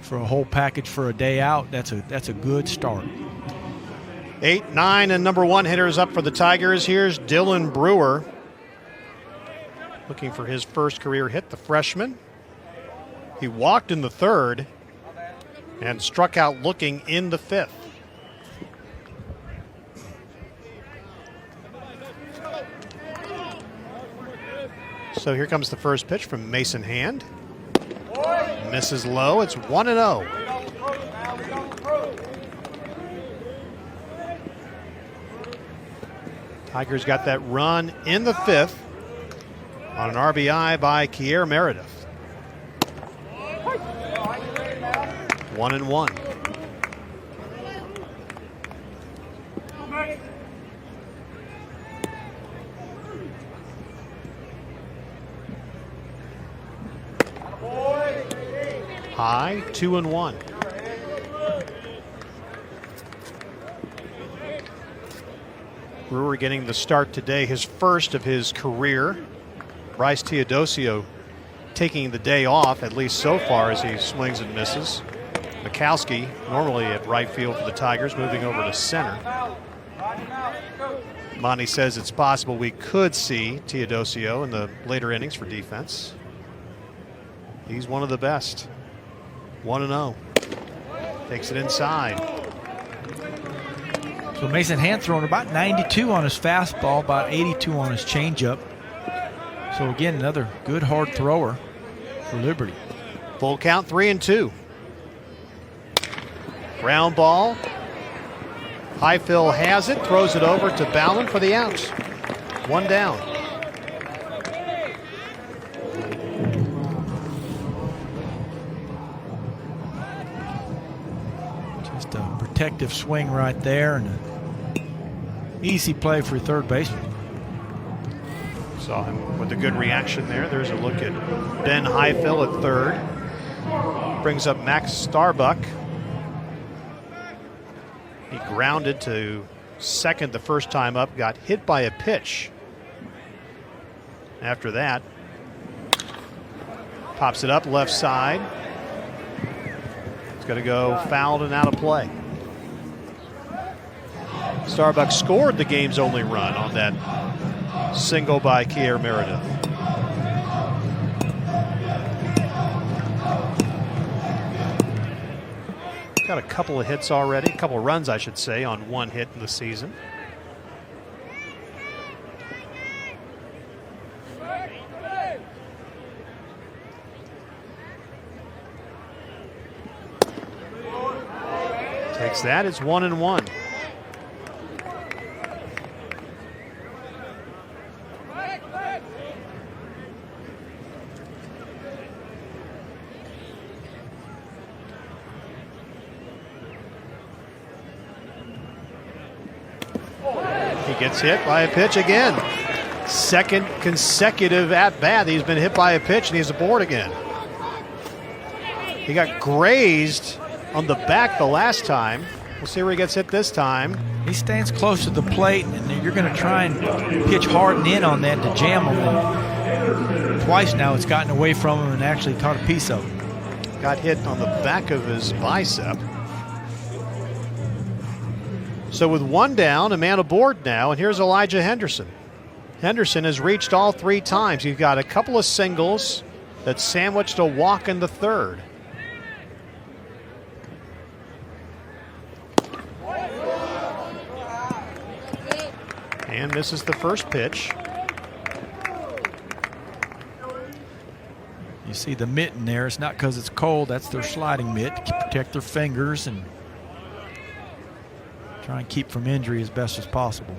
for a whole package for a day out, that's a good start. 8, 9, and number 1 hitters up for the Tigers. Here's Dylan Brewer, looking for his first career hit, the freshman. He walked in the 3rd and struck out looking in the 5th. So here comes the first pitch from Mason Hand. Misses low. It's 1-0. Tigers got that run in the 5th on an RBI by Kier Meredith. 1-1. High, 2-1. Brewer getting the start today, his first of his career. Bryce Teodosio taking the day off, at least so far, as he swings and misses. Mikowski, normally at right field for the Tigers, moving over to center. Monty says it's possible we could see Teodosio in the later innings for defense. He's one of the best. 1-0. Takes it inside. So Mason Hand throwing about 92 on his fastball, about 82 on his changeup. So again, another good hard thrower for Liberty. Full count, 3-2. Ground ball. Highfill has it, throws it over to Ballin for the out. 1 down. Just a protective swing right there, and an easy play for third baseman. Saw him with a good reaction there. There's a look at Ben Highfill at third. Brings up Max Starbuck. He grounded to second the first time up, got hit by a pitch. After that, pops it up left side. It's going to go fouled and out of play. Starbuck scored the game's only run on that single by Kier Meredith. Got a couple of hits already, a couple of runs I should say, on 1 hit in the season. Takes that, it's 1-1. Gets hit by a pitch again. Second consecutive at-bat. He's been hit by a pitch and he's aboard again. He got grazed on the back the last time. We'll see where he gets hit this time. He stands close to the plate, and you're going to try and pitch hard and in on that to jam him. And twice now it's gotten away from him and actually caught a piece of him. Got hit on the back of his bicep. So with one down, a man aboard now, and here's Elijah Henderson. Henderson has reached all 3 times. He's got a couple of singles that sandwiched a walk in the third. And misses the first pitch. You see the mitten there. It's not because it's cold. That's their sliding mitt to protect their fingers and try and keep from injury as best as possible.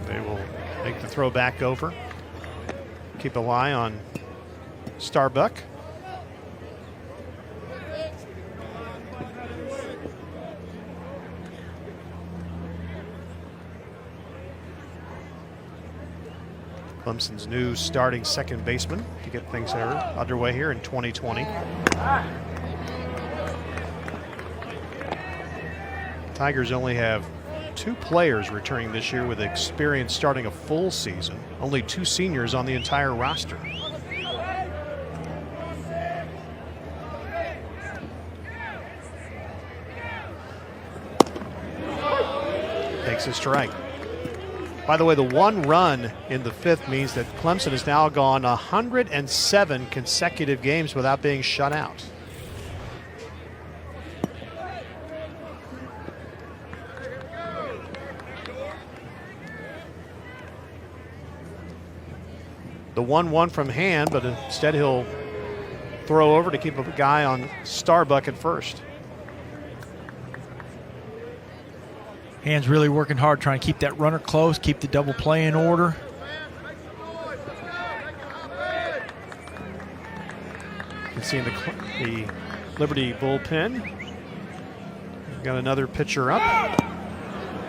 They will make the throw back over. Keep an eye on Starbuck. Clemson's new starting second baseman to get things underway here in 2020. Tigers only have 2 players returning this year with experience starting a full season. Only 2 seniors on the entire roster. Takes a strike. By the way, the 1 run in the 5th means that Clemson has now gone 107 consecutive games without being shut out. The 1-1 from Hand, but instead he'll throw over to keep a guy on Starbuck at first. Hand's really working hard trying to keep that runner close, keep the double play in order. You can see in the Liberty bullpen. We've got another pitcher up.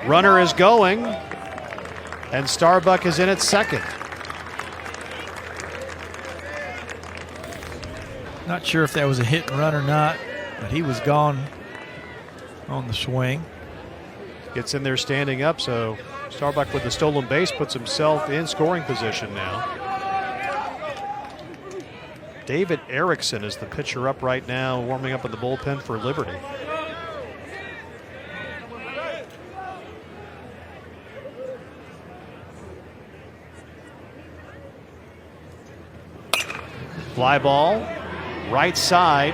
Runner is going, and Starbuck is in at second. Not sure if that was a hit and run or not, but he was gone on the swing. Gets in there standing up, so Starbuck with the stolen base puts himself in scoring position now. David Erickson is the pitcher up right now, warming up in the bullpen for Liberty. Fly ball, right side.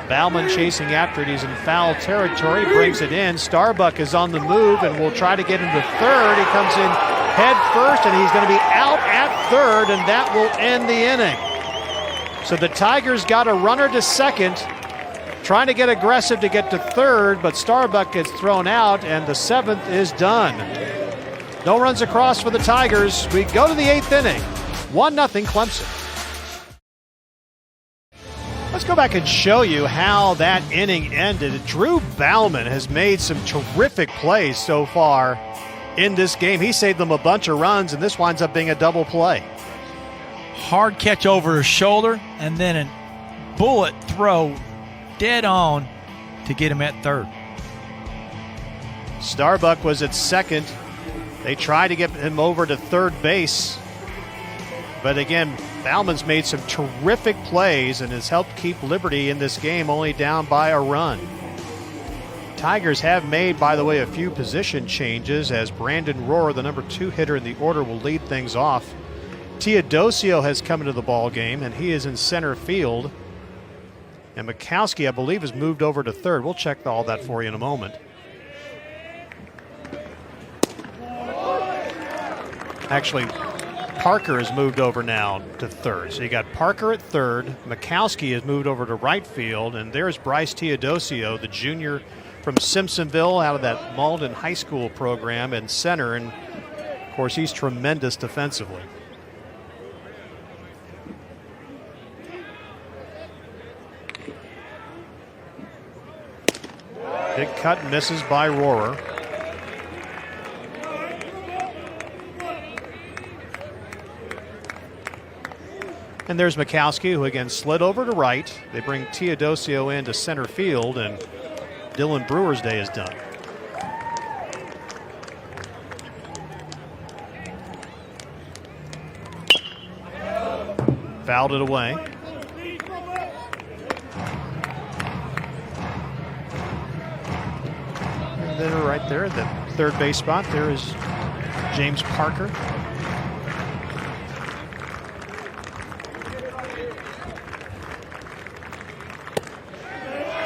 Bauman chasing after it. He's in foul territory, brings it in. Starbuck is on the move and will try to get into third. He comes in head first, and he's going to be out at third, and that will end the inning. So the Tigers got a runner to second, trying to get aggressive to get to third, but Starbuck gets thrown out, and the 7th is done. No runs across for the Tigers. We go to the 8th inning. 1-0 Clemson. Let's go back and show you how that inning ended. Drew Bauman has made some terrific plays so far in this game. He saved them a bunch of runs, and this winds up being a double play. Hard catch over his shoulder, and then a bullet throw dead on to get him at third. Starbuck was at second. They tried to get him over to third base. But again, Bauman's made some terrific plays and has helped keep Liberty in this game only down by a run. Tigers have made, by the way, a few position changes as Brandon Rohr, the number 2 hitter in the order, will lead things off. Teodosio has come into the ball game, and he is in center field. And Mikowski, I believe, has moved over to third. We'll check all that for you in a moment. Actually, Parker has moved over now to third. So you got Parker at third. Mikowski has moved over to right field. And there's Bryce Teodosio, the junior from Simpsonville, out of that Malden High School program, in center. And, of course, he's tremendous defensively. Big cut misses by Rohrer. And there's Mikowski, who again slid over to right. They bring Teodosio into center field, and Dylan Brewer's day is done. Fouled it away. They're right there at the third base spot. There is James Parker.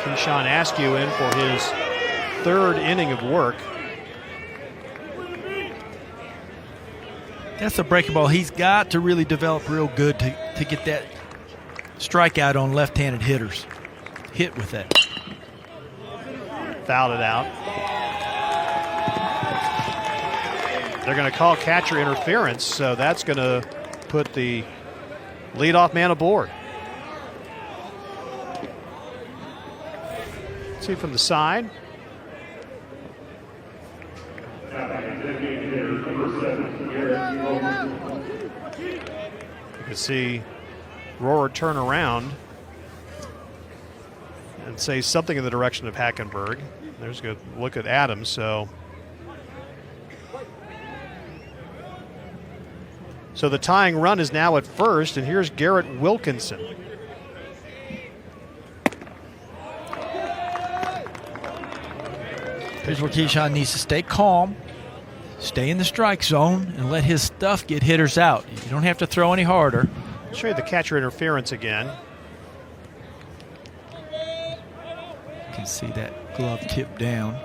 Keyshawn Askew in for his third inning of work. That's a breaking ball. He's got to really develop real good to get that strikeout on left-handed hitters. Hit with that. Fouled it out. They're going to call catcher interference, so that's going to put the leadoff man aboard. Let's see from the side. You can see Rohrer turn around and say something in the direction of Hackenberg. There's a good look at Adams. So the tying run is now at first, and here's Garrett Wilkinson. Here's where Keyshawn needs to stay calm, stay in the strike zone, and let his stuff get hitters out. You don't have to throw any harder. I'll show you the catcher interference again. You can see that glove tip down.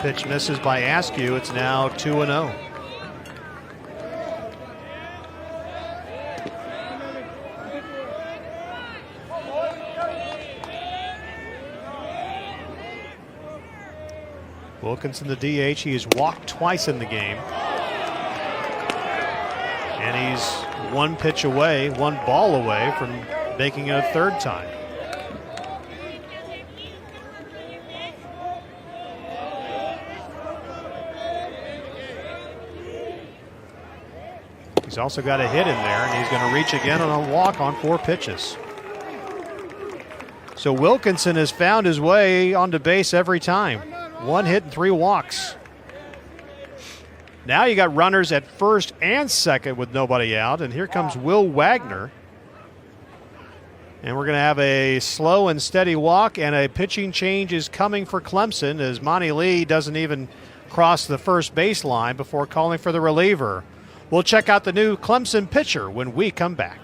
Pitch misses by Askew. It's now 2-0. Wilkinson, the DH, he has walked twice in the game. And he's one pitch away, one ball away from making it a third time. He's also got a hit in there, and he's going to reach again on a walk on 4 pitches. So Wilkinson has found his way onto base every time. 1 hit and 3 walks. Now you got runners at first and second with nobody out, and here comes Will Wagner. And we're going to have a slow and steady walk, and a pitching change is coming for Clemson as Monty Lee doesn't even cross the first baseline before calling for the reliever. We'll check out the new Clemson pitcher when we come back.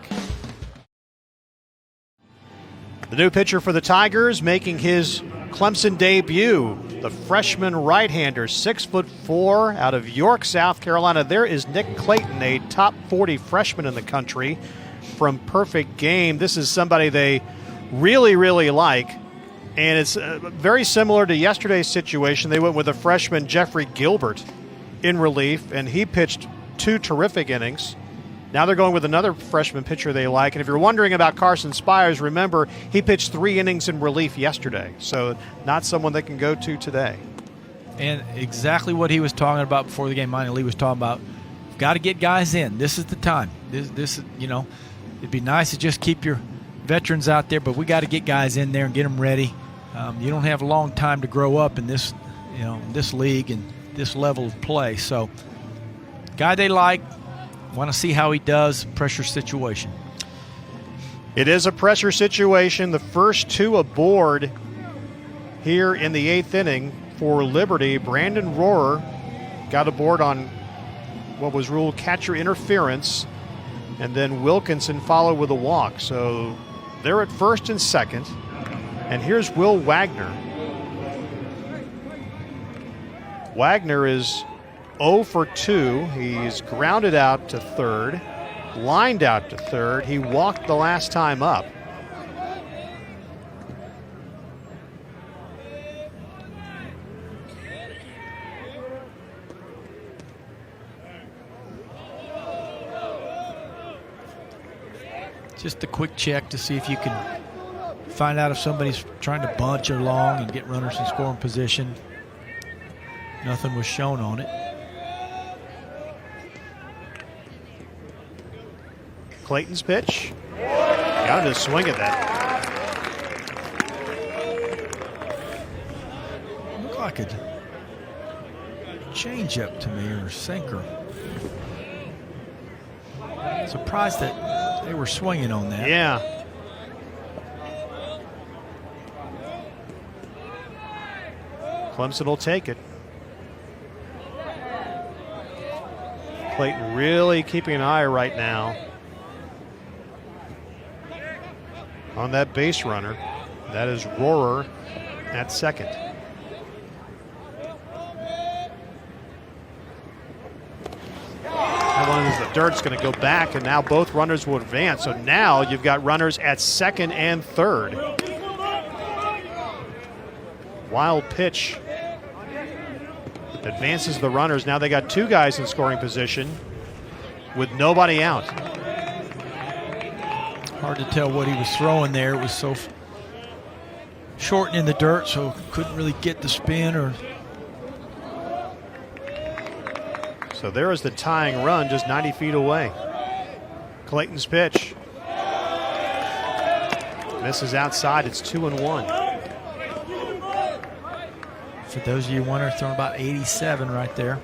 The new pitcher for the Tigers making his Clemson debut, the freshman right-hander, 6'4", out of York, South Carolina. There is Nick Clayton, a top 40 freshman in the country from Perfect Game. This is somebody they really, really like, and it's very similar to yesterday's situation. They went with a freshman, Jeffrey Gilbert, in relief, and he pitched 2 terrific innings. Now they're going with another freshman pitcher they like. And if you're wondering about Carson Spires, remember, he pitched 3 innings in relief yesterday. So not someone they can go to today. And exactly what he was talking about before the game, Monty Lee was talking about, got to get guys in. This is the time. This, you know, it'd be nice to just keep your veterans out there, but we got to get guys in there and get them ready. You don't have a long time to grow up in this, you know, this league and this level of play. So guy they like. Want to see how he does. Pressure situation. It is a pressure situation. The first 2 aboard here in the 8th inning for Liberty. Brandon Rohrer got aboard on what was ruled catcher interference, and then Wilkinson followed with a walk. So they're at first and second. And here's Will Wagner. Wagner is 0 for 2. He's grounded out to third, lined out to third. He walked the last time up. Just a quick check to see if you can find out if somebody's trying to bunch along and get runners in scoring position. Nothing was shown on it. Clayton's pitch. Got him to swing at that. Looked like a changeup to me, or a sinker. Surprised that they were swinging on that. Yeah. Clemson will take it. Clayton really keeping an eye right now on that base runner. That is Rohrer at second. That one is the dirt's going to go back, and now both runners will advance. So now you've got runners at second and third. Wild pitch advances the runners. Now they got 2 guys in scoring position with nobody out. Hard to tell what he was throwing there. It was so short in the dirt, so couldn't really get the spin. Or so there is the tying run just 90 feet away. Clayton's pitch misses outside. It's 2-1. For those of you wondering, throwing about 87 right there.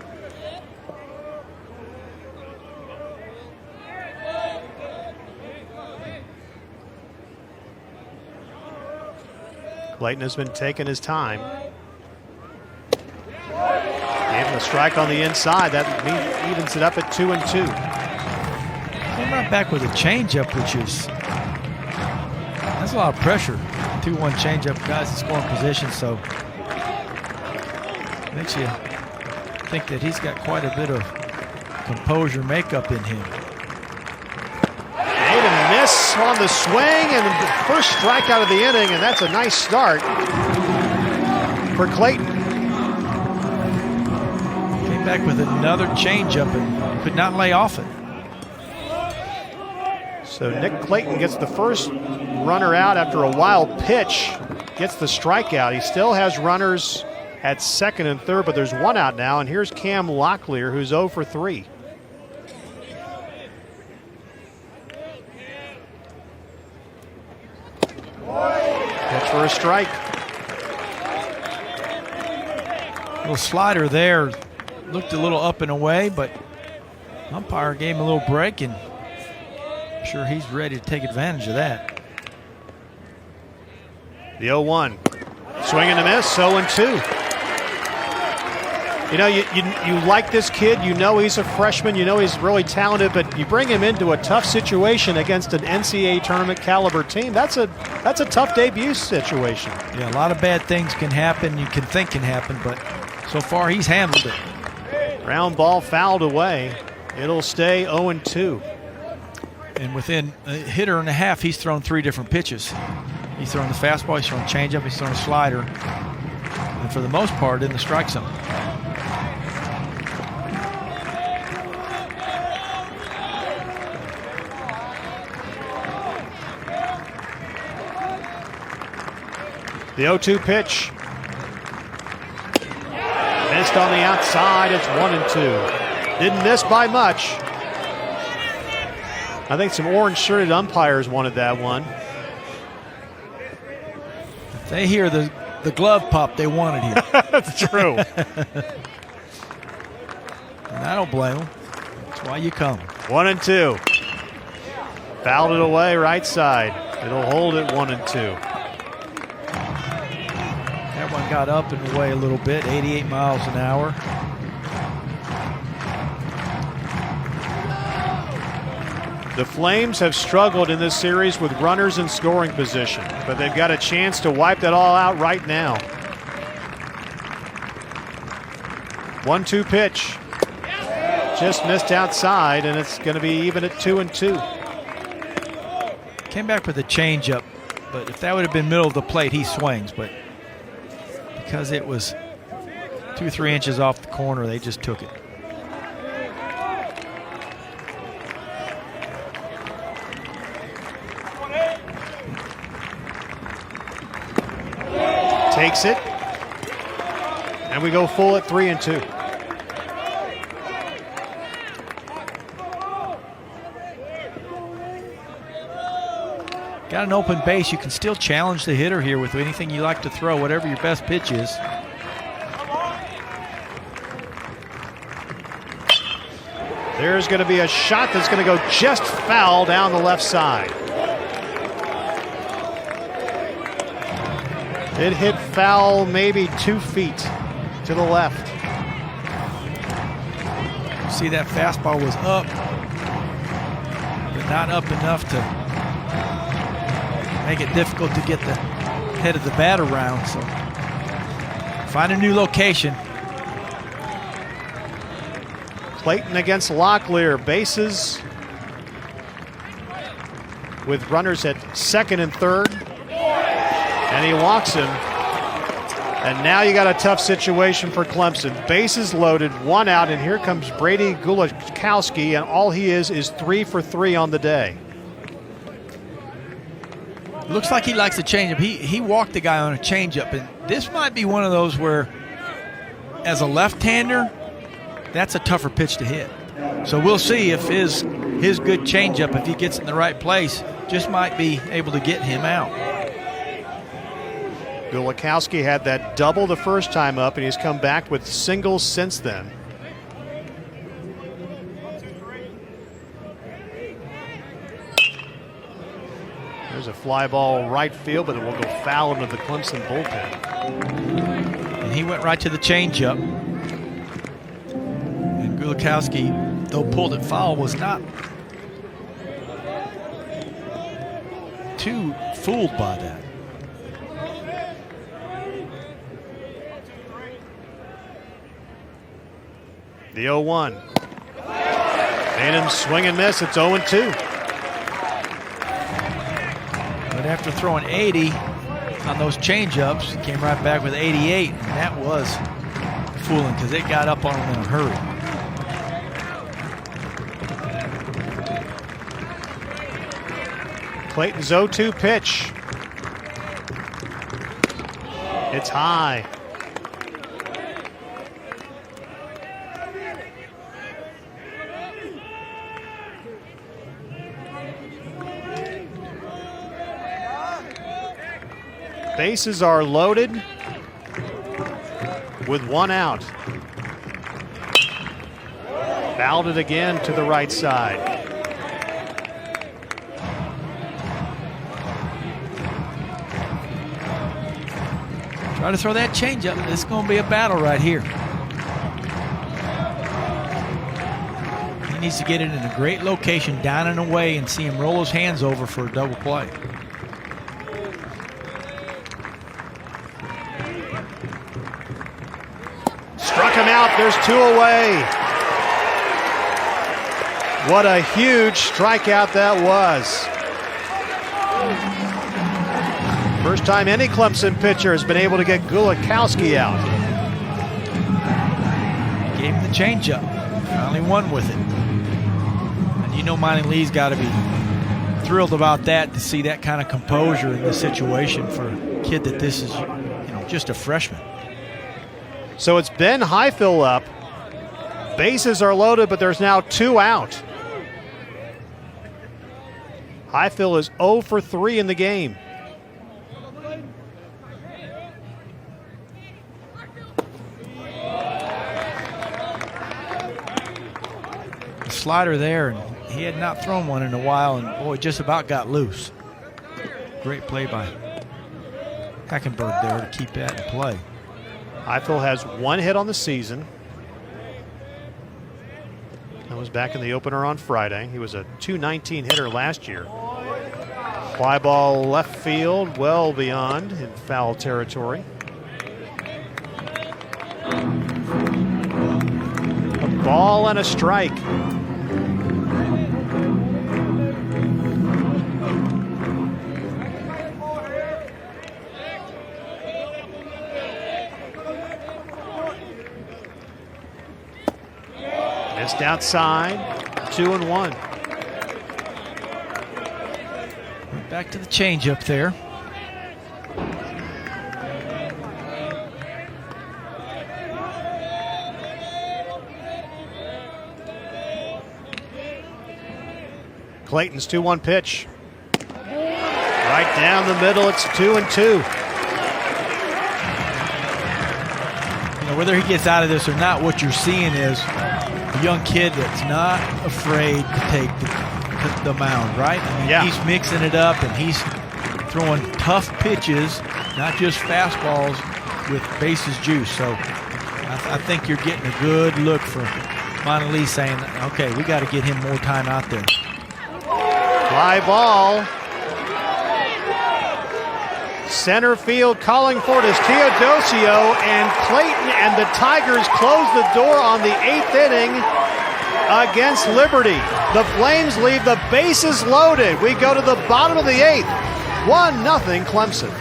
Clayton has been taking his time. Gave him a strike on the inside. That evens it up at 2-2. Came right back with a changeup, which is that's a lot of pressure. 2-1 changeup, guys in scoring position, so makes you think that he's got quite a bit of composure makeup in him. Made a miss on the swing, and the first strikeout of the inning, and that's a nice start for Clayton. Came back with another changeup and could not lay off it. So Nick Clayton gets the first runner out after a wild pitch, gets the strikeout. He still has runners at second and third, but there's 1 out now, and here's Cam Locklear, who's 0 for 3. Pitch for a strike. Little slider there, looked a little up and away, but umpire gave him a little break, and I'm sure he's ready to take advantage of that. The 0-1. Swing and a miss, 0-2. You know, you like this kid. You know he's a freshman. You know he's really talented, but you bring him into a tough situation against an NCAA tournament caliber team. That's a tough debut situation. Yeah, a lot of bad things can happen. You can think can happen, but so far he's handled it. Ground ball fouled away. It'll stay 0-2. And within a hitter and a half, he's thrown 3 different pitches. He's thrown the fastball, he's thrown a changeup, he's thrown a slider, and for the most part in the strike zone. The 0-2 pitch. Missed on the outside. It's 1-2. Didn't miss by much. I think some orange-shirted umpires wanted that one. If they hear the glove pop, they want it here. That's true. And I don't blame them. That's why you come. 1-2. Fouled it away right side. It'll hold it 1-2. That one got up and away a little bit, 88 miles an hour. The Flames have struggled in this series with runners in scoring position, but they've got a chance to wipe that all out right now. 1-2 pitch. Just missed outside, and it's going to be even at 2-2. Came back with a changeup, but if that would have been middle of the plate, he swings. But because it was 2-3 inches off the corner, they just took it. Takes it, and we go full at 3-2. Got an open base. You can still challenge the hitter here with anything you like to throw, whatever your best pitch is. There's going to be a shot that's going to go just foul down the left side. It hit foul maybe 2 feet. to the left. See, that fastball was up, but not up enough to make it difficult to get the head of the bat around. So find a new location. Clayton against Locklear. Bases with runners at second and third. And he walks him. And now you got a tough situation for Clemson. Bases loaded, 1 out, and here comes Brady Gulakowski, and all he is 3 for 3 on the day. Looks like he likes a changeup. He walked the guy on a changeup, and this might be one of those where, as a left-hander, that's a tougher pitch to hit. So we'll see if his good changeup, if he gets in the right place, just might be able to get him out. Gulakowski had that double the first time up, and he's come back with singles since then. There's a fly ball right field, but it will go foul into the Clemson bullpen. And he went right to the changeup. And Gulakowski, though pulled it foul, was not too fooled by that. The 0-1. Made him swing and miss. It's 0-2. But after throwing 80 on those changeups, he came right back with 88, and that was fooling because it got up on him in a hurry. Clayton's 0-2 pitch. It's high. Bases are loaded with 1 out. Fouled it again to the right side. Try to throw that changeup. This is going to be a battle right here. He needs to get it in a great location, down and away, and see him roll his hands over for a double play. Struck him out. There's 2 away. What a huge strikeout that was. First time any Clemson pitcher has been able to get Gulakowski out. Gave him the changeup. Finally won with it. And you know Monty Lee's got to be thrilled about that, to see that kind of composure in this situation for a kid that this is, just a freshman. So it's Ben Highfill up. Bases are loaded, but there's now 2 out. Highfill is 0 for 3 in the game. The slider there, and he had not thrown one in a while, and boy, just about got loose. Great play by Hackenberg there to keep that in play. Highfill has 1 hit on the season. That was back in the opener on Friday. He was a .219 hitter last year. Fly ball left field, well beyond in foul territory. A ball and a strike. Missed outside, 2-1. Back to the changeup there. Clayton's 2-1 pitch. Right down the middle, it's 2-2. Whether he gets out of this or not, what you're seeing is a young kid that's not afraid to take the mound, right? I mean, yeah. He's mixing it up, and he's throwing tough pitches, not just fastballs with bases juice. So I think you're getting a good look for Montelee saying, okay, we got to get him more time out there. Fly ball. Center field calling for it is Teodosio, and Clayton and the Tigers close the door on the 8th inning against Liberty. The Flames leave the bases loaded. We go to the bottom of the 8th. 1-0 Clemson.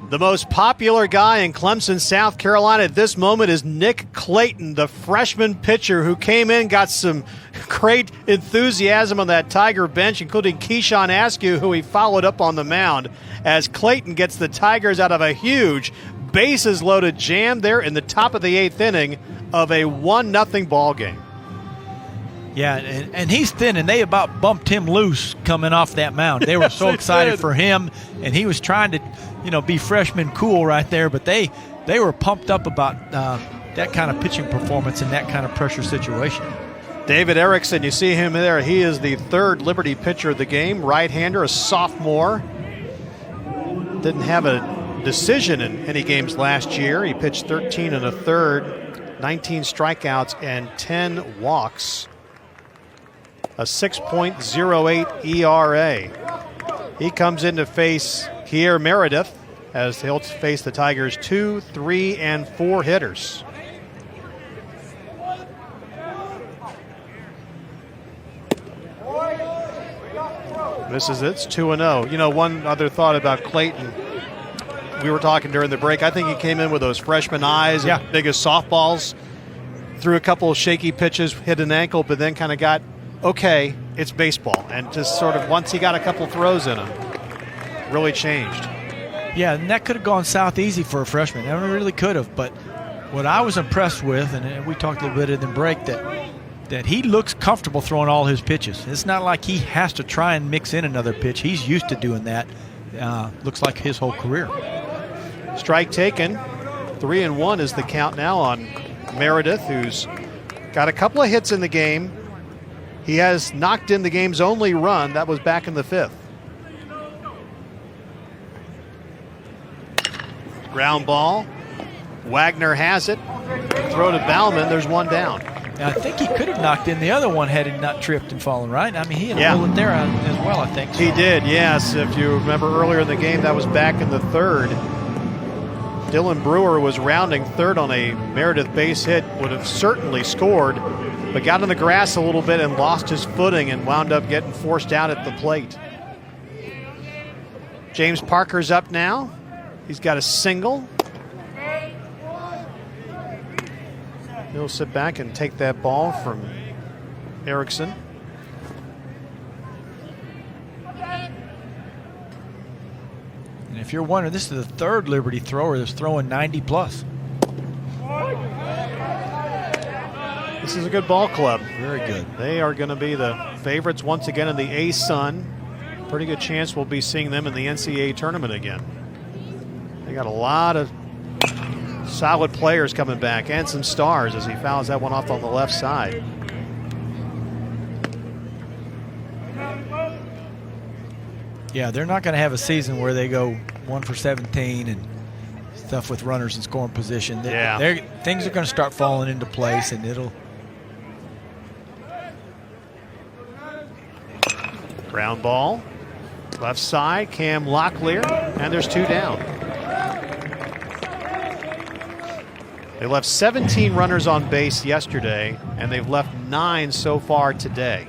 The most popular guy in Clemson, South Carolina at this moment is Nick Clayton, the freshman pitcher who came in, got some great enthusiasm on that Tiger bench, including Keyshawn Askew, who he followed up on the mound, as Clayton gets the Tigers out of a huge bases-loaded jam there in the top of the 8th inning of a 1-0 ball game. Yeah, and he's thin, and they about bumped him loose coming off that mound. They were so excited for him, and he was trying to, be freshman cool right there, but they were pumped up about that kind of pitching performance in that kind of pressure situation. David Erickson, you see him there. He is the 3rd Liberty pitcher of the game, right-hander, a sophomore. Didn't have a decision in any games last year. He pitched 13 1/3, 19 strikeouts, and 10 walks. A 6.08 ERA. He comes in to face Kier Meredith as he'll face the Tigers' 2, 3, and 4 hitters. This is it. It's 2-0. One other thought about Clayton. We were talking during the break. I think he came in with those freshman eyes, big as softballs. Threw a couple of shaky pitches, hit an ankle, but then kind of got, okay, it's baseball. And just sort of once he got a couple throws in him, really changed. Yeah, and that could have gone south easy for a freshman. It really could have. But what I was impressed with, and we talked a little bit in the break, that he looks comfortable throwing all his pitches. It's not like he has to try and mix in another pitch. He's used to doing that. Looks like his whole career. Strike taken. 3-1 is the count now on Meredith, who's got a couple of hits in the game. He has knocked in the game's only run. That was back in the 5th. Ground ball. Wagner has it. Throw to Bauman. There's one down. Now, I think he could have knocked in the other one had he not tripped and fallen, right? I mean, he had a bullet there as well, I think. So. He did, yes. If you remember earlier in the game, that was back in the 3rd. Dylan Brewer was rounding 3rd on a Meredith base hit, would have certainly scored, but got in the grass a little bit and lost his footing and wound up getting forced out at the plate. James Parker's up now. He's got a single. He'll sit back and take that ball from Erickson. And if you're wondering, this is the 3rd Liberty thrower that's throwing 90 plus. This is a good ball club. Very good. They are going to be the favorites once again in the A-Sun. Pretty good chance we'll be seeing them in the NCAA tournament again. They got a lot of solid players coming back and some stars as he fouls that one off on the left side. Yeah, they're not going to have a season where they go 1 for 17 and stuff with runners in scoring position. Things are going to start falling into place, and it'll. Ground ball, left side, Cam Locklear, and there's 2 down. They left 17 runners on base yesterday, and they've left 9 so far today.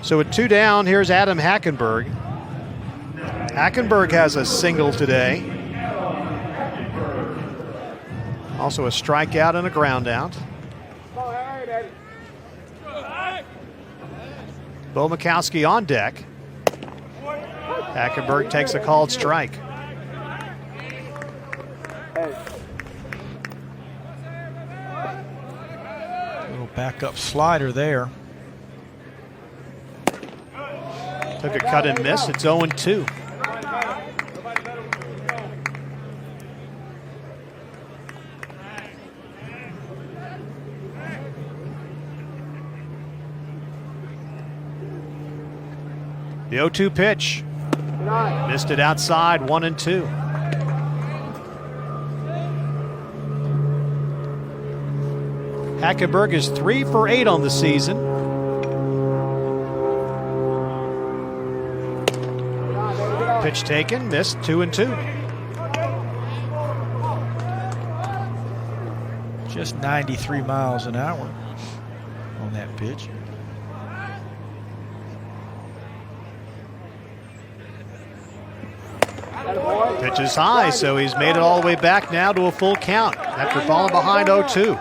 So with 2 down, here's Adam Hackenberg. Hackenberg has a single today. Also a strikeout and a ground out. Bo Mikowski on deck. Hackenberg takes a called strike. Little backup slider there. Took a cut and miss. It's 0-2. The 0-2 pitch. Missed it outside, 1-2. Hackenberg is 3 for 8 on the season. Pitch taken, missed, 2-2. Just 93 miles an hour on that pitch. Pitch is high, so he's made it all the way back now to a full count after falling behind 0-2.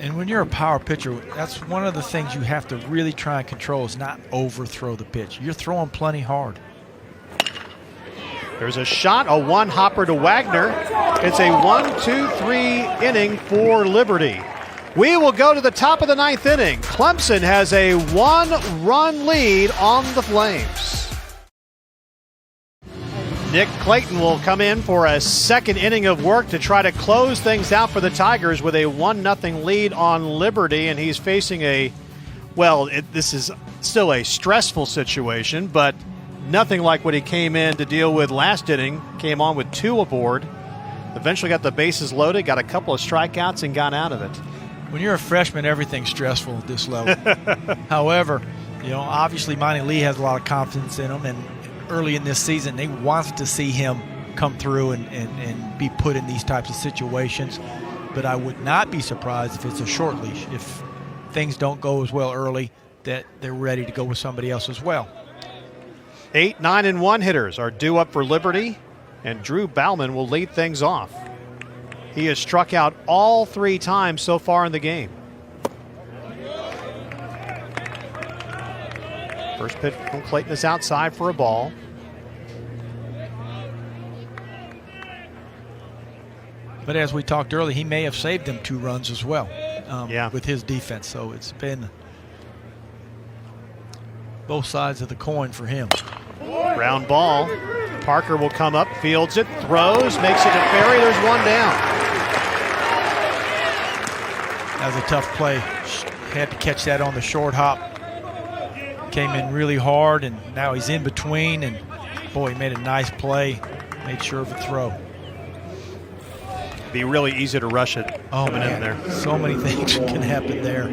And when you're a power pitcher, that's one of the things you have to really try and control is not overthrow the pitch. You're throwing plenty hard. There's a shot, a one-hopper to Wagner. It's a 1-2-3 inning for Liberty. We will go to the top of the 9th inning. Clemson has a 1-run lead on the Flames. Nick Clayton will come in for a second inning of work to try to close things out for the Tigers with a 1-0 lead on Liberty, and he's facing this is still a stressful situation, but nothing like what he came in to deal with last inning. Came on with 2 aboard, eventually got the bases loaded, got a couple of strikeouts, and got out of it. When you're a freshman, everything's stressful at this level. However, obviously Monty Lee has a lot of confidence in him, and early in this season, they want to see him come through and be put in these types of situations. But I would not be surprised if it's a short leash. If things don't go as well early, that they're ready to go with somebody else as well. 8, 9, and 1 hitters are due up for Liberty, and Drew Bauman will lead things off. He has struck out all 3 times so far in the game. First pitch from Clayton is outside for a ball. But as we talked earlier, he may have saved them 2 runs as well yeah, with his defense. So it's been both sides of the coin for him. Ground ball. Parker will come up, fields it, throws, makes it to Ferry. There's one down. That was a tough play. Had to catch that on the short hop. Came in really hard, and now he's in between, and boy, he made a nice play. Made sure of a throw. Be really easy to rush it coming in there. So many things can happen there.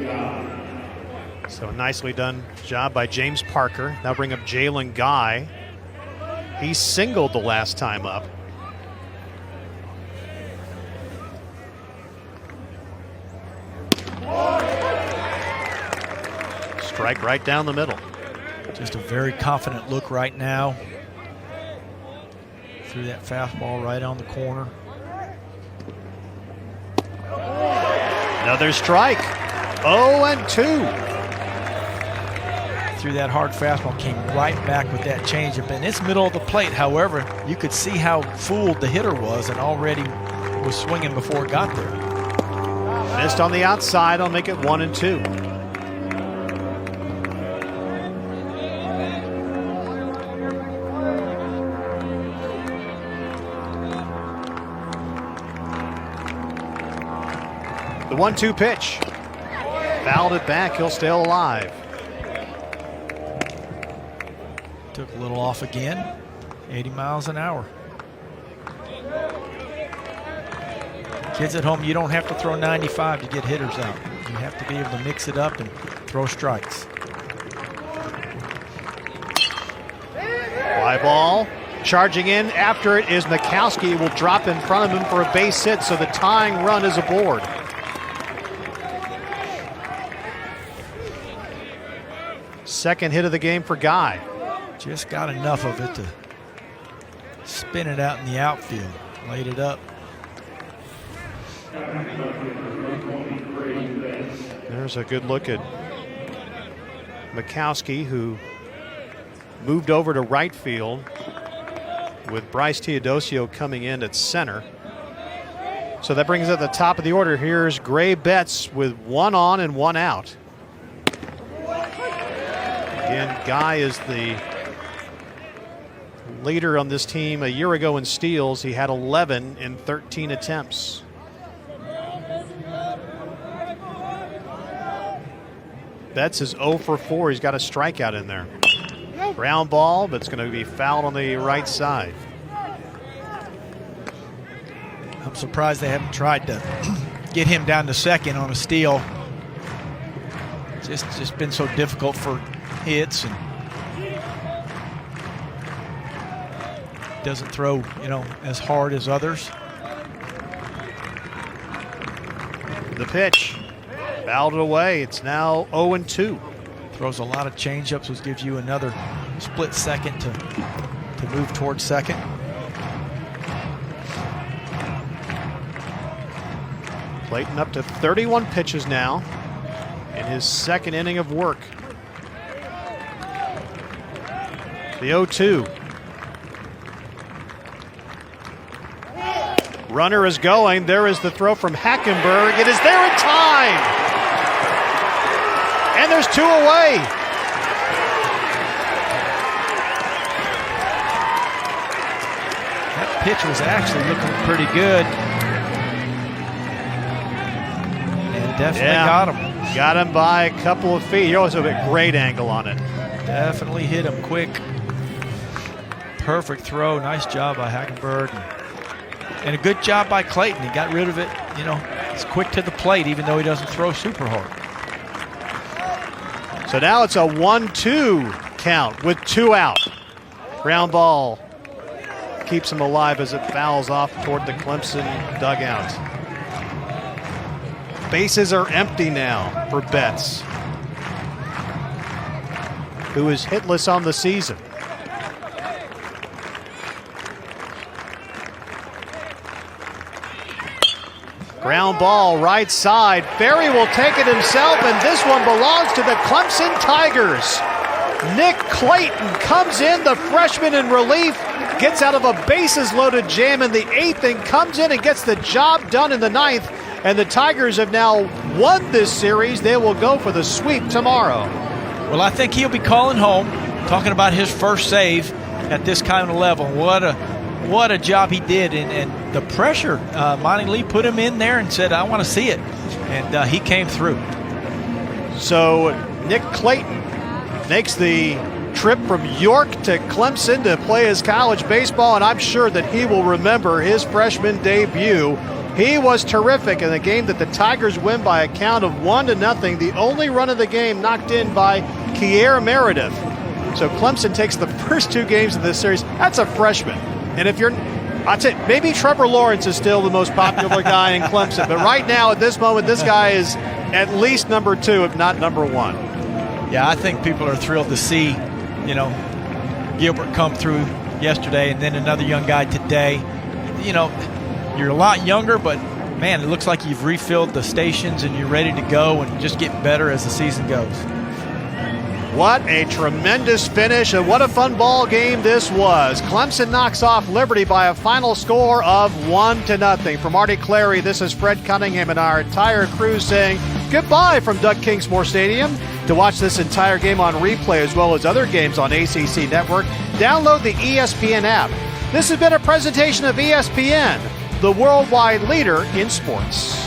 So nicely done job by James Parker. Now bring up Jalen Guy. He singled the last time up. Strike right down the middle. Just a very confident look right now. Threw that fastball right on the corner. Another strike. 0-2. Threw that hard fastball, came right back with that changeup, and it's middle of the plate. However, you could see how fooled the hitter was and already was swinging before it got there. Missed on the outside. I'll make it 1-2. The 1-2 pitch. Fouled it back. He'll stay alive. Took a little off again. 80 miles an hour. Kids at home, you don't have to throw 95 to get hitters out. You have to be able to mix it up and throw strikes. Fly ball. Charging in after it is Mikowski. Will drop in front of him for a base hit, so the tying run is aboard. Second hit of the game for Guy. Just got enough of it to spin it out in the outfield. Laid it up. There's a good look at Mikowski, who moved over to right field with Bryce Teodosio coming in at center. So that brings us at the top of the order. Here's Gray Betts with 1 on and 1 out. Again, Guy is the leader on this team. A year ago in steals, he had 11 in 13 attempts. Betts is 0 for 4. He's got a strikeout in there. Ground ball, but it's going to be fouled on the right side. I'm surprised they haven't tried to get him down to second on a steal. Just been so difficult for hits, and doesn't throw, as hard as others. The pitch, fouled away. It's now 0-2. Throws a lot of changeups, which gives you another split second to move towards second. Clayton up to 31 pitches now in his second inning of work. The 0-2. Runner is going. There is the throw from Hackenberg. It is there in time. And there's 2 away. That pitch was actually looking pretty good. And definitely got him. Got him by a couple of feet. You always have a great angle on it. Definitely hit him quick. Perfect throw. Nice job by Hackenberg. And a good job by Clayton. He got rid of it. He's quick to the plate, even though he doesn't throw super hard. So now it's a 1-2 count with 2 out. Ground ball keeps him alive as it fouls off toward the Clemson dugout. Bases are empty now for Betts, who is hitless on the season. Ground ball right side. Ferry will take it himself, and this one belongs to the Clemson Tigers. Nick Clayton comes in, the freshman in relief, gets out of a bases-loaded jam in the 8th and comes in and gets the job done in the 9th. And the Tigers have now won this series. They will go for the sweep tomorrow. Well, I think he'll be calling home, talking about his first save at this kind of level. What a job he did, and the pressure. Monty Lee put him in there and said, I want to see it. And he came through. So Nick Clayton makes the trip from York to Clemson to play his college baseball, and I'm sure that he will remember his freshman debut. He was terrific in a game that the Tigers win by a count of 1-0. The only run of the game knocked in by Kier Meredith. So Clemson takes the first 2 games of this series. That's a freshman. And if I'd say maybe Trevor Lawrence is still the most popular guy in Clemson. But right now, at this moment, this guy is at least number 2, if not number 1. Yeah, I think people are thrilled to see, Gilbert come through yesterday and then another young guy today. You're a lot younger, but, man, it looks like you've refilled the stations and you're ready to go and just get better as the season goes. What a tremendous finish, and what a fun ball game this was. Clemson knocks off Liberty by a final score of 1-0. For Marty Clary, this is Fred Cunningham and our entire crew saying goodbye from Doug Kingsmore Stadium. To watch this entire game on replay as well as other games on ACC Network, download the ESPN app. This has been a presentation of ESPN, the worldwide leader in sports.